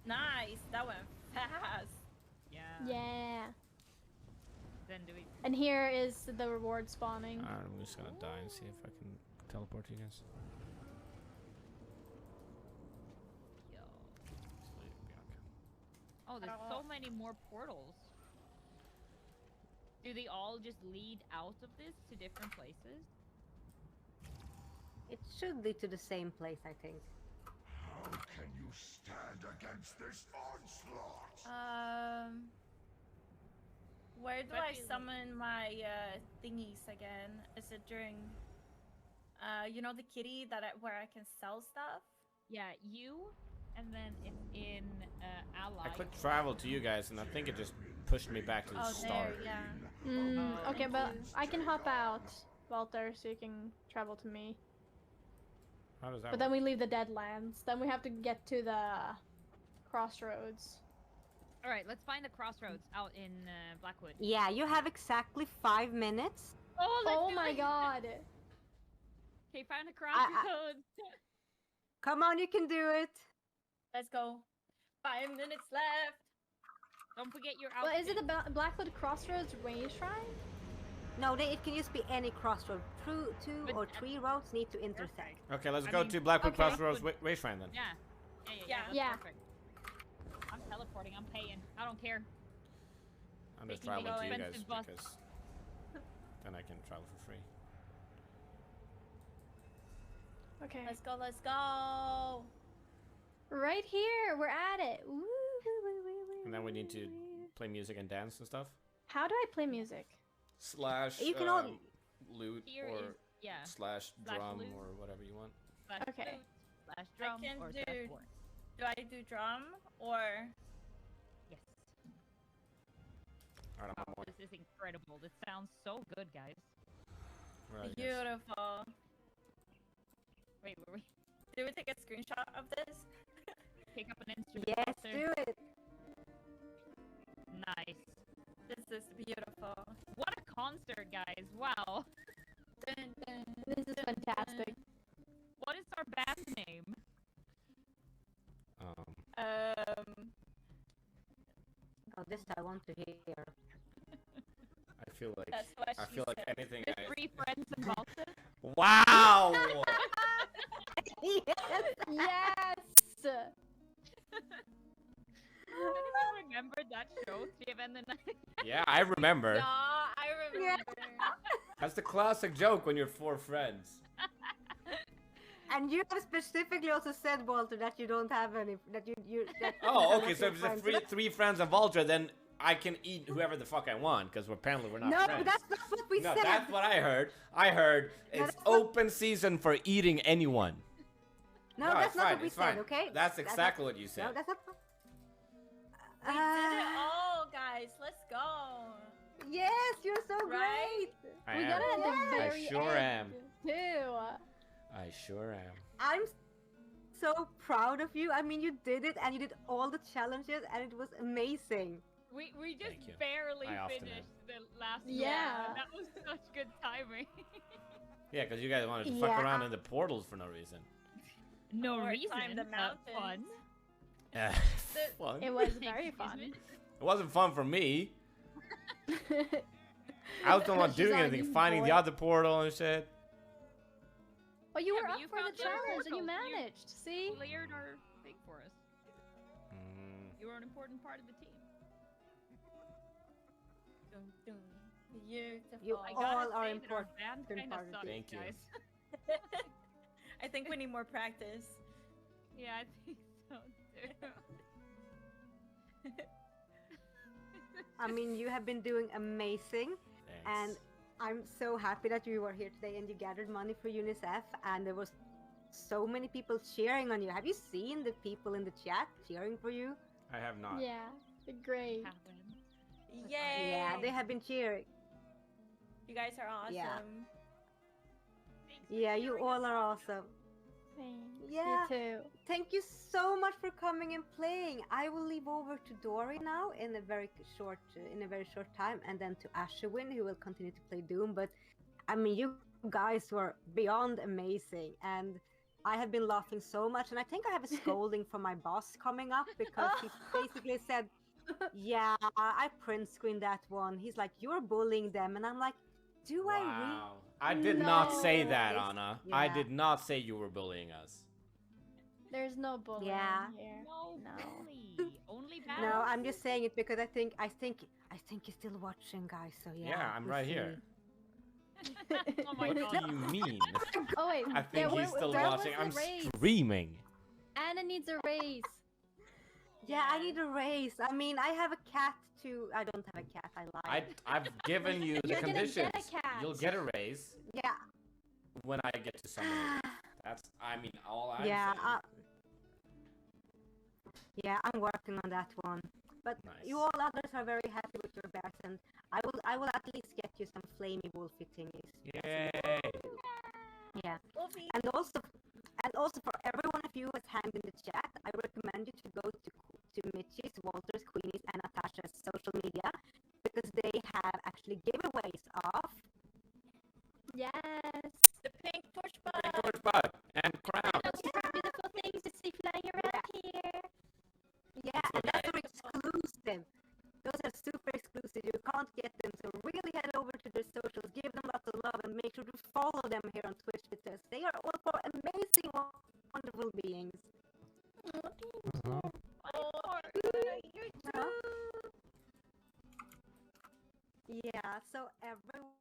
Nice. That went fast. Yeah. Yeah. Then do we? And here is the reward spawning. I'm just gonna die and see if I can teleport you guys. Yo. Sleep, Bianca. Oh, there's so many more portals. Do they all just lead out of this to different places? It should lead to the same place, I think. How can you stand against this onslaught? Where do But I you- summon my thingies again? Is it during you know the kitty that where I can sell stuff? Yeah, you, and then it's in ally. I clicked travel to you guys, and I think it just pushed me back to the Oh, start. there, yeah. Okay, thank but you. I can hop out, Walter, so you can travel to me. How does that But then we leave the Deadlands. Then we have to get to the crossroads. All right, let's find the crossroads out in Blackwood. Yeah, you have exactly 5 minutes. Oh, let's Oh do my it. god! Okay, find the crossroads. Come on, you can do it. Let's go. 5 minutes left. Don't forget your Well, outfit. is it the Blackwood Crossroads Way Shrine? No, it can just be any crossroad. Two But- or 3 roads need to intersect. Okay, let's I go mean, to Blackwood okay. Crossroads Wayshrine then. Yeah. Yeah. That's Yeah. perfect. I'm teleporting. I'm paying. I don't care. I'm just Taking the traveling to you guys expensive bus. because then I can travel for free. Okay. Let's go, let's go. Right here. We're at it. Woo, woo, woo, woo, woo, And then we need to woo. play music and dance and stuff. How do I play music? Slash You can all- loot Here or is- yeah. slash drum loot. or whatever you want. Slash Okay. flute, slash drum, can or do- slash horn. Do I do drum or? Yes. Alright, I'm on. This is incredible. This sounds so good, guys. Right, yes. Beautiful. Wait, were we Do we take a screenshot of this? pick up an instrument? Yes, Walter? do it. Nice. This is beautiful. What a concert, guys! Wow. Dun, dun, This is fantastic. What is our band name? Oh, this I want to hear. I feel like That's what I she feel like said. anything. The Three Friends and Walter? Wow! Yes. Anyone remember that show, Three and the Night? Yeah, I remember. No, I remember. That's the classic joke when you're four friends. And you have specifically also said, Walter, that you don't have any. That you. That Oh, you okay. have So if nothing it's friends. three friends and Vulture, then I can eat whoever the fuck I want because apparently we're not No, friends. that's not what we No, said. that's what I heard. I heard No, it's that's not- open season for eating anyone. No, No, that's it's not fine, what we it's said. fine. Okay. That's exactly what you said. No, that's not. We did it all, guys. Let's go. Yes, you're so Right? great. I We am. got it at the I very sure end, too. I sure am. I'm so proud of you. I mean, you did it, and you did all the challenges, and it was amazing. We just Thank you. barely I often finished the last Yeah. one. That was such good timing. Yeah, because you guys wanted to fuck Yeah. around in the portals for no reason. No Or reason. climb the Fun. mountains. Fun. It was very fun. It wasn't fun for me. I was the one She's doing on anything, you, finding the boy. other portal and shit. Oh, you Yeah, were but up you for found the the challenge and you portal. You- managed. See? Cleared our thing for us. Mm. You were an important part of the team. Dun, dun. Beautiful. You I all gotta are say that our important band kind of part of sucks, the Thank you. guys. I think we need more practice. Yeah, I think so too. I mean, you have been doing amazing, and Thanks. I'm so happy that you were here today and you gathered money for UNICEF, and there was so many people cheering on you. Have you seen the people in the chat cheering for you? I have not. Yeah. Great. Happened. Yay! Yeah, they have been cheering. You guys are awesome. Yeah. Thanks for Yeah, you cheering all us are on. awesome. Thanks. Yeah. You too. Thank you so much for coming and playing. I will leave over to Dory now in a very short time, and then to Ashwin, who will continue to play Doom. But I mean, you guys were beyond amazing, and I have been laughing so much. And I think I have a scolding from my boss coming up because he basically said, "Yeah, I print screened that one." He's like, "You're bullying them," and I'm like, "Do I really?" Wow. I did not say No. that, It's- Anna. I yeah. did not say you were bullying us. There's no bullying Yeah. here. No, No. bully. Only bad. No, I'm just saying it because I think he's still watching, guys. So yeah. Yeah, I'm we'll right see. here. Oh my What god. do you mean? Oh wait. I think yeah, he's still where was watching. the I'm raise? streaming. Anna needs a raise. Yeah, I need a raise. I mean, I have a cat too. I don't have a cat. I lied. I've given you the You're gonna get a conditions. cat. You'll get a raise Yeah. when I get to summon you. That's, I mean, all I'm Yeah. saying. Yeah, I'm working on that one. But Nice. you all others are very happy with your bears, and I will at least get you some flamey wolfy thingies. Yay! Yeah. Wolfie. And also for every one of you who has hanged in the chat, I recommend you to go to Mitchie's, Walter's, Queenie's, and Natasha's social media because they have actually giveaways of Yes. The pink push Big button. torch bud and crown. Those are beautiful things to see flying around here. yeah, and those are exclusive. Those are super exclusive. You can't get them, so really head over to their socials, give them lots of love, and make sure to follow them here on Twitch because they are all four amazing, wonderful beings. Yeah, so everyone.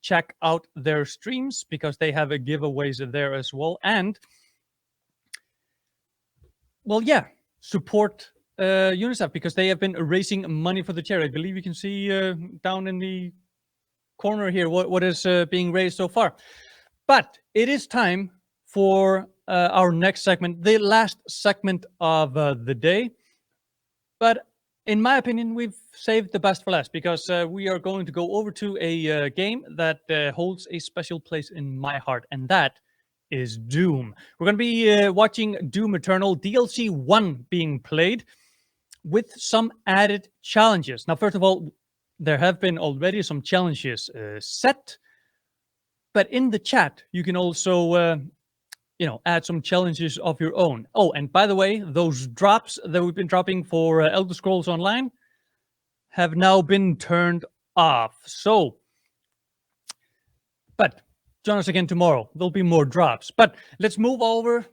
check out their streams because they have a giveaways there as well. And well, yeah, support UNICEF because they have been raising money for the charity. I believe you can see down in the corner here what is being raised so far. But it is time for our next segment, the last segment of the day. But in my opinion, we've saved the best for last because we are going to go over to a game that holds a special place in my heart, and that is Doom. We're going to be watching Doom Eternal DLC 1 being played with some added challenges. Now, first of all, there have been already some challenges set, but in the chat, you can also add some challenges of your own. Oh, and by the way, those drops that we've been dropping for Elder Scrolls Online have now been turned off. So, but join us again tomorrow. There'll be more drops. But let's move over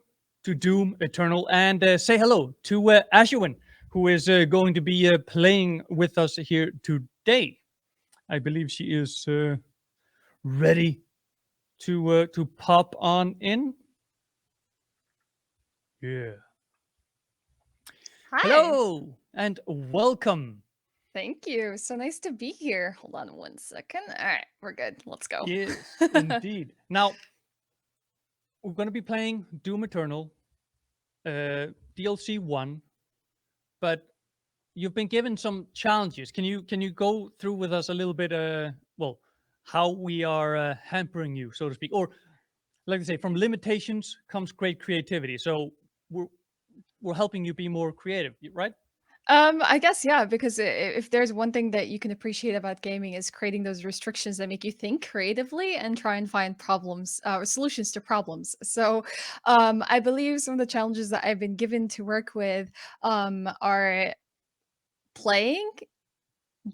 to Doom Eternal and say hello to Ashwin, who is going to be playing with us here today. I believe she is ready to pop on in. Yeah. Hi. Hello and welcome. Thank you. So nice to be here. Hold on 1 second. All right, we're good. Let's go. Yes, indeed. Now, we're going to be playing Doom Eternal, DLC 1, but you've been given some challenges. Can you go through with us a little bit, how we are hampering you, so to speak? Or, like I say, from limitations comes great creativity. So we're helping you be more creative, right? I guess, yeah, because if there's one thing that you can appreciate about gaming is creating those restrictions that make you think creatively and try and find problems or solutions to problems. So I believe some of the challenges that I've been given to work with are playing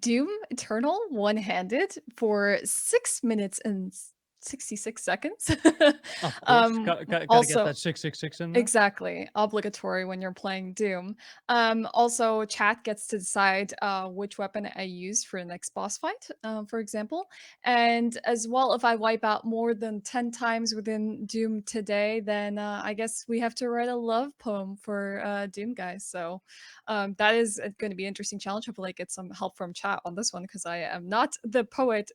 Doom Eternal one-handed for 6 minutes and 66 seconds. Of course, gotta get Also, that 666 in there. exactly, obligatory when you're playing Doom. Also, chat gets to decide which weapon I use for the next boss fight, for example. And as well, if I wipe out more than 10 times within Doom today, then I guess we have to write a love poem for Doom guys. So that is going to be an interesting challenge. Hopefully, I get some help from chat on this one because I am not the poet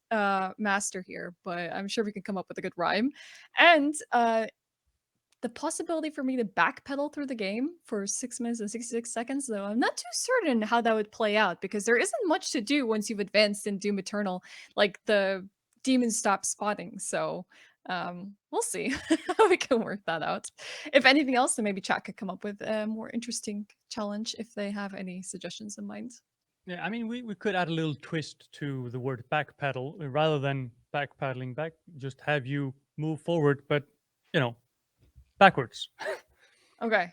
master here, but I'm sure we can come up with a good rhyme. And the possibility for me to backpedal through the game for 6 minutes and 66 seconds, though, I'm not too certain how that would play out because there isn't much to do once you've advanced in Doom Eternal. Like the demons stop spawning, so we'll see how we can work that out. If anything else, then maybe chat could come up with a more interesting challenge if they have any suggestions in mind. Yeah, I mean, we could add a little twist to the word backpedal rather than backpedaling back, just have you move forward, but, backwards. Okay.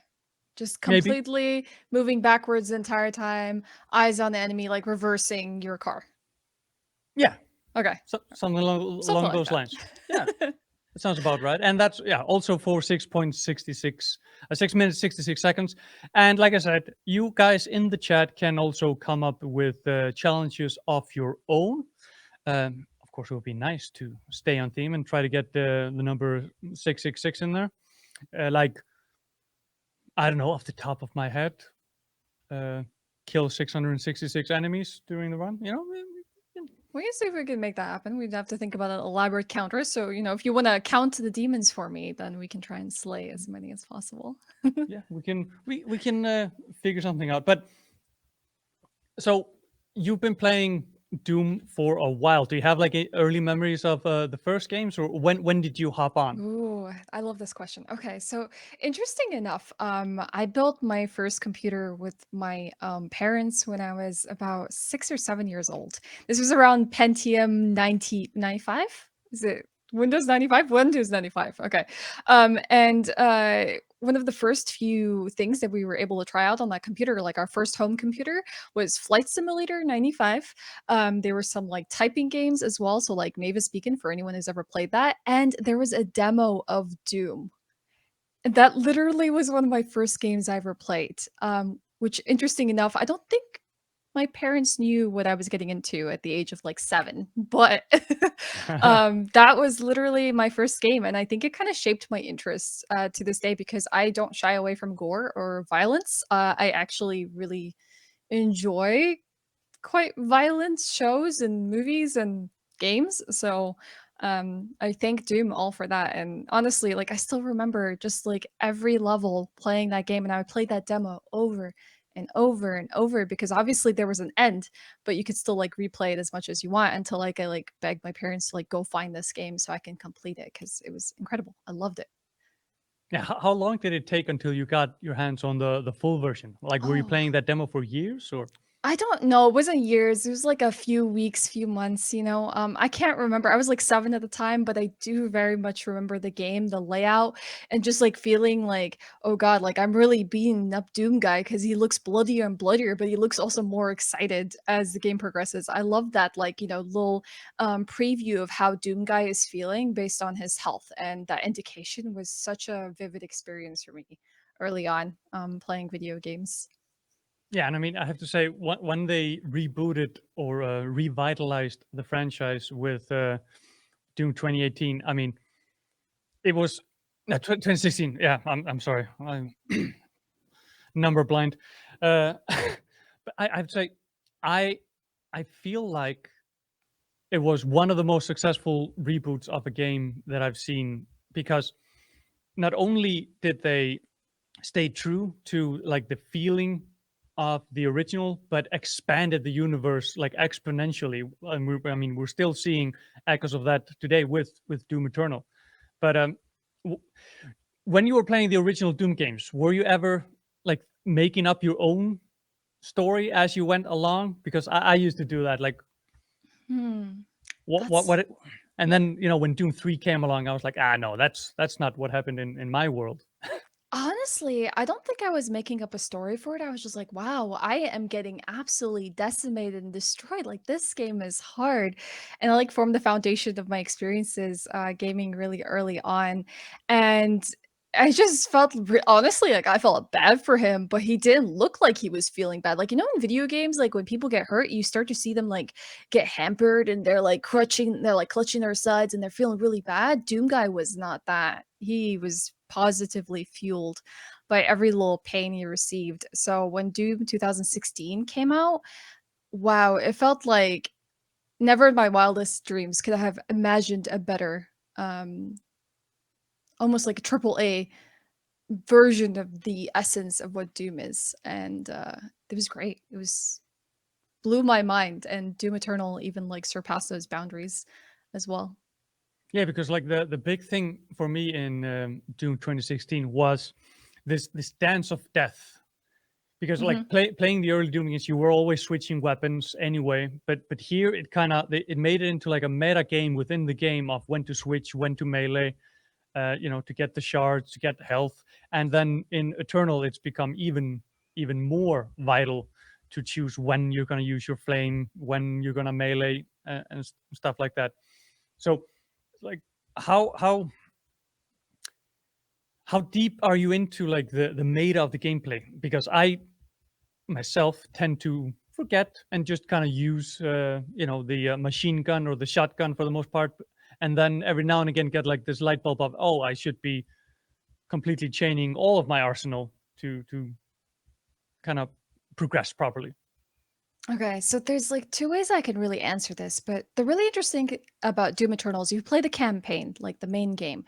Just Maybe. completely moving backwards the entire time, eyes on the enemy, like reversing your car. Yeah. Okay. Something along like those that. lines. Yeah. That sounds about right. And that's, also for 6 minutes, 66 seconds. And like I said, you guys in the chat can also come up with challenges of your own. Of course, it would be nice to stay on theme and try to get the number 666 in there. I don't know, off the top of my head, kill 666 enemies during the run. We can see if we can make that happen. We'd have to think about an elaborate counter. So, if you want to count the demons for me, then we can try and slay as many as possible. Yeah, we can figure something out. But so you've been playing Doom for a while. Do you have early memories of the first games, or when did you hop on? Ooh, I love this question. Okay, so interesting enough, I built my first computer with my parents when I was about 6 or 7 years old. This was around Pentium 95. Is it Windows 95? Windows 95. Okay. And one of the first few things that we were able to try out on that computer, like our first home computer, was Flight Simulator 95. There were some typing games as well, so like Mavis Beacon for anyone who's ever played that, and there was a demo of Doom. And that literally was one of my first games I ever played. Which, interesting enough, I don't think my parents knew what I was getting into at the age of like 7, but that was literally my first game, and I think it kind of shaped my interests to this day because I don't shy away from gore or violence. I actually really enjoy quite violent shows and movies and games. So I thank Doom all for that. And honestly, like I still remember just like every level playing that game, and I would play that demo over and over and over because obviously there was an end, but you could still like replay it as much as you want until like I like begged my parents to like go find this game so I can complete it because it was incredible. I loved it. Yeah, how long did it take until you got your hands on the full version? Like, were you Oh. playing that demo for years or? I don't know. It wasn't years. It was like a few weeks, few months, you know. I can't remember. I was like 7 at the time, but I do very much remember the game, the layout, and just like feeling like, oh God, like I'm really beating up Doom Guy because he looks bloodier and bloodier, but he looks also more excited as the game progresses. I love that, like, you know, little preview of how Doom Guy is feeling based on his health. And that indication was such a vivid experience for me early on playing video games. Yeah, and I mean, I have to say, when they rebooted or revitalized the franchise with Doom 2018, I mean, it was 2016. Yeah, I'm sorry, I'm number blind. But I have to say, I I feel like it was one of the most successful reboots of a game that I've seen because not only did they stay true to like the feeling of the original, but expanded the universe like exponentially. And I mean, we're still seeing echoes of that today with Doom Eternal. But when you were playing the original Doom games, were you ever like making up your own story as you went along? Because I used to do that. Like, Hmm. what it, and then when Doom 3 came along, I was like, no, that's not what happened in my world. Honestly, I don't think I was making up a story for it. I was just like, wow, I am getting absolutely decimated and destroyed. Like, this game is hard. And I like formed the foundation of my experiences gaming really early on. And I just felt honestly like I felt bad for him, but he didn't look like he was feeling bad. Like, you know, in video games, like when people get hurt, you start to see them like get hampered and they're like clutching their sides and they're feeling really bad. Doom Guy was not that. He was positively fueled by every little pain he received. So when Doom 2016 came out, wow, it felt like never in my wildest dreams could I have imagined a better, um, almost like a triple A version of the essence of what Doom is. And it was great. It was blew my mind, and Doom Eternal even like surpassed those boundaries as well. Yeah, because like the big thing for me in Doom 2016 was this dance of death. Because like Mhm. playing the early Doom games, you were always switching weapons anyway. But here it kind of it made it into like a meta game within the game of when to switch, when to melee, to get the shards, to get health. And then in Eternal, it's become even more vital to choose when you're going to use your flame, when you're going to melee, and stuff like that. So like how how deep are you into like the meta of the gameplay? Because I myself tend to forget and just kind of use the machine gun or the shotgun for the most part, and then every now and again get like this light bulb of, oh, I should be completely chaining all of my arsenal to kind of progress properly. Okay, so there's like two ways I can really answer this, but the really interesting about Doom Eternal is you play the campaign, like the main game.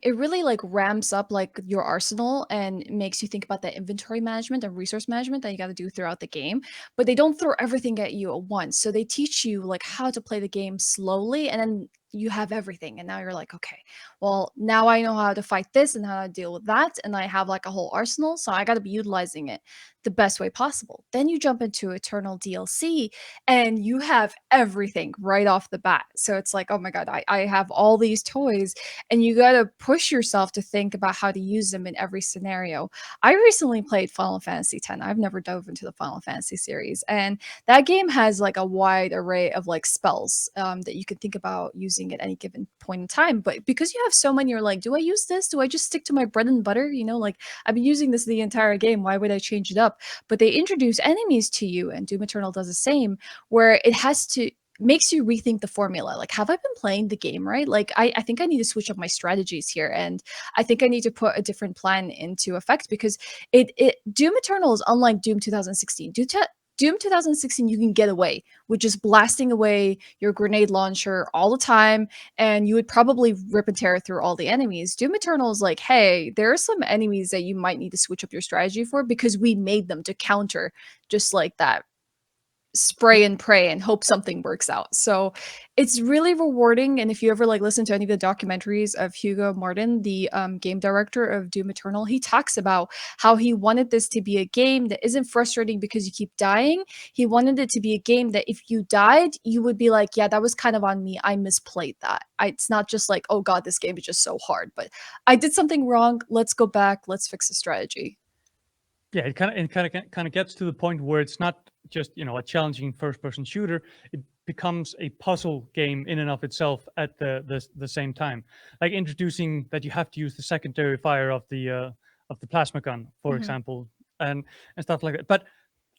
It really like ramps up like your arsenal and makes you think about the inventory management and resource management that you got to do throughout the game. But they don't throw everything at you at once, so they teach you like how to play the game slowly, and then you have everything. And now you're like, okay, well now I know how to fight this and how to deal with that, and I have like a whole arsenal, so I got to be utilizing it the best way possible. Then you jump into Eternal DLC and you have everything right off the bat. So it's like, oh my god, I have all these toys, and you gotta push yourself to think about how to use them in every scenario. I recently played Final Fantasy X. I've never dove into the Final Fantasy series, and that game has like a wide array of like spells that you can think about using at any given point in time. But because you have so many, you're like, do I use this? Do I just stick to my bread and butter? You know, like I've been using this the entire game. Why would I change it up? But they introduce enemies to you, and Doom Eternal does the same, where it has to makes you rethink the formula. Like, have I been playing the game right? Like, I think I need to switch up my strategies here, and I think I need to put a different plan into effect because it Doom Eternal is unlike Doom 2016. Doom 2016, you can get away with just blasting away your grenade launcher all the time, and you would probably rip and tear through all the enemies. Doom Eternal is like, hey, there are some enemies that you might need to switch up your strategy for because we made them to counter just like that spray and pray and hope something works out. So it's really rewarding. And if you ever like listen to any of the documentaries of Hugo Martin, the game director of Doom Eternal, he talks about how he wanted this to be a game that isn't frustrating because you keep dying. He wanted it to be a game that if you died, you would be like, yeah, that was kind of on me. I misplayed that. It's not just like, oh god, this game is just so hard, but I did something wrong. Let's go back. Let's fix the strategy. Yeah, it kind of gets to the point where it's not just a challenging first-person shooter. It becomes a puzzle game in and of itself at the same time, like introducing that you have to use the secondary fire of the plasma gun, for example, and stuff like that. But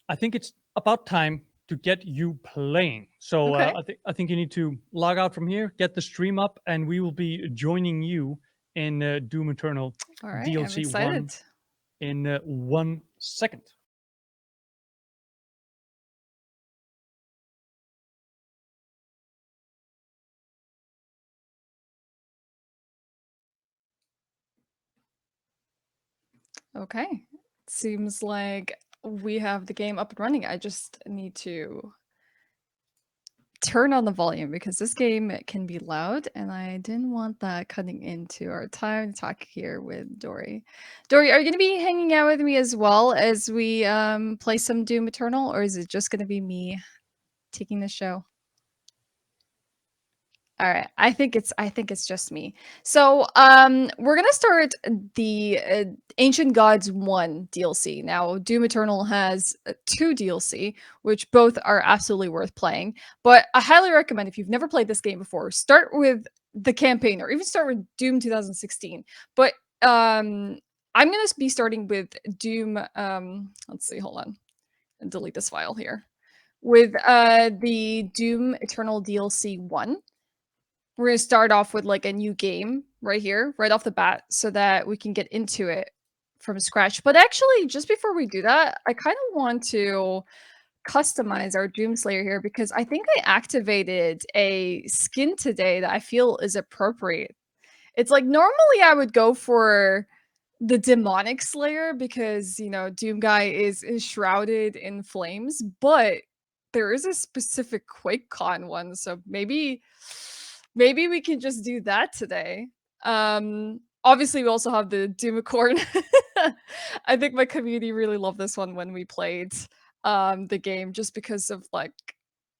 I think it's about time to get you playing. So Okay. I think you need to log out from here, get the stream up, and we will be joining you in Doom Eternal All right, I'm DLC 1 excited. in 1 second. Okay. Seems like we have the game up and running. I just need to turn on the volume because this game can be loud and I didn't want that cutting into our time to talk here with Dory. Dory, are you going to be hanging out with me as well as we play some Doom Eternal, or is it just going to be me taking the show? All right, I think it's just me. So, we're gonna start the Ancient Gods 1 DLC. Now, Doom Eternal has 2 DLC, which both are absolutely worth playing. But I highly recommend if you've never played this game before, start with the campaign or even start with Doom 2016. But I'm gonna be starting with Doom. Let's see, hold on, and delete this file here with the Doom Eternal DLC 1. We're gonna start off with like a new game right here, right off the bat, so that we can get into it from scratch. But actually, just before we do that, I kind of want to customize our Doomslayer here because I think I activated a skin today that I feel is appropriate. It's like normally I would go for the demonic slayer because Doom guy is enshrouded in flames, but there is a specific QuakeCon one, so maybe we can just do that today. Obviously we also have the Doomicorn. I think my community really loved this one when we played the game just because of like,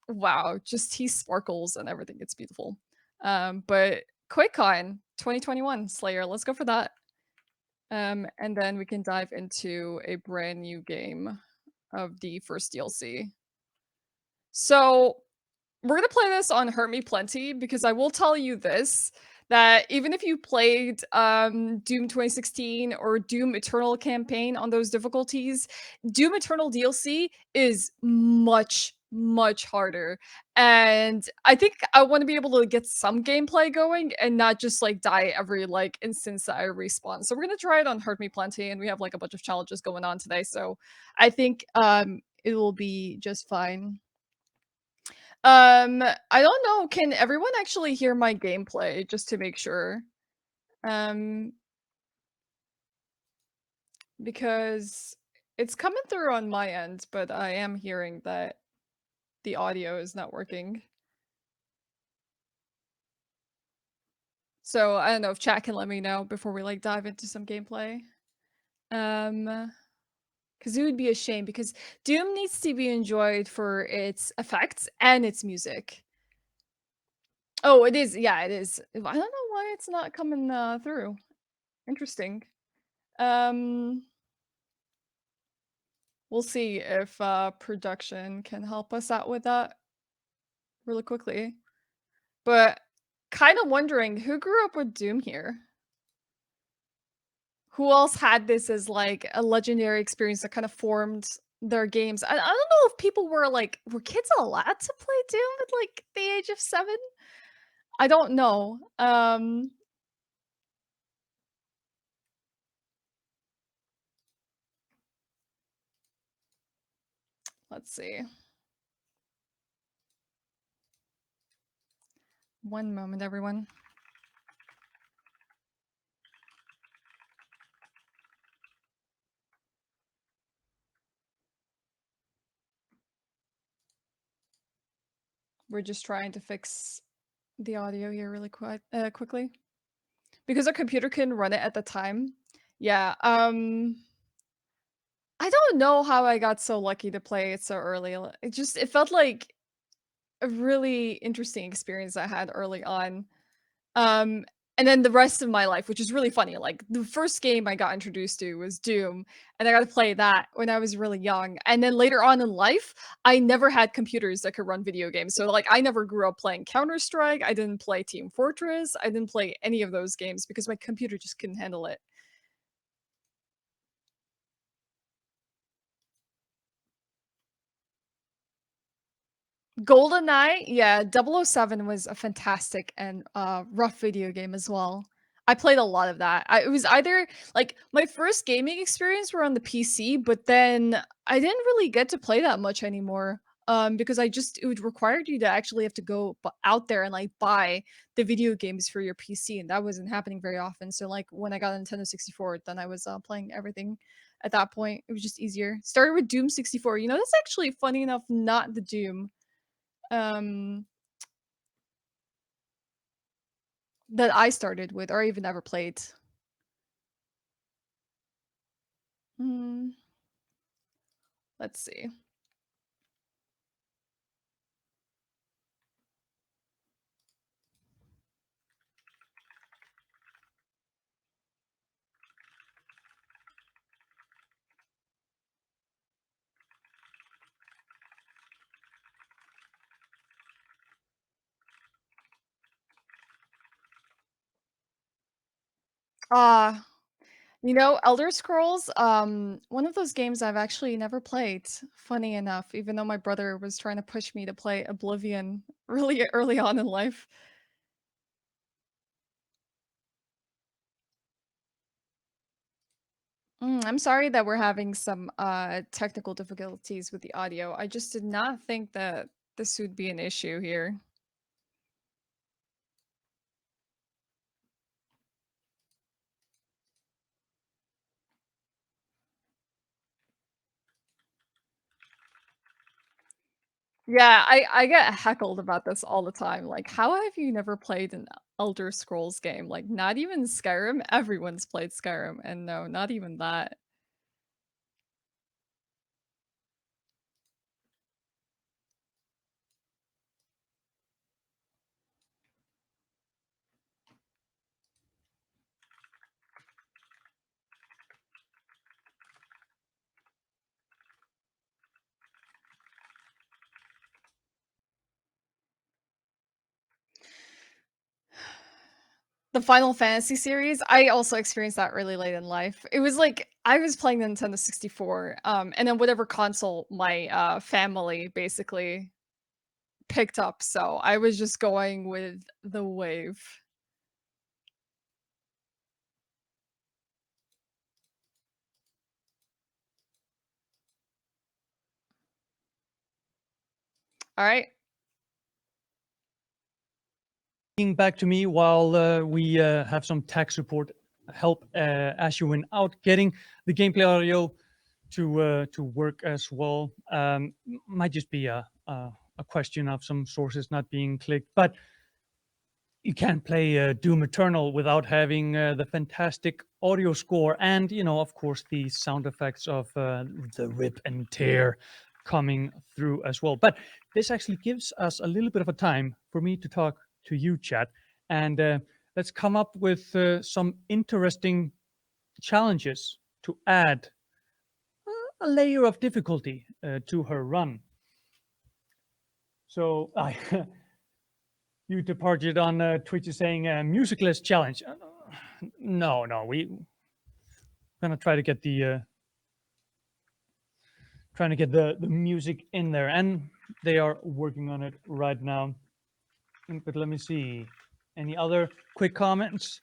wow, just he sparkles and everything. It's beautiful. But QuakeCon 2021 Slayer, let's go for that. And then we can dive into a brand new game of the first DLC. So we're gonna play this on Hurt Me Plenty because I will tell you this, that even if you played Doom 2016 or Doom Eternal campaign on those difficulties, Doom Eternal DLC is much harder. And I think I want to be able to get some gameplay going and not just like die every like instance that I respawn. So we're gonna try it on Hurt Me Plenty, and we have like a bunch of challenges going on today. So I think it will be just fine. I don't know. Can everyone actually hear my gameplay just to make sure? Um, because it's coming through on my end, but I am hearing that the audio is not working. So I don't know if chat can let me know before we like dive into some gameplay. Because it would be a shame because Doom needs to be enjoyed for its effects and its music. Oh, it is. Yeah, it is. I don't know why it's not coming through. Interesting. Um, we'll see if production can help us out with that really quickly. But kind of wondering who grew up with Doom here? Who else had this as like a legendary experience that kind of formed their games? I don't know if people were like, were kids allowed to play Doom at like the age of 7? I don't know. Let's see. One moment, everyone. We're just trying to fix the audio here really quickly. Because our computer couldn't run it at the time. Yeah, I don't know how I got so lucky to play it so early. It felt like a really interesting experience I had early on. Um, and then the rest of my life, which is really funny, like the first game I got introduced to was Doom, and I got to play that when I was really young. And then later on in life, I never had computers that could run video games. So like I never grew up playing Counter-Strike, I didn't play Team Fortress, I didn't play any of those games because my computer just couldn't handle it. GoldenEye, yeah, 007 was a fantastic and rough video game as well. I played a lot of that. It was either like my first gaming experience were on the PC, but then I didn't really get to play that much anymore. Because it would require you to actually have to go out there and like buy the video games for your PC, and that wasn't happening very often. So like when I got a Nintendo 64, then I was playing everything at that point. It was just easier. Started with Doom 64. You know, that's actually funny enough, not the Doom um that I started with or even ever played. Hmm. Let's see. Ah, you know, Elder Scrolls, one of those games I've actually never played, funny enough, even though my brother was trying to push me to play Oblivion really early on in life. I'm sorry that we're having some technical difficulties with the audio. I just did not think that this would be an issue here. Yeah, I get heckled about this all the time. Like, how have you never played an Elder Scrolls game? Like, not even Skyrim? Everyone's played Skyrim, and no, not even that. The Final Fantasy series, I also experienced that really late in life. It was like I was playing the Nintendo 64, and then whatever console my family basically picked up. So I was just going with the wave. All right. Back to me while we have some tech support help Ashwin out getting the gameplay audio to work as well. Might just be a question of some sources not being clicked, but you can't play Doom Eternal without having the fantastic audio score and, you know, of course, the sound effects of the rip and tear coming through as well. But this actually gives us a little bit of a time for me to talk to you, chat, and let's come up with some interesting challenges to add a layer of difficulty to her run. So I you departed on Twitch is saying music list challenge. No, we're gonna try to get the music in there, and they are working on it right now. But let me see, any other quick comments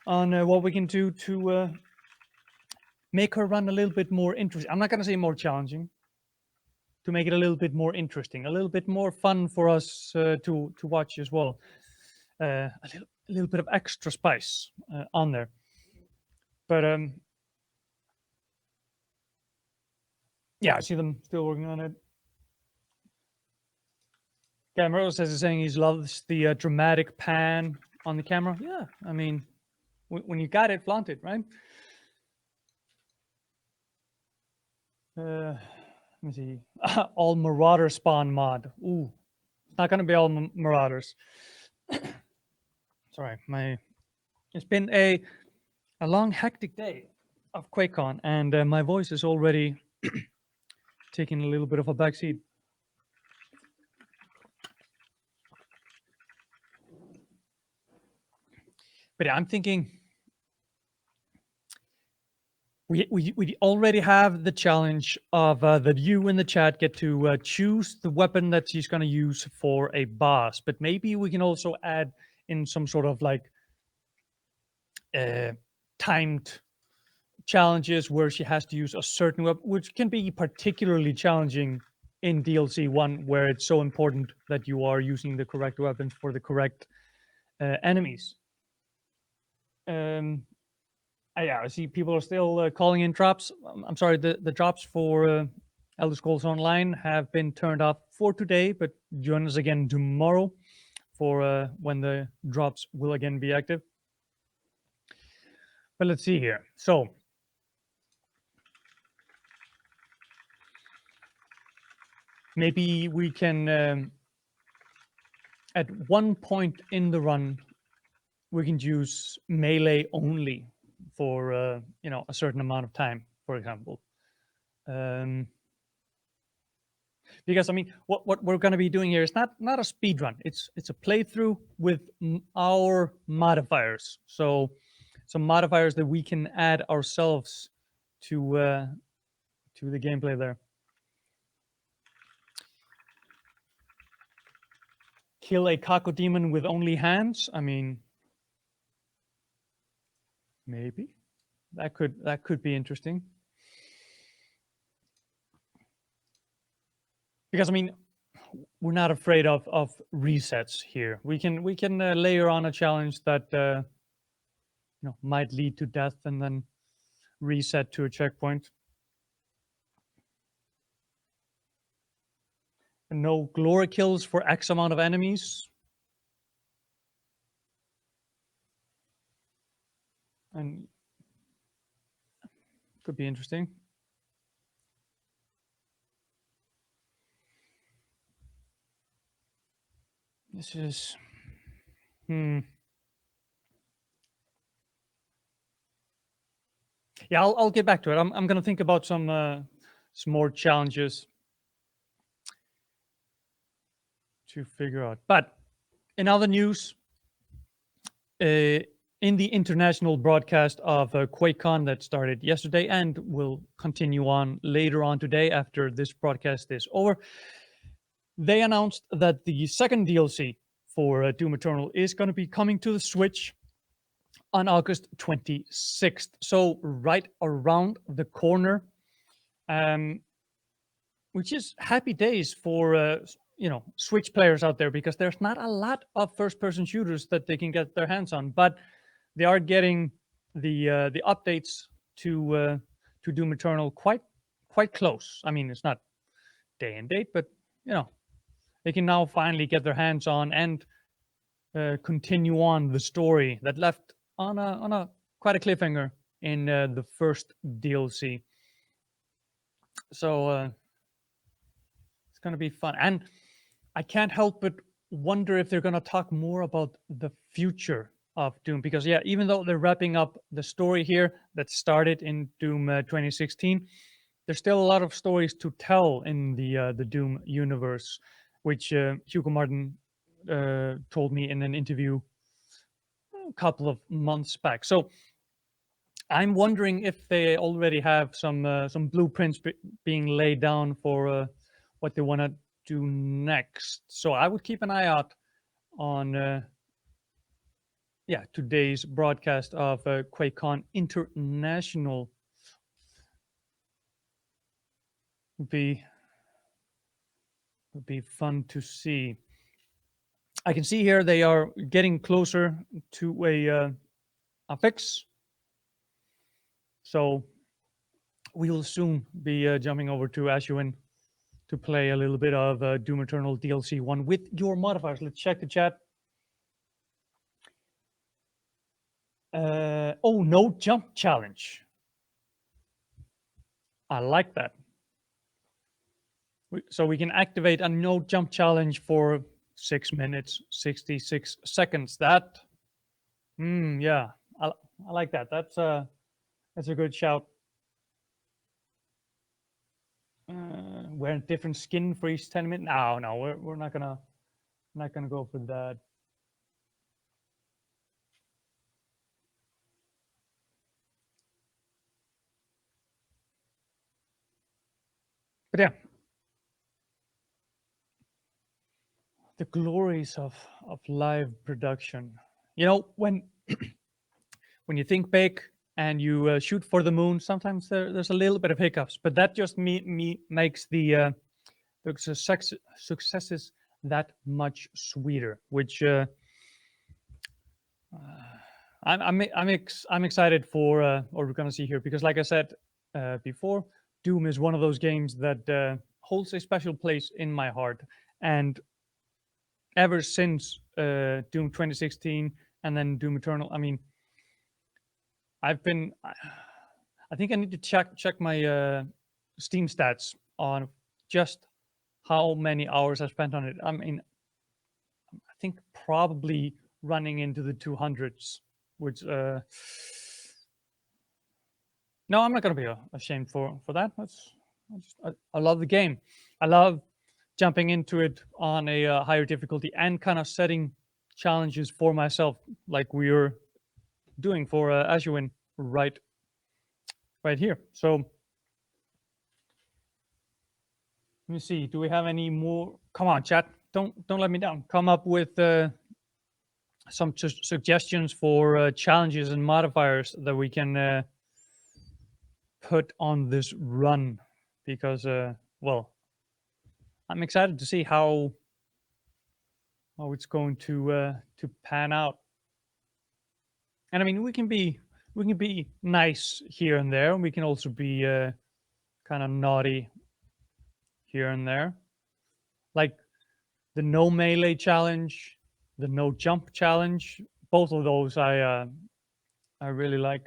on what we can do to make her run a little bit more interesting? I'm not gonna say more challenging. To make it a little bit more interesting, a little bit more fun for us to watch as well. A little bit of extra spice on there. But yeah, I see them still working on it. Camero says he's saying he loves the dramatic pan on the camera. Yeah, I mean, when you got it, flaunt it, right? Let me see. All Marauder spawn mod. Ooh, it's not gonna be all Marauders. Sorry, it's been a long hectic day of QuakeCon, and my voice is already taking a little bit of a backseat. But I'm thinking we already have the challenge of that you in the chat get to choose the weapon that she's going to use for a boss. But maybe we can also add in some sort of like timed challenges where she has to use a certain weapon, which can be particularly challenging in DLC 1, where it's so important that you are using the correct weapons for the correct enemies. Yeah, I see people are still calling in drops. I'm sorry, the drops for Elder Scrolls Online have been turned off for today, but join us again tomorrow for when the drops will again be active. But let's see here. So maybe we can, at one point in the run, we can use melee only for a certain amount of time, for example. Because I mean, what we're going to be doing here is not a speed run. It's a playthrough with our modifiers. So some modifiers that we can add ourselves to the gameplay there. Kill a cacodemon with only hands. I mean, maybe that could be interesting. Because I mean, we're not afraid of resets here. We can layer on a challenge that might lead to death and then reset to a checkpoint. And no glory kills for X amount of enemies. And could be interesting. This is yeah, I'll get back to it. I'm gonna think about some more challenges to figure out. But in other news, in the international broadcast of QuakeCon that started yesterday and will continue on later on today after this broadcast is over, they announced that the second DLC for Doom Eternal is going to be coming to the Switch on August 26th. So right around the corner, which is happy days for Switch players out there, because there's not a lot of first-person shooters that they can get their hands on, but they are getting the updates to Doom Eternal quite close. I mean, it's not day and date, but they can now finally get their hands on and continue on the story that left on a quite a cliffhanger in the first DLC. So it's gonna be fun, and I can't help but wonder if they're going to talk more about the future of Doom, because yeah, even though they're wrapping up the story here that started in Doom 2016, there's still a lot of stories to tell in the Doom universe, which Hugo Martin told me in an interview a couple of months back. So I'm wondering if they already have some blueprints being laid down for what they want to do next. So I would keep an eye out on today's broadcast of QuakeCon International. Would be fun to see. I can see here they are getting closer to a fix. So we will soon be jumping over to Ashuin to play a little bit of Doom Eternal DLC 1 with your modifiers. Let's check the chat. Oh, no jump challenge. I like that. So we can activate a no jump challenge for 6 minutes, 66 seconds. That, yeah, I like that. That's a good shout. Wearing different skin for each 10 minutes. No, we're not gonna go for that. But yeah, the glories of live production. You know, when when you think big and you shoot for the moon, sometimes there's a little bit of hiccups, but that just makes the successes that much sweeter. Which I'm excited for what we're gonna see here, because, like I said before, Doom is one of those games that holds a special place in my heart, and ever since Doom 2016 and then Doom Eternal, I mean, I think I need to check my Steam stats on just how many hours I spent on it. I mean, I think probably running into the 200s, which no, I'm not gonna be ashamed for that. I love the game. I love jumping into it on a higher difficulty and kind of setting challenges for myself, like we are doing for Ashuin right here. So let me see. Do we have any more? Come on, chat. Don't let me down. Come up with some suggestions for challenges and modifiers that we can put on this run, because well, I'm excited to see how it's going to pan out. And I mean, we can be nice here and there, and we can also be kind of naughty here and there, like the no melee challenge, the no jump challenge. Both of those I really like.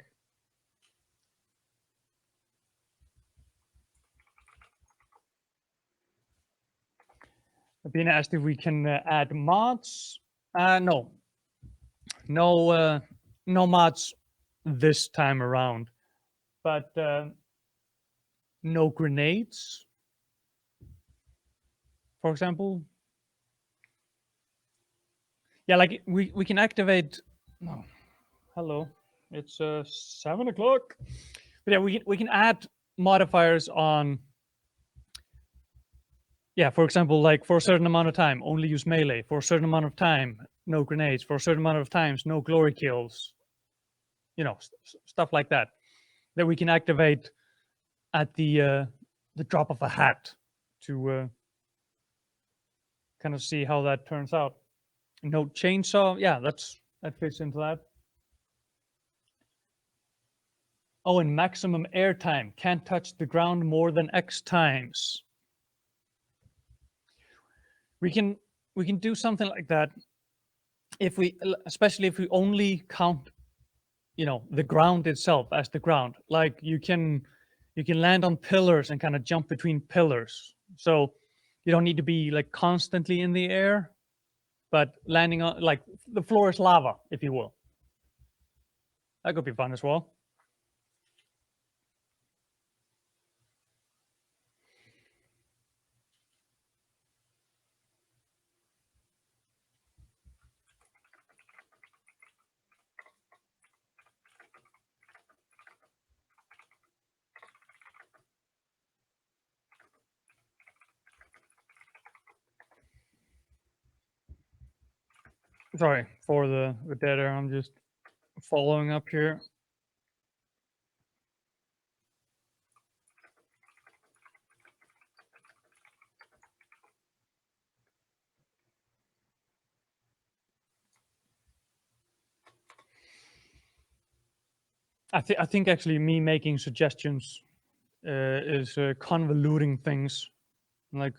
Being asked if we can add mods. No mods this time around, but no grenades, for example. Yeah, like we can activate. No, hello, it's 7 o'clock. But yeah, we can add modifiers on. Yeah, for example, like for a certain amount of time, only use melee. For a certain amount of time, no grenades. For a certain amount of times, no glory kills. You know, stuff like that we can activate at the drop of a hat to kind of see how that turns out. No chainsaw, yeah, that fits into that. Oh, and maximum airtime, can't touch the ground more than X times. We can do something like that especially if we only count, the ground itself as the ground. Like you can land on pillars and kind of jump between pillars, so you don't need to be like constantly in the air. but landing on like the floor is lava, if you will. That could be fun as well. Sorry for the dead air. I'm just following up here. I think actually me making suggestions is convoluting things. Like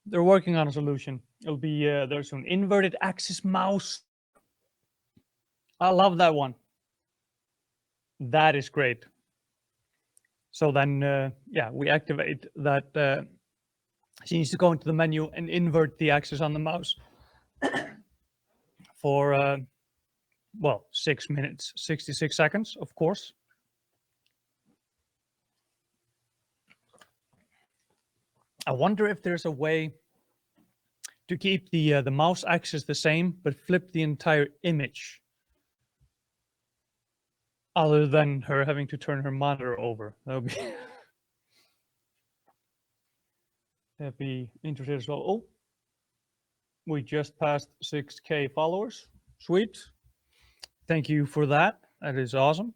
they're working on a solution. It'll be there's an inverted axis mouse. I love that one. That is great. So then, yeah, we activate that. She needs to go into the menu and invert the axis on the mouse for, well, 6 minutes, 66 seconds, of course. I wonder if there's a way to keep the mouse axis the same, but flip the entire image, other than her having to turn her monitor over. That would be that'd be interesting as well. Oh, we just passed 6K followers. Sweet. Thank you for that. That is awesome.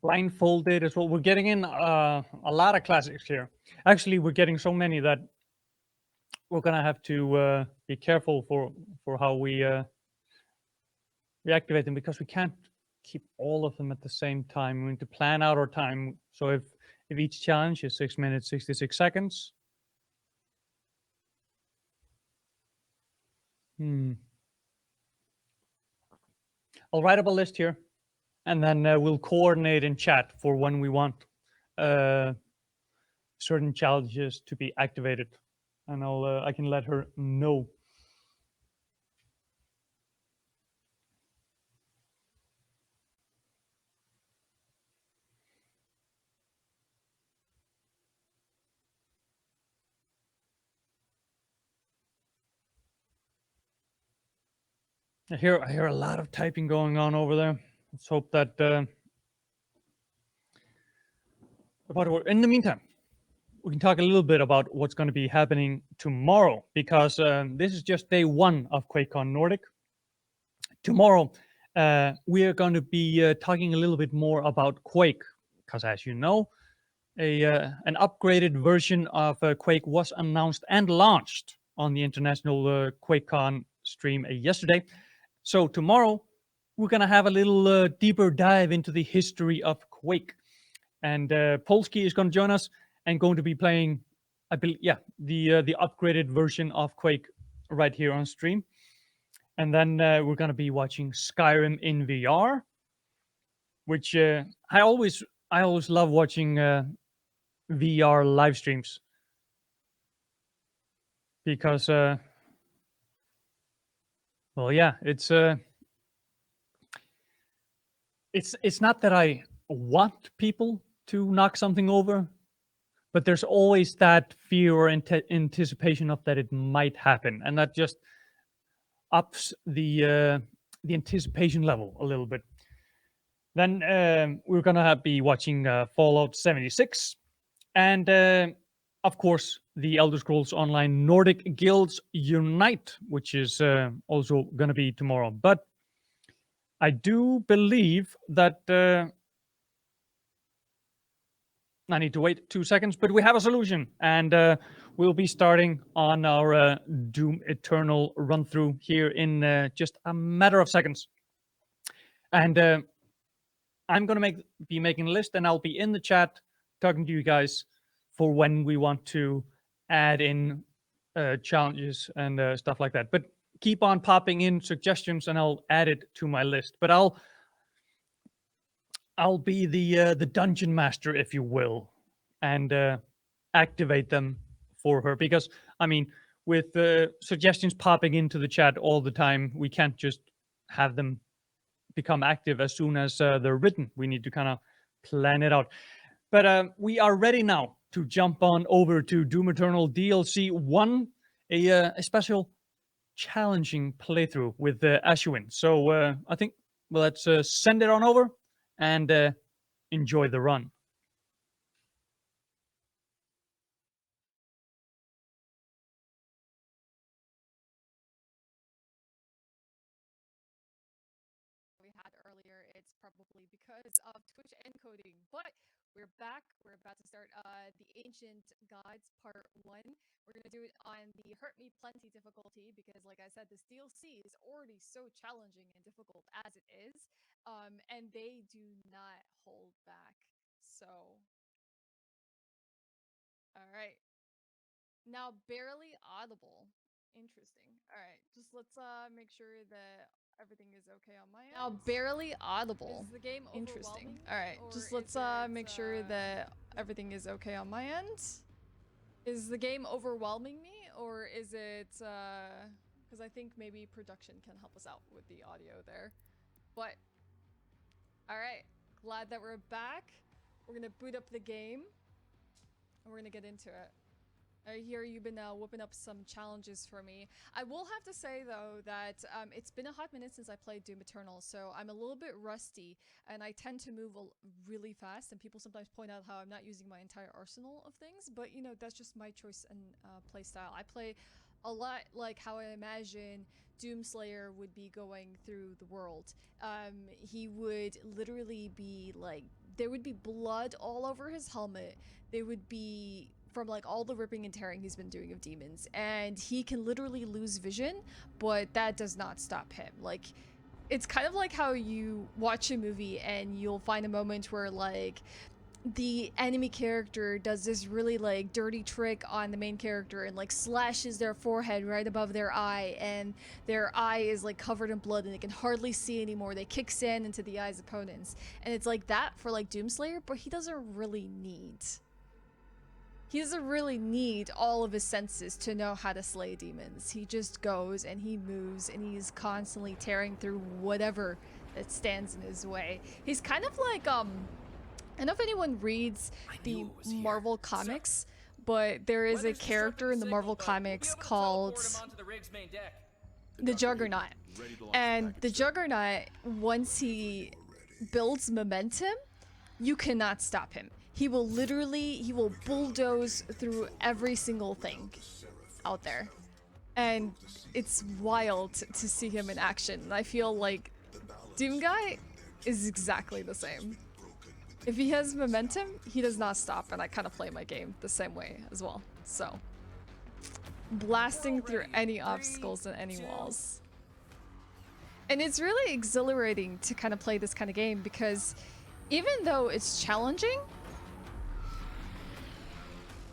Blindfolded as well. We're getting in a lot of classics here. Actually, we're getting so many that we're gonna have to be careful for how we activate them, because we can't keep all of them at the same time. We need to plan out our time. So if each challenge is 6 minutes 66 seconds. I'll write up a list here, and then we'll coordinate in chat for when we want certain challenges to be activated, and I can let her know. I hear a lot of typing going on over there. Let's hope that. In the meantime, we can talk a little bit about what's going to be happening tomorrow, because this is just day one of QuakeCon Nordic. Tomorrow, we are going to be talking a little bit more about Quake, because as you know, an upgraded version of Quake was announced and launched on the international QuakeCon stream yesterday. So tomorrow, we're going to have a little deeper dive into the history of Quake. And Polsky is going to join us and going to be playing, I believe, yeah, the upgraded version of Quake right here on stream. And then we're going to be watching Skyrim in VR, which I always love watching VR live streams, because well, yeah, it's not that I want people to knock something over, but there's always that fear or anticipation of that it might happen, and that just ups the anticipation level a little bit. Then we're gonna be watching Fallout 76, and of course the Elder Scrolls Online Nordic Guilds Unite, which is also gonna be tomorrow. But I do believe that I need to wait 2 seconds, but we have a solution, and we'll be starting on our Doom Eternal run through here in just a matter of seconds. And I'm gonna be making a list, and I'll be in the chat talking to you guys for when we want to add in challenges and stuff like that. But keep on popping in suggestions, and I'll add it to my list. But I'll be the dungeon master, if you will, and activate them for her, because I mean, with suggestions popping into the chat all the time, we can't just have them become active as soon as they're written. We need to kind of plan it out. But we are ready now to jump on over to Doom Eternal DLC 1, a special challenging playthrough with Ashwin. So I think let's send it on over and enjoy the run. We had earlier, it's probably because of Twitch encoding, but we're back. We're about to start the Ancient Gods Part 1. We're going to do it on the Hurt Me Plenty difficulty because, like I said, this DLC is already so challenging and difficult as it is, and they do not hold back. So, all right. Now, barely audible. Interesting. All right, just let's make sure that everything is okay on my end. Now, barely audible. Is the game interesting? All right, just let's make sure that everything is okay on my end. Is the game overwhelming me, or is it because I think maybe production can help us out with the audio there. But all right, glad that we're back. We're gonna boot up the game and we're gonna get into it. I hear you've been whipping up some challenges for me. I will have to say, though, that it's been a hot minute since I played Doom Eternal, so I'm a little bit rusty, and I tend to move really fast, and people sometimes point out how I'm not using my entire arsenal of things, but, you know, that's just my choice and play style. I play a lot like how I imagine Doomslayer would be going through the world. He would literally be, like, there would be blood all over his helmet. There would be from like all the ripping and tearing he's been doing of demons, and he can literally lose vision, but that does not stop him. Like, it's kind of like how you watch a movie and you'll find a moment where like the enemy character does this really like dirty trick on the main character and like slashes their forehead right above their eye, and their eye is like covered in blood and they can hardly see anymore. They kick sand into the eyes of opponents, and it's like that for like Doomslayer, but he doesn't really need all of his senses to know how to slay demons. He just goes and he moves and he's constantly tearing through whatever that stands in his way. He's kind of like, I don't know if anyone reads the Marvel comics, but there is a character in the Marvel comics called the Juggernaut. And the Juggernaut, once he builds momentum, you cannot stop him. He will bulldoze through every single thing out there. And it's wild to see him in action. I feel like Doom Guy is exactly the same. If he has momentum, he does not stop, and I kind of play my game the same way as well. So, blasting through any obstacles and any walls. And it's really exhilarating to kind of play this kind of game because even though it's challenging,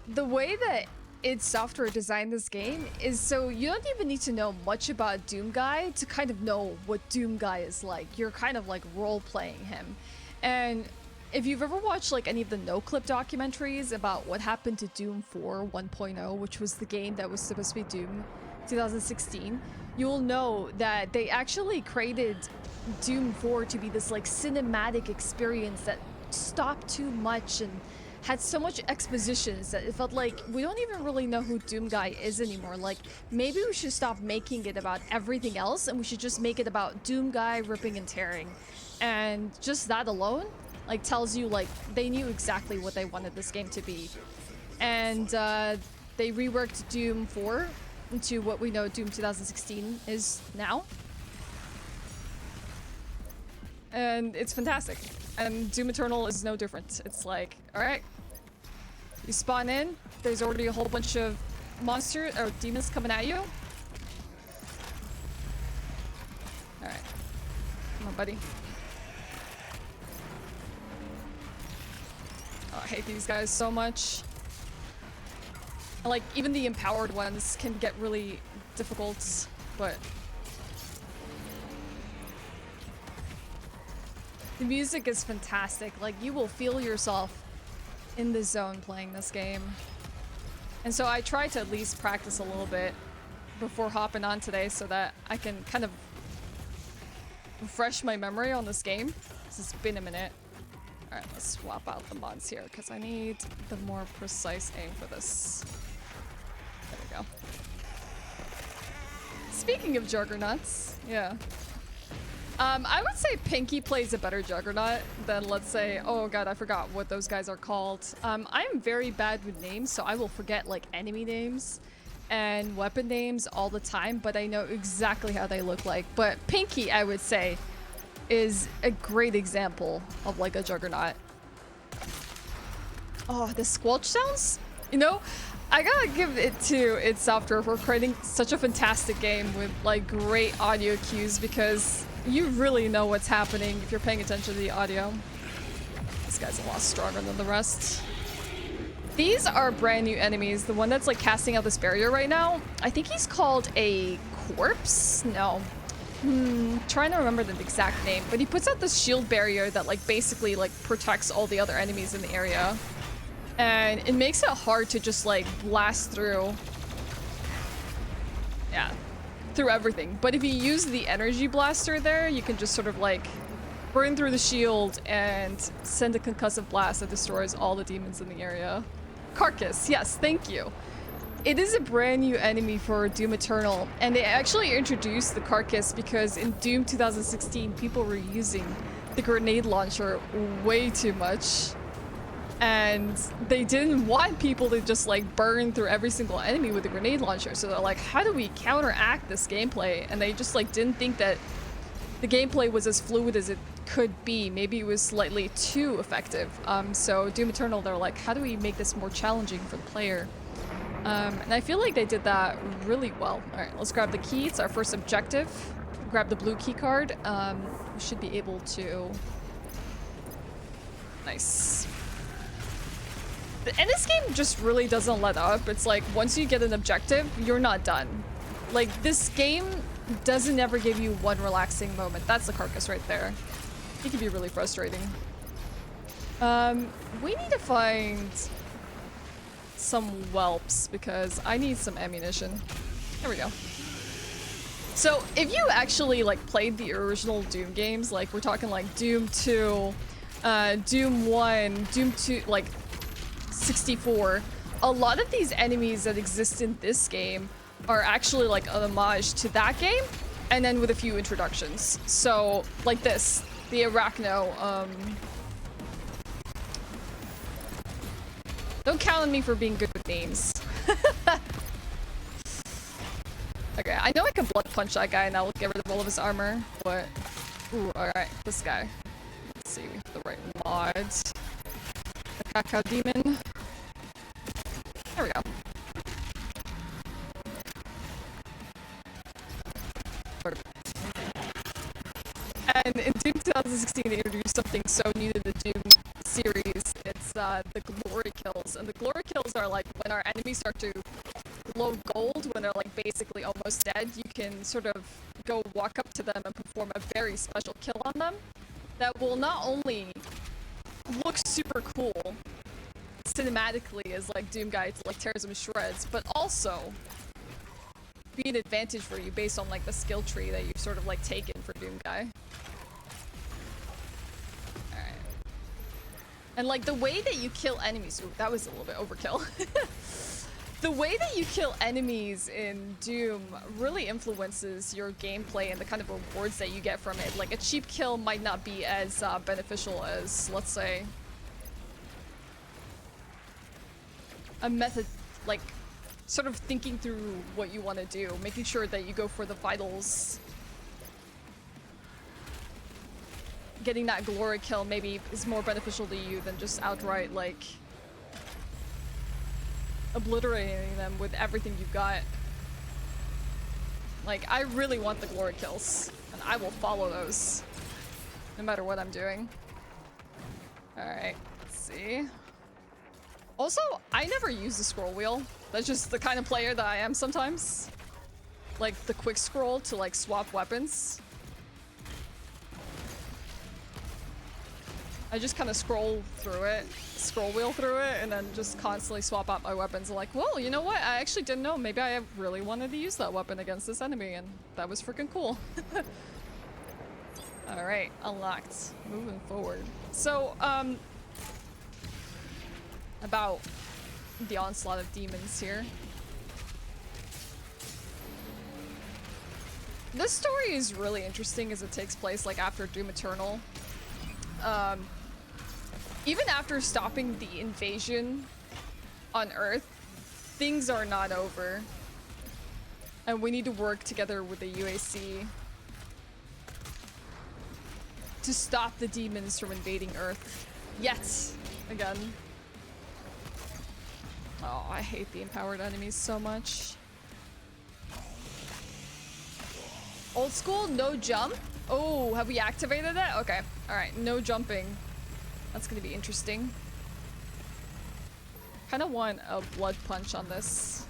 the way that id Software designed this game is so you don't even need to know much about Doom Guy to kind of know what Doom Guy is like. You're kind of like role-playing him. And if you've ever watched like any of the no-clip documentaries about what happened to Doom 4 1.0, which was the game that was supposed to be Doom 2016, you'll know that they actually created Doom 4 to be this like cinematic experience that stopped too much and had so much expositions that it felt like we don't even really know who Doom Guy is anymore. Like, maybe we should stop making it about everything else and we should just make it about Doom Guy ripping and tearing. And just that alone, like, tells you, like, they knew exactly what they wanted this game to be. And they reworked Doom 4 into what we know Doom 2016 is now. And it's fantastic. And Doom Eternal is no different. It's like, alright, you spawn in, there's already a whole bunch of monsters or demons coming at you. Alright. Come on, buddy. I hate these guys so much. Like, even the empowered ones can get really difficult, but... The music is fantastic. Like, you will feel yourself in the zone playing this game. And so I tried to at least practice a little bit before hopping on today so that I can kind of refresh my memory on this game. This has been a minute. Alright, let's swap out the mods here because I need the more precise aim for this. There we go. Speaking of juggernauts, yeah. I would say Pinky plays a better Juggernaut than, let's say, oh god, I forgot what those guys are called. I am very bad with names, so I will forget, like, enemy names and weapon names all the time, but I know exactly how they look like. But Pinky, I would say, is a great example of, like, a Juggernaut. Oh, the squelch sounds? You know, I gotta give it to id Software for creating such a fantastic game with, like, great audio cues because you really know what's happening if you're paying attention to the audio. This guy's a lot stronger than the rest. These are brand new enemies. The one that's like casting out this barrier right now, I think he's called a corpse? No. Trying to remember the exact name, but he puts out this shield barrier that like basically like protects all the other enemies in the area. And it makes it hard to just like blast through. Yeah. Through everything. But if you use the energy blaster there, you can just sort of like burn through the shield and send a concussive blast that destroys all the demons in the area. Carcass, yes, thank you. It is a brand new enemy for Doom Eternal, and they actually introduced the Carcass because in Doom 2016 people were using the grenade launcher way too much. And they didn't want people to just like burn through every single enemy with a grenade launcher. So they're like, how do we counteract this gameplay? And they just like didn't think that the gameplay was as fluid as it could be. Maybe it was slightly too effective. So Doom Eternal, they're like, how do we make this more challenging for the player? And I feel like they did that really well. All right, let's grab the key. It's our first objective. Grab the blue key card. We should be able to... Nice. And this game just really doesn't let up. It's like, once you get an objective, you're not done. Like, this game doesn't ever give you one relaxing moment. That's the Carcass right there. It can be really frustrating. We need to find some whelps because I need some ammunition. There we go. So, if you actually, like, played the original Doom games, like, we're talking, like, Doom 2, Doom 1, Doom 2, like, 64, a lot of these enemies that exist in this game are actually like an homage to that game, and then with a few introductions. So like this, the Arachno, don't count on me for being good with names. Okay, I know I can blood punch that guy and that will get rid of all of his armor, but ooh, alright, this guy. Let's see, we have the right mods. The Cacao Demon. There we go. And in Doom 2016, they introduced something so new to the Doom series. It's the glory kills. And the glory kills are like when our enemies start to glow gold, when they're like basically almost dead, you can sort of go walk up to them and perform a very special kill on them that will not only look super cool cinematically as like Doom Guy to like tears them to shreds, but also be an advantage for you based on like the skill tree that you've sort of like taken for Doom Guy. Alright. And like the way that you kill enemies, ooh, that was a little bit overkill. The way that you kill enemies in Doom really influences your gameplay and the kind of rewards that you get from it. Like a cheap kill might not be as beneficial as, let's say, a method, like sort of thinking through what you want to do, making sure that you go for the vitals. Getting that glory kill maybe is more beneficial to you than just outright like obliterating them with everything you've got. Like, I really want the glory kills, and I will follow those no matter what I'm doing. Alright, let's see. Also, I never use the scroll wheel. That's just the kind of player that I am sometimes. Like the quick scroll to like swap weapons. I just kind of scroll wheel through it, and then just constantly swap out my weapons. Like, well, you know what? I actually didn't know. Maybe I really wanted to use that weapon against this enemy, and that was freaking cool. Alright, unlocked. Moving forward. So, about the onslaught of demons here. This story is really interesting as it takes place like after Doom Eternal. Even after stopping the invasion on Earth, things are not over. And we need to work together with the UAC to stop the demons from invading Earth. Yet again. Oh, I hate the empowered enemies so much. Old school, no jump? Oh, have we activated it? Okay, alright, no jumping. That's gonna be interesting. Kinda want a blood punch on this.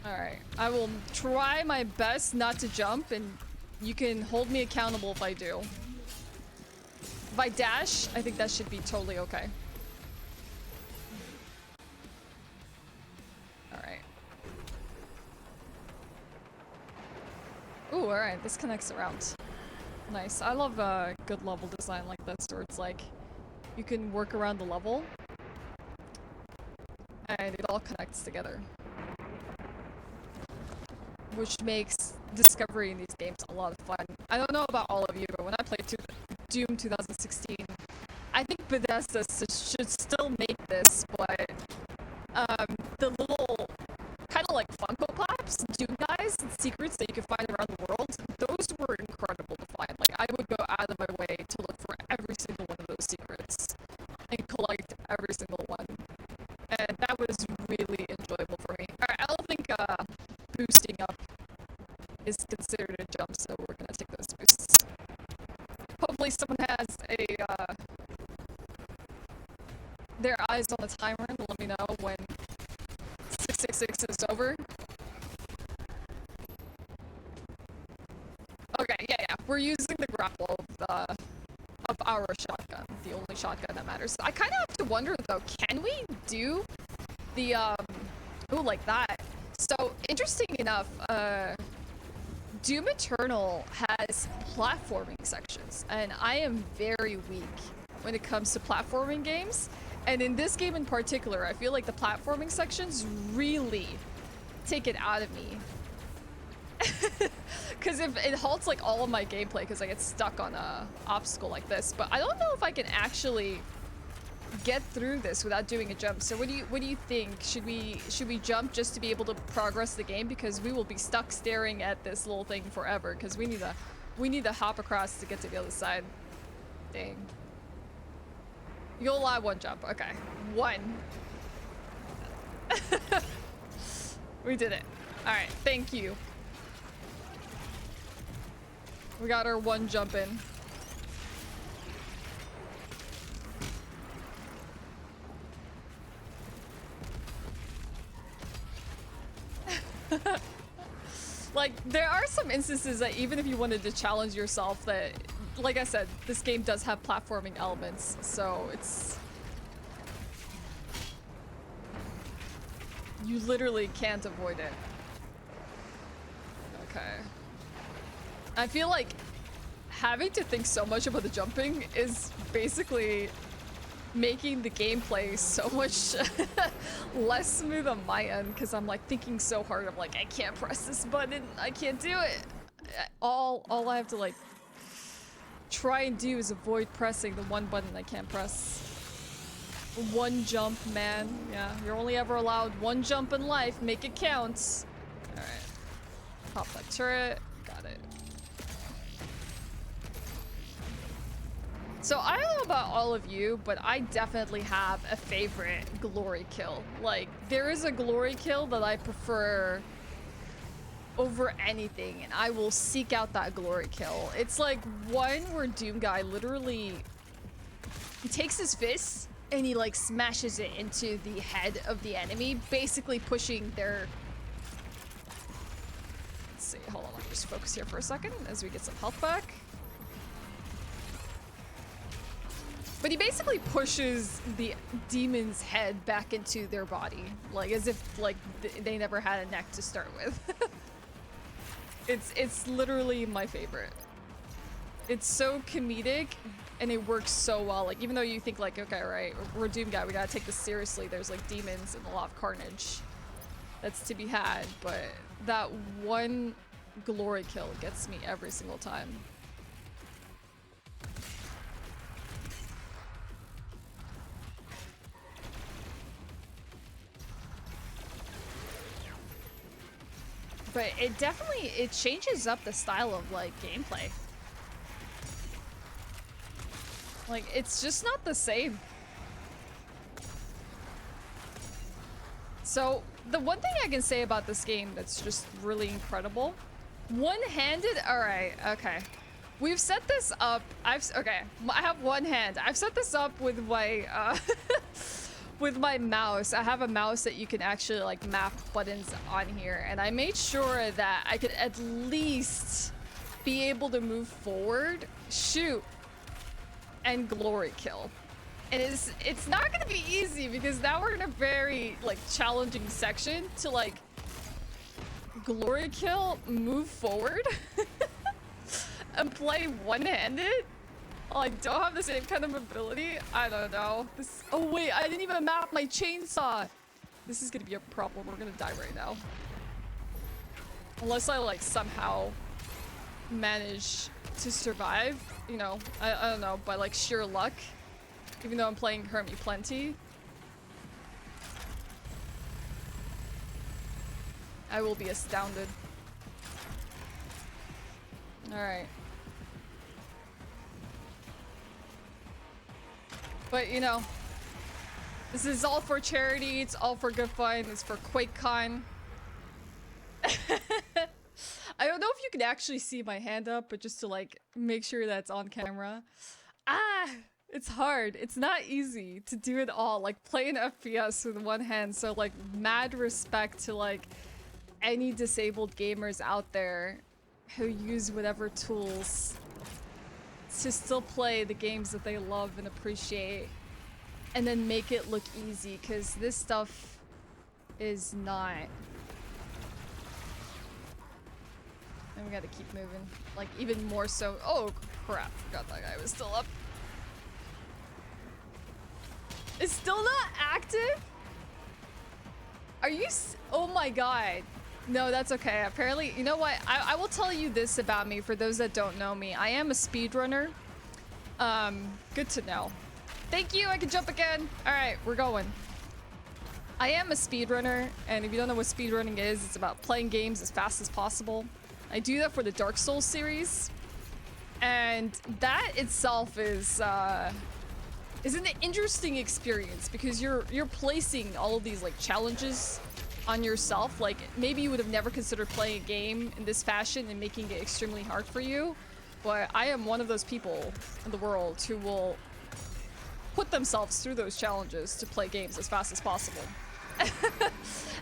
Alright, I will try my best not to jump, and you can hold me accountable if I do. If I dash, I think that should be totally okay. Alright. Ooh, alright, this connects around. Nice. I love good level design like this, where it's like, you can work around the level, and it all connects together. Which makes discovery in these games a lot of fun. I don't know about all of you, but when I played Doom 2016, I think Bethesda should still make this, but the little kind of like Funko Pops, Doom guys, and secrets that you can find around the world, those were incredible to find. Like, I would go out of my way to look for every single one of those secrets and collect every single one. And that was really enjoyable for me. Alright, I don't think boosting up is considered a jump, so we're gonna take those boosts. Hopefully someone has a their eyes on the timer and let me know when 666 is over. Okay, yeah. We're using the grapple of our shotgun, the only shotgun that matters. I kind of have to wonder though, can we do the ooh, like that? So interesting enough, Doom Eternal has platforming sections, and I am very weak when it comes to platforming games. And in this game in particular, I feel like the platforming sections really take it out of me. Because if it halts like all of my gameplay because I get stuck on a obstacle like this. But I don't know if I can actually get through this without doing a jump. So what do you think? Should we jump just to be able to progress the game, because we will be stuck staring at this little thing forever, because we need to hop across to get to the other side. Dang. You'll allow one jump. Okay. One. We did it. Alright, thank you. We got our one jump in. Like, there are some instances that even if you wanted to challenge yourself, that, like I said, this game does have platforming elements, so it's... You literally can't avoid it. Okay. I feel like having to think so much about the jumping is basically making the gameplay so much less smooth on my end, because I'm like thinking so hard. I'm like, I can't press this button, I can't do it. All I have to like try and do is avoid pressing the one button I can't press. One jump, man. Yeah, you're only ever allowed one jump in life. Make it count. All right, pop that turret. Got it. So I don't know about all of you, but I definitely have a favorite glory kill. Like, there is a glory kill that I prefer over anything, and I will seek out that glory kill. It's like one where Doom Guy literally, he takes his fist and he like smashes it into the head of the enemy, basically pushing their... Let's see, hold on, let me just focus here for a second as we get some health back. But he basically pushes the demon's head back into their body, like as if like they never had a neck to start with. It's literally my favorite. It's so comedic and it works so well. Like, even though you think like, okay, right, we're Doom Guy, we gotta take this seriously. There's like demons and a lot of carnage that's to be had, but that one glory kill gets me every single time. But it definitely, it changes up the style of like gameplay. Like, it's just not the same. So the one thing I can say about this game that's just really incredible, one-handed, all right, okay. We've set this up, I have one hand. I've set this up with my, with my mouse. I have a mouse that you can actually like map buttons on here, and I made sure that I could at least be able to move forward, shoot, and glory kill. And it's not gonna be easy because now we're in a very like challenging section to like glory kill, move forward, and play one-handed. I don't have the same kind of ability. I don't know. This. Oh wait, I didn't even map my chainsaw. This is gonna be a problem. We're gonna die right now. Unless I like somehow manage to survive. You know, I don't know, by like sheer luck. Even though I'm playing Hermie Plenty. I will be astounded. Alright. But, you know, this is all for charity, it's all for good fun, it's for QuakeCon. I don't know if you can actually see my hand up, but just to like make sure that's on camera. It's hard. It's not easy to do it all, like play an FPS with one hand, so like mad respect to like any disabled gamers out there who use whatever tools to still play the games that they love and appreciate and then make it look easy, because this stuff is not. And we gotta keep moving, like even more so. Oh crap, forgot that guy was still up. It's still not active? Are you oh my god. No, that's okay. Apparently, you know what? I will tell you this about me for those that don't know me. I am a speedrunner. Good to know. Thank you, I can jump again. All right, we're going. I am a speedrunner, and if you don't know what speedrunning is, it's about playing games as fast as possible. I do that for the Dark Souls series. And that itself is an interesting experience because you're placing all of these like challenges on yourself. Like maybe you would have never considered playing a game in this fashion and making it extremely hard for you, but I am one of those people in the world who will put themselves through those challenges to play games as fast as possible.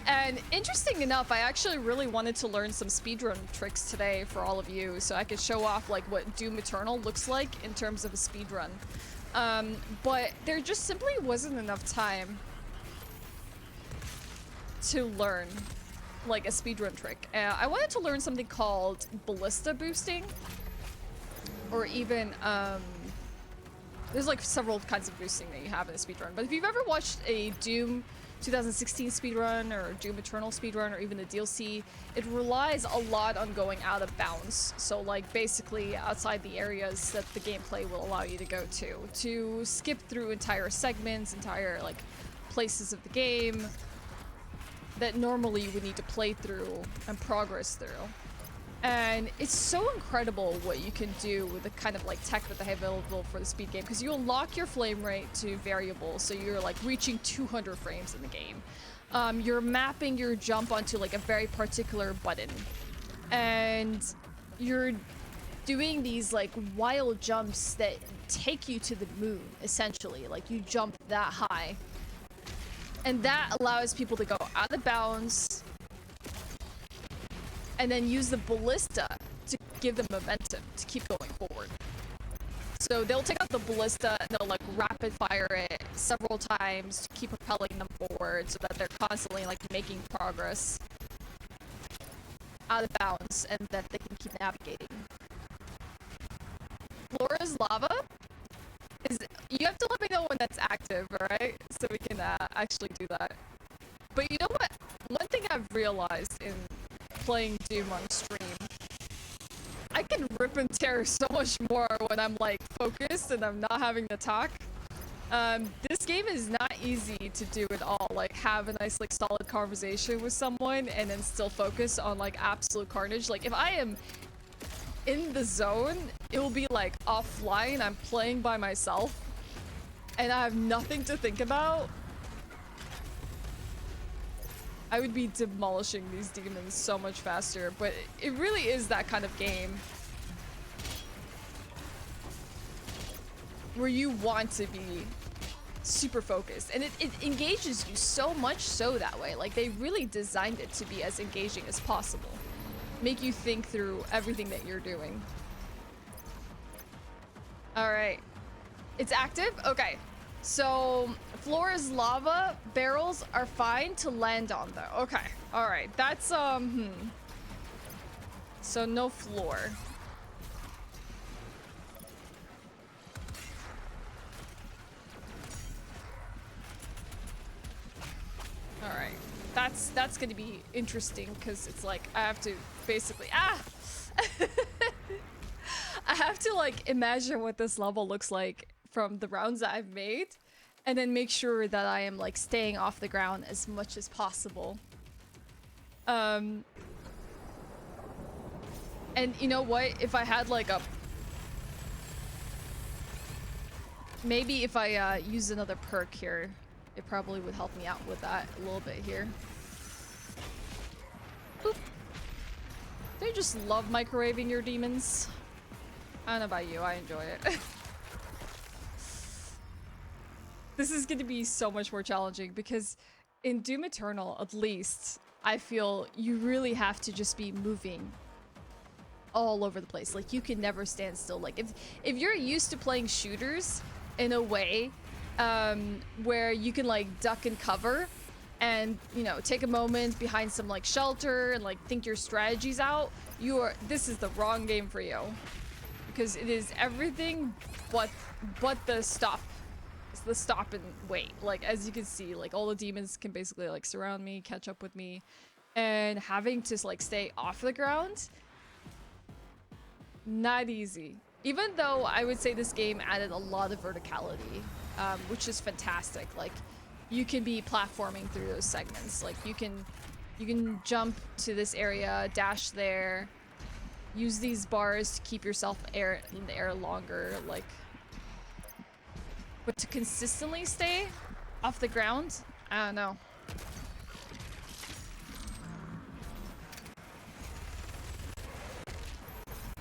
And interesting enough, I actually really wanted to learn some speedrun tricks today for all of you so I could show off like what Doom Eternal looks like in terms of a speedrun. But there just simply wasn't enough time to learn like a speedrun trick. I wanted to learn something called ballista boosting, or even there's like several kinds of boosting that you have in a speedrun. But if you've ever watched a Doom 2016 speedrun or Doom Eternal speedrun or even the DLC, it relies a lot on going out of bounds. So like basically outside the areas that the gameplay will allow you to go to skip through entire segments, entire like places of the game that normally you would need to play through and progress through. And it's so incredible what you can do with the kind of like tech that they have available for the speed game, because you unlock your frame rate to variables, so you're like reaching 200 frames in the game. You're mapping your jump onto like a very particular button, and you're doing these like wild jumps that take you to the moon, essentially. Like you jump that high, and that allows people to go out of bounds and then use the ballista to give them momentum to keep going forward. So they'll take out the ballista and they'll like rapid fire it several times to keep propelling them forward so that they're constantly like making progress out of bounds and that they can keep navigating. Flora's lava is, you have to let me know when that's active, alright? So we can actually do that. But you know what? One thing I've realized in playing Doom on stream, I can rip and tear so much more when I'm like focused and I'm not having to talk. This game is not easy to do at all. Like have a nice like solid conversation with someone and then still focus on like absolute carnage. Like if I am in the zone, it will be like offline, I'm playing by myself and I have nothing to think about. I would be demolishing these demons so much faster, but it really is that kind of game where you want to be super focused, and it engages you so much so that way. Like they really designed it to be as engaging as possible, make you think through everything that you're doing. All right, it's active. Okay, so Flora's lava barrels are fine to land on though. Okay, all right, that's so no floor. All right, that's gonna be interesting because it's like I have to basically I have to like imagine what this level looks like from the rounds that I've made, and then make sure that I am like staying off the ground as much as possible. And you know what? If I had like a, maybe if I use another perk here, it probably would help me out with that a little bit here. Boop. They just love microwaving your demons. I don't know about you, I enjoy it. This is going to be so much more challenging because in Doom Eternal, at least, I feel you really have to just be moving all over the place. Like you can never stand still. Like if you're used to playing shooters in a way where you can like duck and cover and, you know, take a moment behind some like shelter and like think your strategies out, this is the wrong game for you, because it is everything but the stop. It's the stop and wait. Like as you can see, like all the demons can basically like surround me, catch up with me, and having to like stay off the ground, not easy. Even though I would say this game added a lot of verticality, which is fantastic. Like you can be platforming through those segments. Like you can jump to this area, dash there, use these bars to keep yourself in the air longer. Like, but to consistently stay off the ground, I don't know.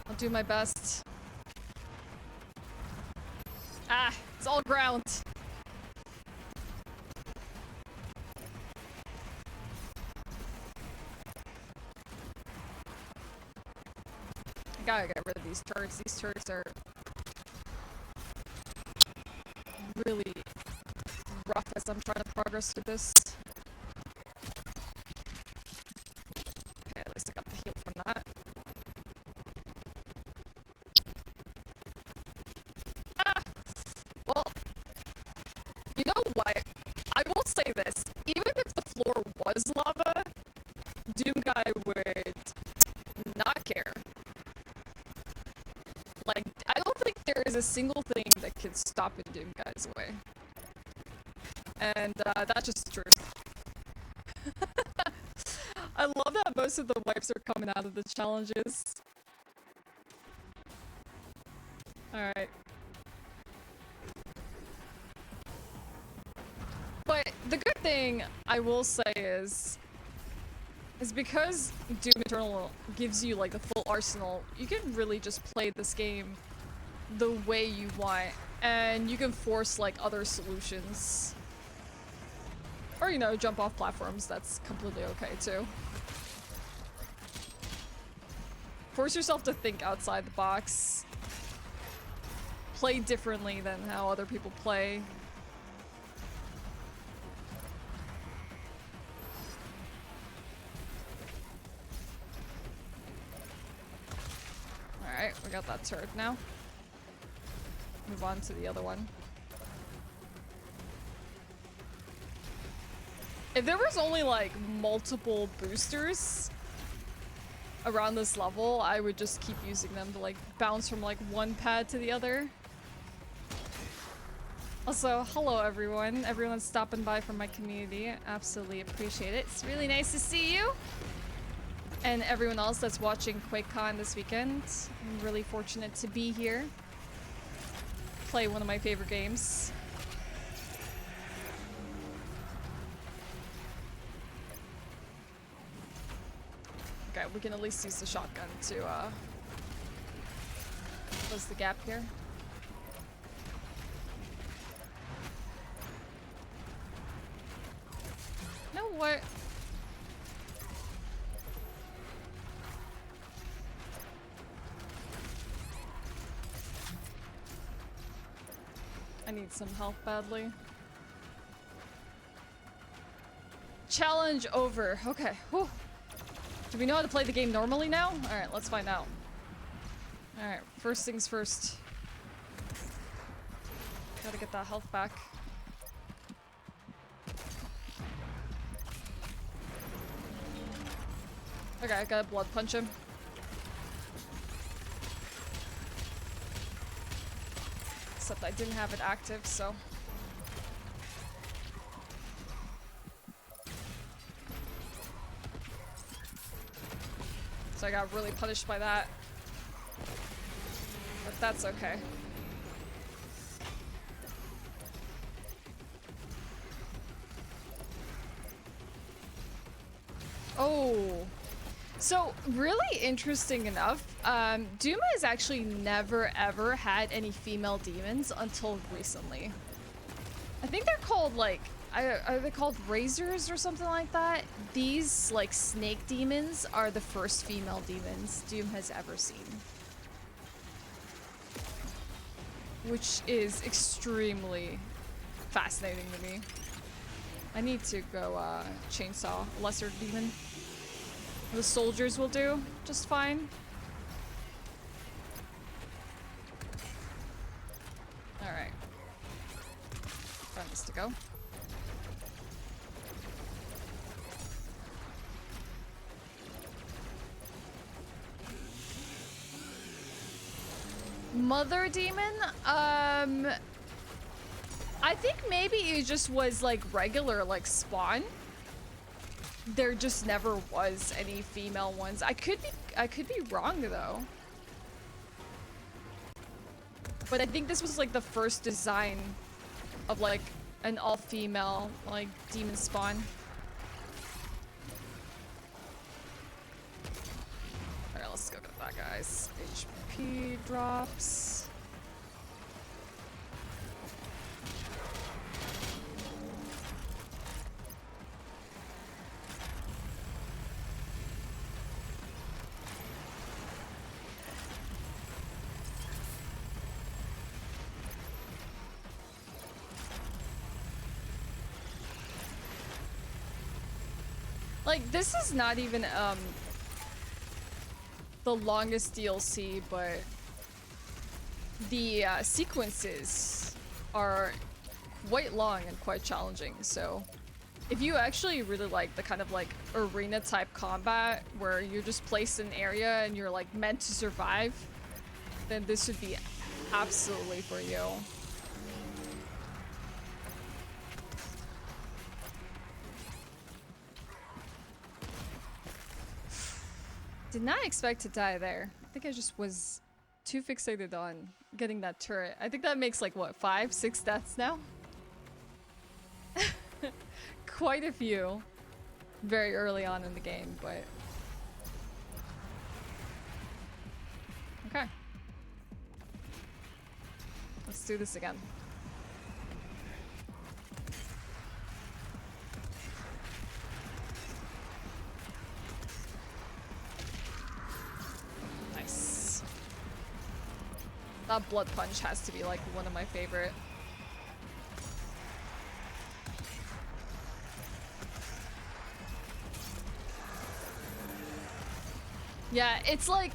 I'll do my best. Ah, it's all ground. I gotta get rid of these turrets. These turrets are really rough as I'm trying to progress through this. Okay, at least I got the heal from that. Well, you know what? I will say this. Even if the floor was lava, Doom Guy would not care. Like, I don't think there is a single thing that can stop in Doom Guy's way. And that's just the truth. I love that most of the wipes are coming out of the challenges. Alright. But the good thing I will say is because Doom Eternal gives you like the full arsenal, you can really just play this game the way you want, and you can force like other solutions. Or, you know, jump off platforms, that's completely okay too. Force yourself to think outside the box. Play differently than how other people play. Alright, we got that turret now. Move on to the other one. If there was only like multiple boosters around this level, I would just keep using them to like bounce from like one pad to the other. Also, hello everyone. Everyone's stopping by from my community. Absolutely appreciate it. It's really nice to see you. And everyone else that's watching QuakeCon this weekend. I'm really fortunate to be here. Play one of my favorite games. Okay, we can at least use the shotgun to close the gap here. You know what? I need some help badly. Challenge over. Okay. Whew. Do we know how to play the game normally now? Alright, let's find out. Alright, first things first. Gotta get that health back. Okay, I gotta blood punch him. Except I didn't have it active, so... So I got really punished by that. But that's okay. Oh. So, really interesting enough, Doom has actually never ever had any female demons until recently. I think they're called like, are they called razors or something like that? These like snake demons are the first female demons Doom has ever seen. Which is extremely fascinating to me. I need to go chainsaw a lesser demon. The soldiers will do just fine. Alright. Time is to go. Mother demon? I think maybe it just was like regular like spawn. There just never was any female ones. I could be wrong though. But I think this was like the first design of like an all-female like demon spawn. Alright, let's go get that guys. HP drops. Like, this is not even, the longest DLC, but the sequences are quite long and quite challenging, so if you actually really like the kind of like arena type combat where you're just placed in an area and you're like meant to survive, then this should be absolutely for you. Did not expect to die there. I think I just was too fixated on getting that turret. I think that makes like, what, 5, 6 deaths now? Quite a few. Very early on in the game, but... Okay. Let's do this again. Nice. That blood punch has to be like one of my favorite. Yeah, it's like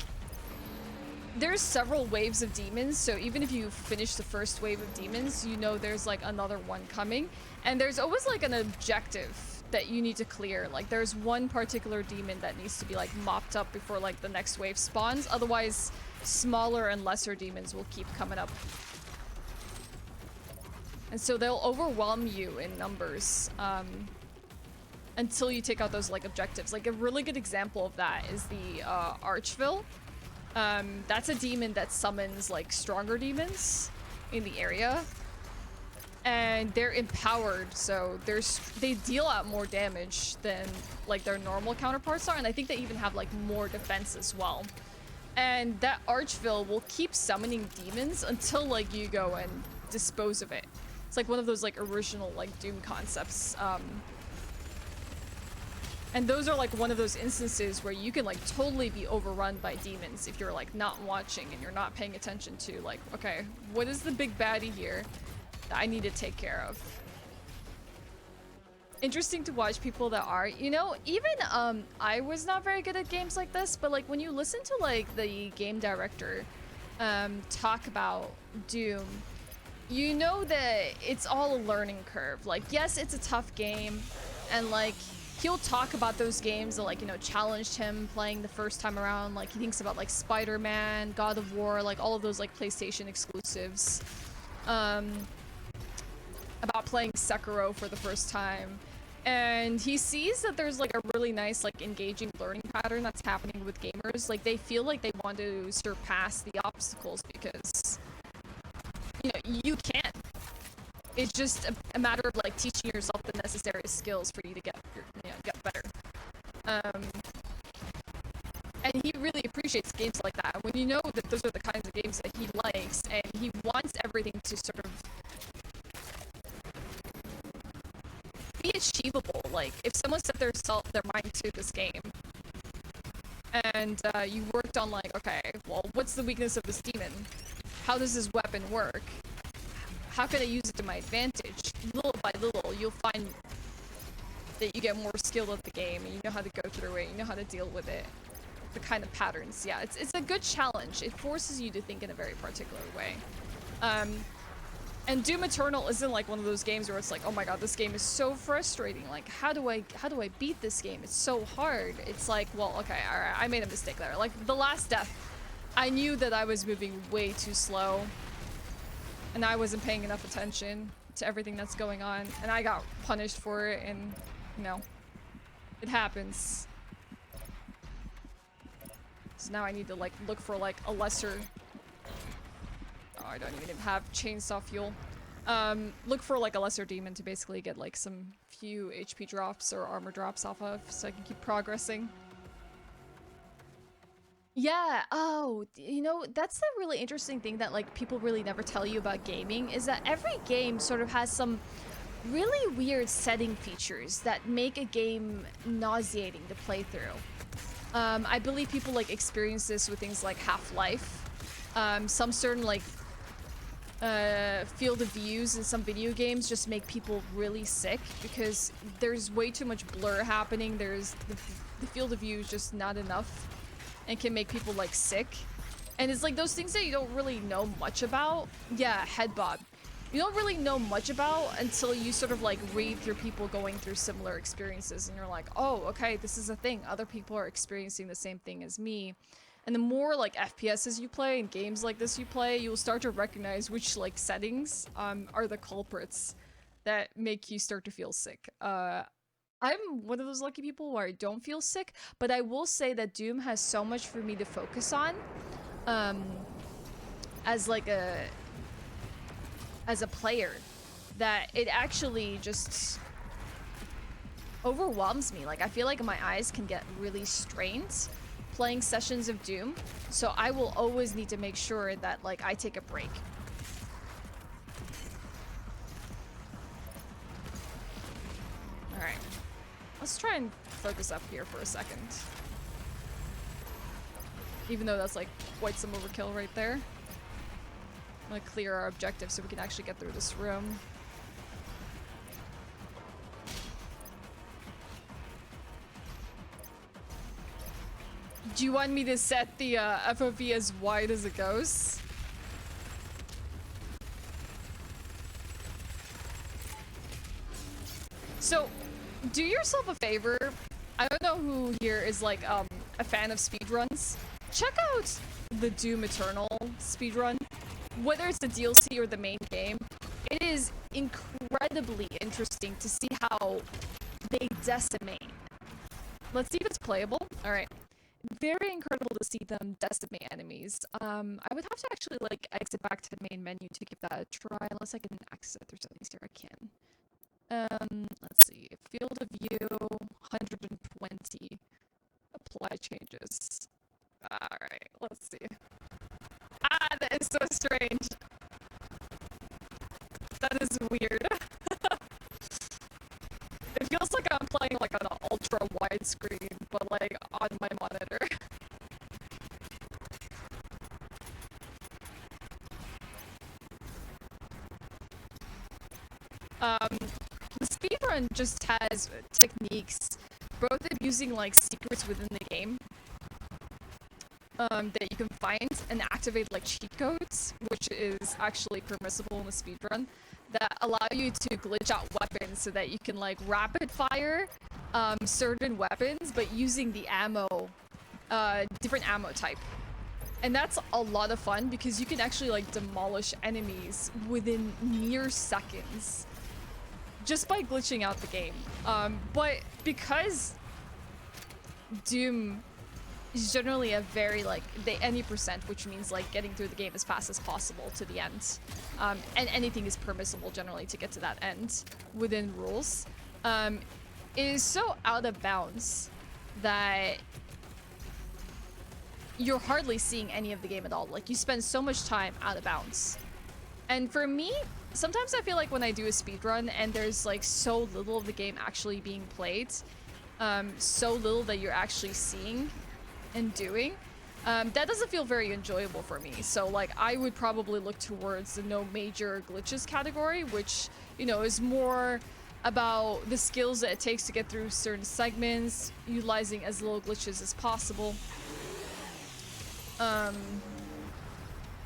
there's several waves of demons, so even if you finish the first wave of demons, you know there's like another one coming, and there's always like an objective that you need to clear. Like there's one particular demon that needs to be like mopped up before like the next wave spawns, otherwise smaller and lesser demons will keep coming up. And so they'll overwhelm you in numbers until you take out those like objectives. Like a really good example of that is the Archville. That's a demon that summons like stronger demons in the area, and they're empowered, so they deal out more damage than like their normal counterparts are, and I think they even have like more defense as well. And that Archville will keep summoning demons until like you go and dispose of it. It's like one of those like original like Doom concepts. And those are like one of those instances where you can like totally be overrun by demons if you're like not watching and you're not paying attention to like, okay, what is the big baddie here that I need to take care of? Interesting to watch people that are, you know, even I was not very good at games like this, but like when you listen to like the game director talk about Doom, you know that it's all a learning curve. Like, yes, it's a tough game, and like he'll talk about those games that like, you know, challenged him playing the first time around. Like he thinks about like Spider-Man, God of War, like all of those like PlayStation exclusives. About playing Sekiro for the first time. And he sees that there's like a really nice like engaging learning pattern that's happening with gamers. Like they feel like they want to surpass the obstacles because, you know, you can't. It's just a matter of like teaching yourself the necessary skills for you to get better. And he really appreciates games like that. When you know that those are the kinds of games that he likes, and he wants everything to sort of be achievable. Like if someone set their mind to this game, and you worked on like, okay, well, what's the weakness of this demon? How does this weapon work? How can I use it to my advantage? Little by little, you'll find that you get more skilled at the game, and you know how to go through it, you know how to deal with it, the kind of patterns. Yeah, it's a good challenge. It forces you to think in a very particular way. And Doom Eternal isn't like one of those games where it's like, oh my god, this game is so frustrating. Like, how do I beat this game? It's so hard. It's like, well, okay, alright, I made a mistake there. Like, the last death, I knew that I was moving way too slow, and I wasn't paying enough attention to everything that's going on, and I got punished for it, and, you know, it happens. So now I need to, like, look for, like, a lesser... Oh, I don't even have chainsaw fuel. Look for, like, a lesser demon to basically get, like, some few HP drops or armor drops off of, so I can keep progressing. Yeah, oh, you know, that's the really interesting thing that, like, people really never tell you about gaming, is that every game sort of has some really weird setting features that make a game nauseating to play through. I believe people, like, experience this with things like Half-Life. Some certain, like, field of views in some video games just make people really sick because there's way too much blur happening. There's the field of view is just not enough and can make people like sick. And it's like those things that you don't really know much about. Yeah, head bob. You don't really know much about until you sort of like read through people going through similar experiences, and you're like, oh, okay, this is a thing. Other people are experiencing the same thing as me. And the more like FPSs you play and games like this you play, you'll start to recognize which like settings are the culprits that make you start to feel sick. I'm one of those lucky people where I don't feel sick, but I will say that Doom has so much for me to focus on, as like as a player, that it actually just overwhelms me. Like, I feel like my eyes can get really strained playing sessions of Doom, so I will always need to make sure that like I take a break. All right, let's try and focus up here for a second. Even though that's like quite some overkill right there. I'm gonna clear our objective so we can actually get through this room. Do you want me to set the FOV as wide as it goes? So, do yourself a favor. I don't know who here is like a fan of speedruns. Check out the Doom Eternal speedrun. Whether it's the DLC or the main game, it is incredibly interesting to see how they decimate. Let's see if it's playable. All right. Very incredible to see them decimate enemies. I would have to actually like exit back to the main menu to give that a try, unless I can access it through settings here. I can. Let's see. Field of view, 120. Apply changes. All right. Let's see. Ah, that is so strange. That is weird. It feels like I'm playing like on an ultra wide screen, but like on my monitor. The speedrun just has techniques, both of using like secrets within the game that you can find and activate like cheat codes, which is actually permissible in the speedrun, that allow you to glitch out weapons so that you can like rapid fire certain weapons, but using the ammo, different ammo type. And that's a lot of fun because you can actually like demolish enemies within mere seconds just by glitching out the game. But because Doom is generally a very like any percent, which means like getting through the game as fast as possible to the end, and anything is permissible generally to get to that end within rules, it is so out of bounds that you're hardly seeing any of the game at all. Like, you spend so much time out of bounds. And for me, sometimes I feel like when I do a speedrun and there's like so little of the game actually being played, so little that you're actually seeing and doing, that doesn't feel very enjoyable for me. So like, I would probably look towards the no major glitches category, which, you know, is more about the skills that it takes to get through certain segments, utilizing as little glitches as possible,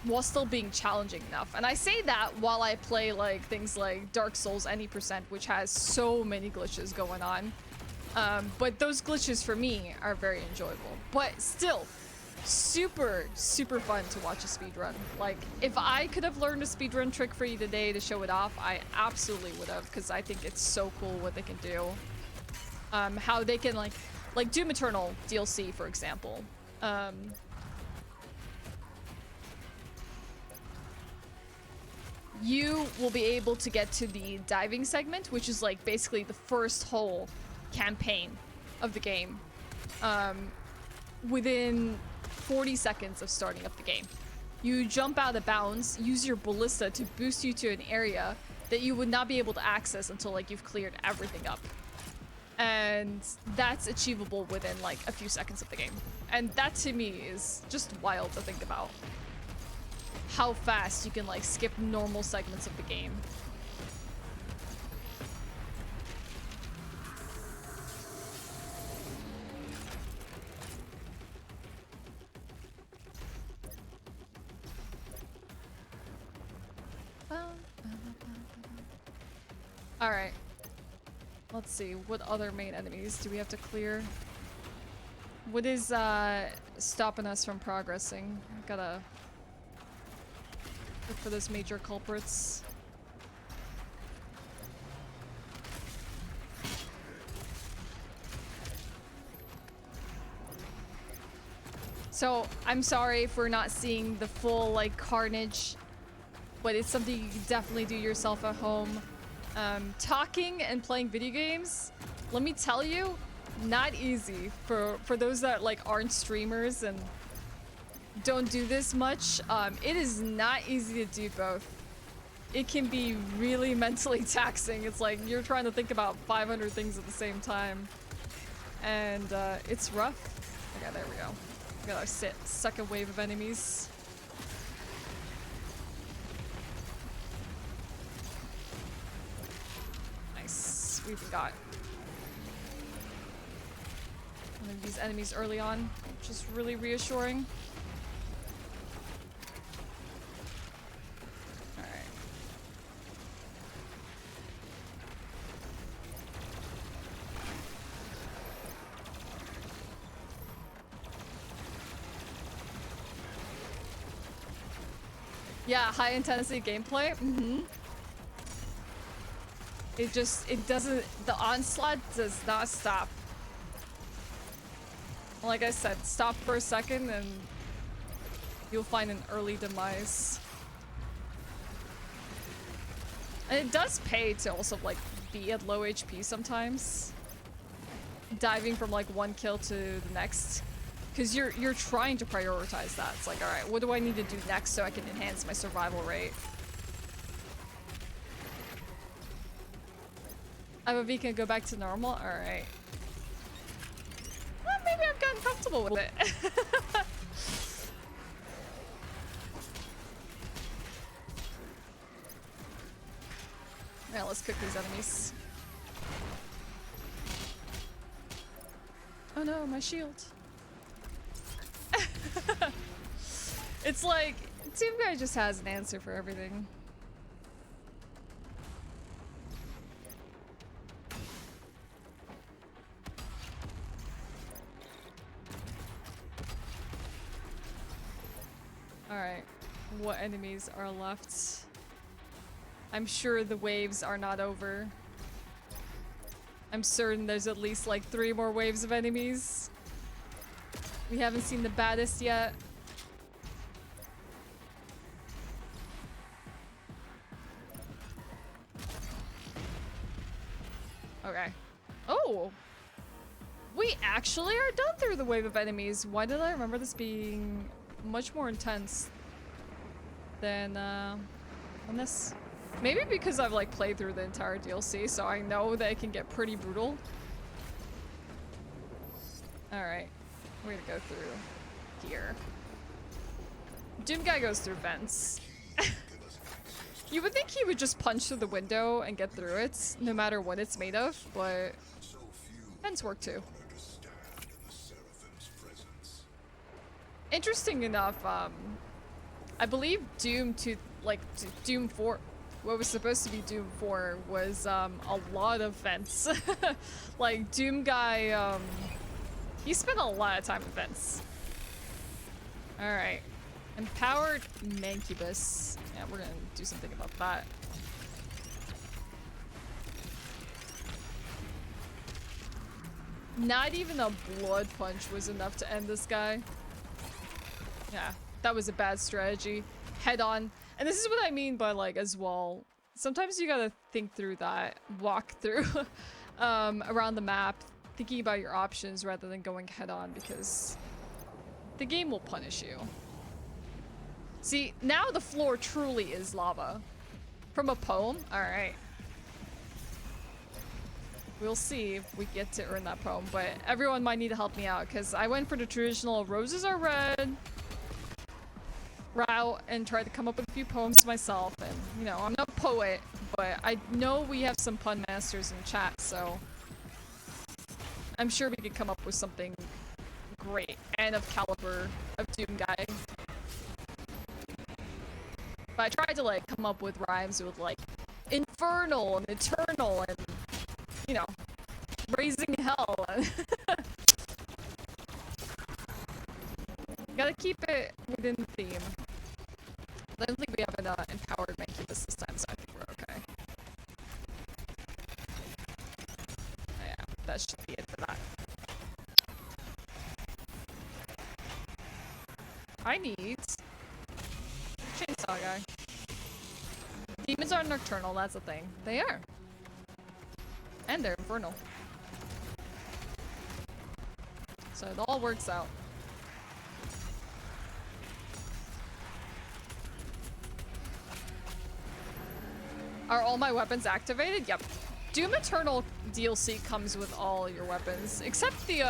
while still being challenging enough. And I say that while I play like things like Dark Souls any percent, which has so many glitches going on. But those glitches for me are very enjoyable. But still, super, super fun to watch a speedrun. Like, if I could have learned a speedrun trick for you today to show it off, I absolutely would have, because I think it's so cool what they can do. How they can like Doom Eternal DLC, for example. You will be able to get to the diving segment, which is like basically the first whole campaign of the game, within 40 seconds of starting up the game. You jump out of bounds, use your ballista to boost you to an area that you would not be able to access until like you've cleared everything up. And that's achievable within like a few seconds of the game. And that to me is just wild to think about. How fast you can like skip normal segments of the game. All right. Let's see. What other main enemies do we have to clear? What is stopping us from progressing? Gotta look for those major culprits. So I'm sorry for not seeing the full like carnage, but it's something you can definitely do yourself at home. Talking and playing video games, let me tell you, not easy for those that like aren't streamers and don't do this much. It is not easy to do both. It can be really mentally taxing. It's like you're trying to think about 500 things at the same time, and it's rough. Okay, there we go. We got our second wave of enemies. Nice. We even got one of these enemies early on, which is really reassuring. Yeah, high intensity gameplay. It doesn't, the onslaught does not stop. Like I said, stop for a second and you'll find an early demise. And it does pay to also like be at low HP sometimes. Diving from like one kill to the next. Because you're trying to prioritize that. It's like, alright, what do I need to do next so I can enhance my survival rate? IOV can go back to normal? Alright. Well, maybe I've gotten comfortable with it. Alright, let's cook these enemies. Oh no, my shield. It's like, Doom Guy just has an answer for everything. Alright, what enemies are left? I'm sure the waves are not over. I'm certain there's at least like 3 more waves of enemies. We haven't seen the baddest yet. Okay. Oh! We actually are done through the wave of enemies. Why did I remember this being much more intense than on this? Maybe because I've like played through the entire DLC, so I know that it can get pretty brutal. Alright. We're gonna go through here. Doom Guy goes through vents. You would think he would just punch through the window and get through it, no matter what it's made of, but vents work too. Interesting enough, I believe Doom 4, what was supposed to be Doom 4 was a lot of vents. Like Doom Guy, he spent a lot of time in vents. Alright. Empowered Mancubus. Yeah, we're gonna do something about that. Not even a blood punch was enough to end this guy. Yeah, that was a bad strategy. Head on. And this is what I mean by like as well. Sometimes you gotta think through that. Walk through around the map. Thinking about your options rather than going head on because the game will punish you. See, now the floor truly is lava. From a poem? Alright. We'll see if we get to earn that poem, but everyone might need to help me out because I went for the traditional roses are red route and tried to come up with a few poems myself. And, you know, I'm no poet, but I know we have some pun masters in chat, so I'm sure we could come up with something great and of caliber of Doom Guy. But I tried to like come up with rhymes with like infernal and eternal and, you know, raising hell. Gotta keep it within the theme. I don't think we have an empowered Mancubus this time, so I think we're okay. Oh, yeah, that should be it for that. I need chainsaw guy. Demons are nocturnal, that's the thing. They are. And they're infernal. So it all works out. Are all my weapons activated? Yep. Doom Eternal DLC comes with all your weapons, except the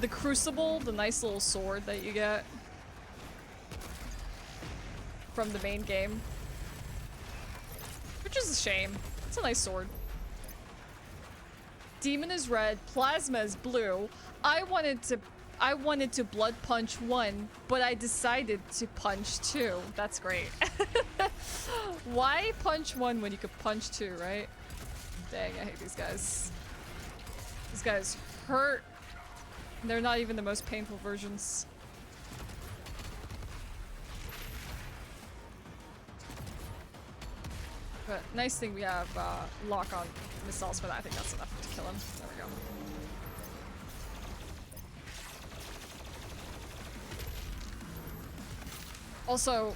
Crucible, the nice little sword that you get from the main game. Which is a shame. It's a nice sword. Demon is red, Plasma is blue. I wanted to blood punch 1, but I decided to punch 2. That's great. Why punch 1 when you could punch 2, right? Dang, I hate these guys. These guys hurt. They're not even the most painful versions. But nice thing we have lock-on missiles for that. I think that's enough to kill him. There we go. Also,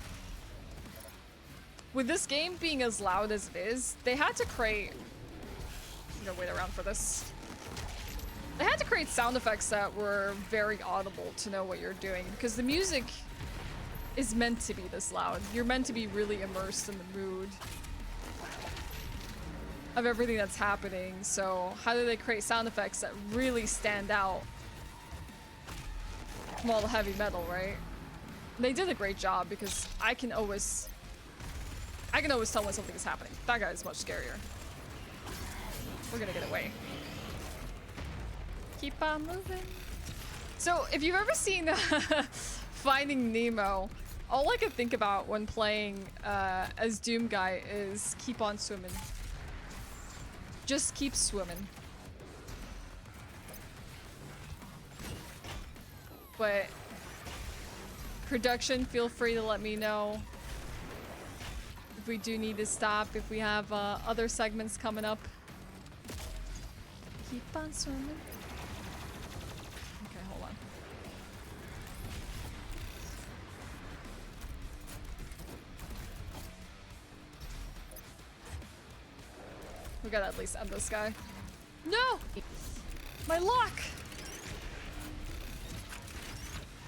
with this game being as loud as it is, they had to create... I'm gonna wait around for this. They had to create sound effects that were very audible to know what you're doing, because the music is meant to be this loud. You're meant to be really immersed in the mood of everything that's happening, so how do they create sound effects that really stand out from all the heavy metal, right? They did a great job, because I can always tell when something is happening. That guy is much scarier. We're gonna get away. Keep on moving. So, if you've ever seen Finding Nemo, all I can think about when playing as Doom Guy is keep on swimming. Just keep swimming. But production, feel free to let me know if we do need to stop, if we have other segments coming up. Keep on swimming. Okay, hold on. We gotta at least end this guy. No! My lock!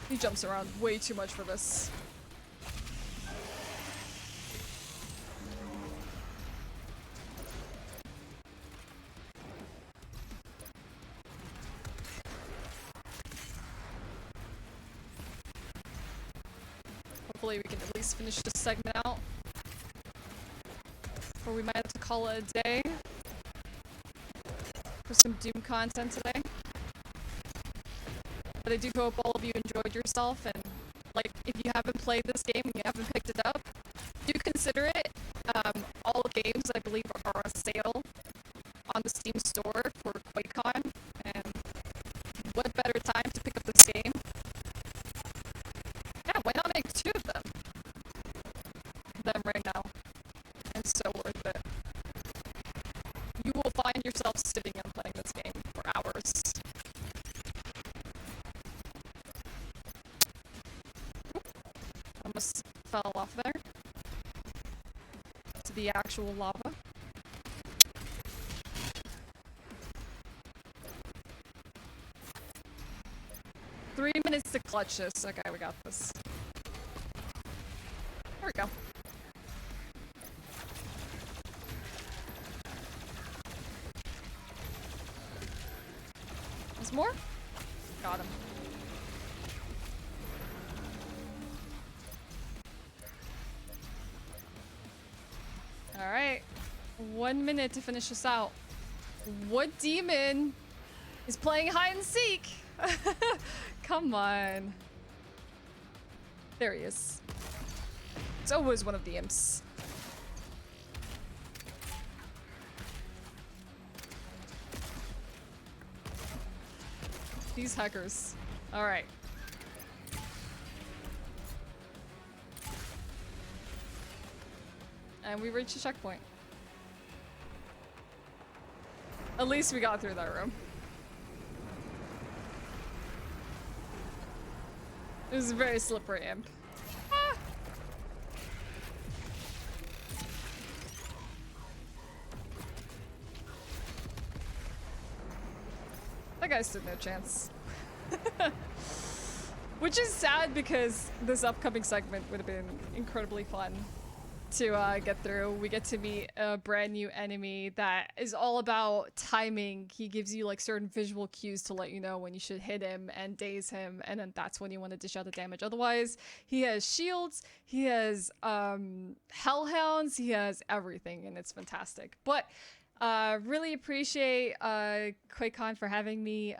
He jumps around way too much for this. Hopefully we can at least finish this segment out. Or we might have to call it a day for some Doom content today. But I do hope all of you enjoyed yourself, and like, if you haven't played this game and you haven't picked it up, do consider it. All games, I believe, are on sale on the Steam store for QuakeCon, and what better time to pick up this game? Yeah, why not make 2 of them right now? It's so worth it. You will find yourself sitting and playing this game for hours. Almost fell off there to the actual lava. Three minutes to clutch this. Okay, we got this. There we go. There's more? Got him. Alright. 1 minute to finish this out. What demon is playing hide and seek? Come on. There he is. It's always one of the imps. These hackers. Alright. And we reached a checkpoint. At least we got through that room. It was a very slippery imp. That guy stood no chance. Which is sad because this upcoming segment would have been incredibly fun to get through. We get to meet a brand new enemy that is all about timing. He gives you like certain visual cues to let you know when you should hit him and daze him, and then that's when you want to dish out the damage. Otherwise, he has shields, he has hellhounds, he has everything, and it's fantastic. But really appreciate QuakeCon for having me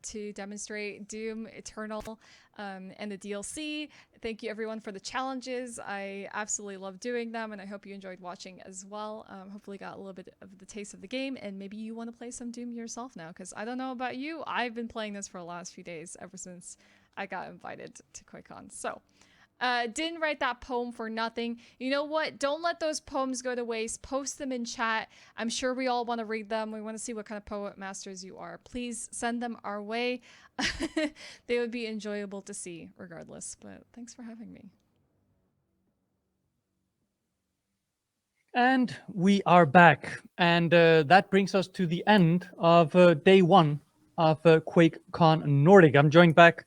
to demonstrate Doom Eternal and the DLC. Thank you everyone for the challenges. I absolutely love doing them, and I hope you enjoyed watching as well. Hopefully got a little bit of the taste of the game, and maybe you want to play some Doom yourself now, because I don't know about you, I've been playing this for the last few days ever since I got invited to QuakeCon. So didn't write that poem for nothing. You know what? Don't let those poems go to waste. Post them in chat. I'm sure we all want to read them. We want to see what kind of poet masters you are. Please send them our way. They would be enjoyable to see regardless. But thanks for having me. And we are back. And that brings us to the end of day one of QuakeCon Nordic. I'm joined back.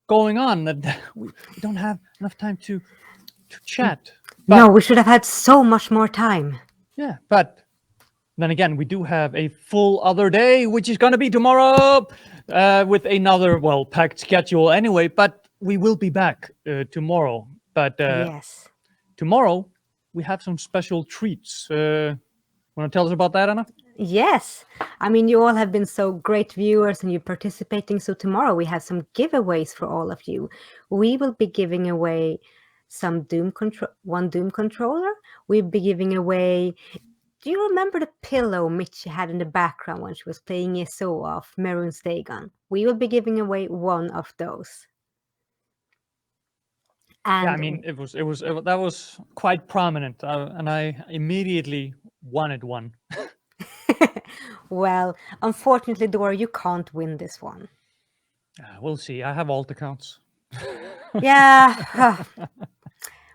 Going on that we don't have enough time to chat. No, we should have had so much more time. Yeah, but then again, we do have a full other day, which is going to be tomorrow with another, well, packed schedule anyway, but we will be back tomorrow. But yes, tomorrow we have some special treats. Want to tell us about that, Anna? Yes. I mean, you all have been so great viewers and you're participating. So tomorrow we have some giveaways for all of you. We will be giving away some one Doom controller. We'll be giving away. Do you remember the pillow Mitchie had in the background when she was playing ESO of Maroon Stagon? We will be giving away one of those. And yeah, I mean, that was quite prominent, and I immediately wanted one. Well, unfortunately, Dora, you can't win this one. We'll see. I have alt accounts. Yeah.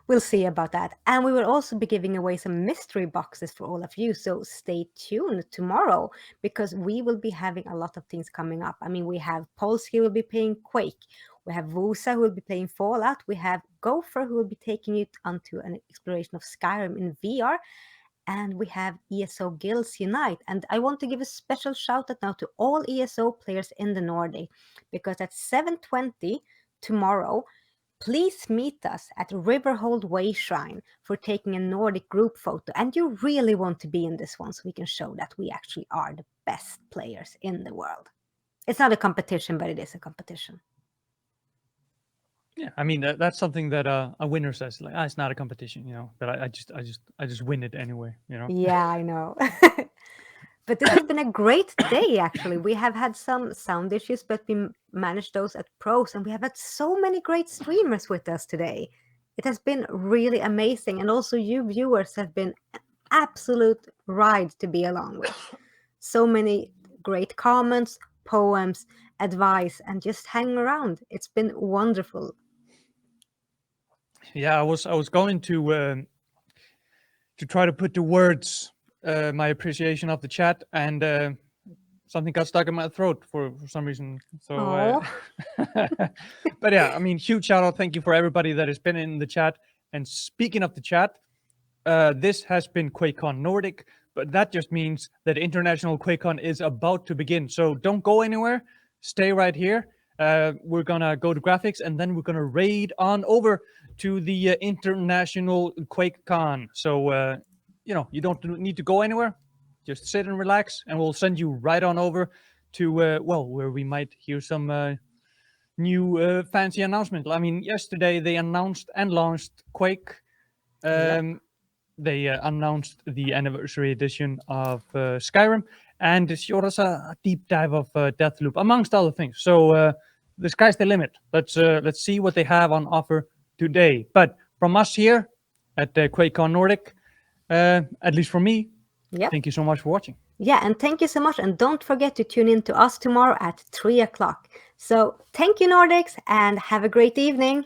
We'll see about that. And we will also be giving away some mystery boxes for all of you. So stay tuned tomorrow because we will be having a lot of things coming up. I mean, we have Polsky who will be playing Quake. We have Vusa who will be playing Fallout. We have Gopher who will be taking you onto an exploration of Skyrim in VR. And we have ESO Guilds Unite. And I want to give a special shout out now to all ESO players in the Nordic because at 7:20 tomorrow, please meet us at Riverhold Way Shrine for taking a Nordic group photo. And you really want to be in this one so we can show that we actually are the best players in the world. It's not a competition, but it is a competition. Yeah, I mean that's something that a winner says, like, it's not a competition, you know. But I just win it anyway, you know. Yeah, I know. But this has been a great day, actually. We have had some sound issues, but we managed those at pros, and we have had so many great streamers with us today. It has been really amazing, and also you viewers have been an absolute ride to be along with. So many great comments, poems, advice, and just hang around. It's been wonderful. Yeah, I was going to try to put to words my appreciation of the chat, and something got stuck in my throat for some reason. So, but yeah, I mean, huge shout out, thank you for everybody that has been in the chat. And speaking of the chat, this has been QuakeCon Nordic, but that just means that International QuakeCon is about to begin. So don't go anywhere, stay right here. We're gonna go to graphics, and then we're gonna raid on over to the International QuakeCon. So, you know, you don't need to go anywhere. Just sit and relax, and we'll send you right on over to, well, where we might hear some new fancy announcement. I mean, yesterday they announced and launched Quake. They announced the anniversary edition of Skyrim, and showed us a deep dive of Deathloop, amongst other things. So the sky's the limit. Let's see what they have on offer today. But from us here at QuakeCon Nordic, at least for me, Yep. Thank you so much for watching. Yeah, and thank you so much. And don't forget to tune in to us tomorrow at 3 o'clock. So thank you, Nordics, and have a great evening.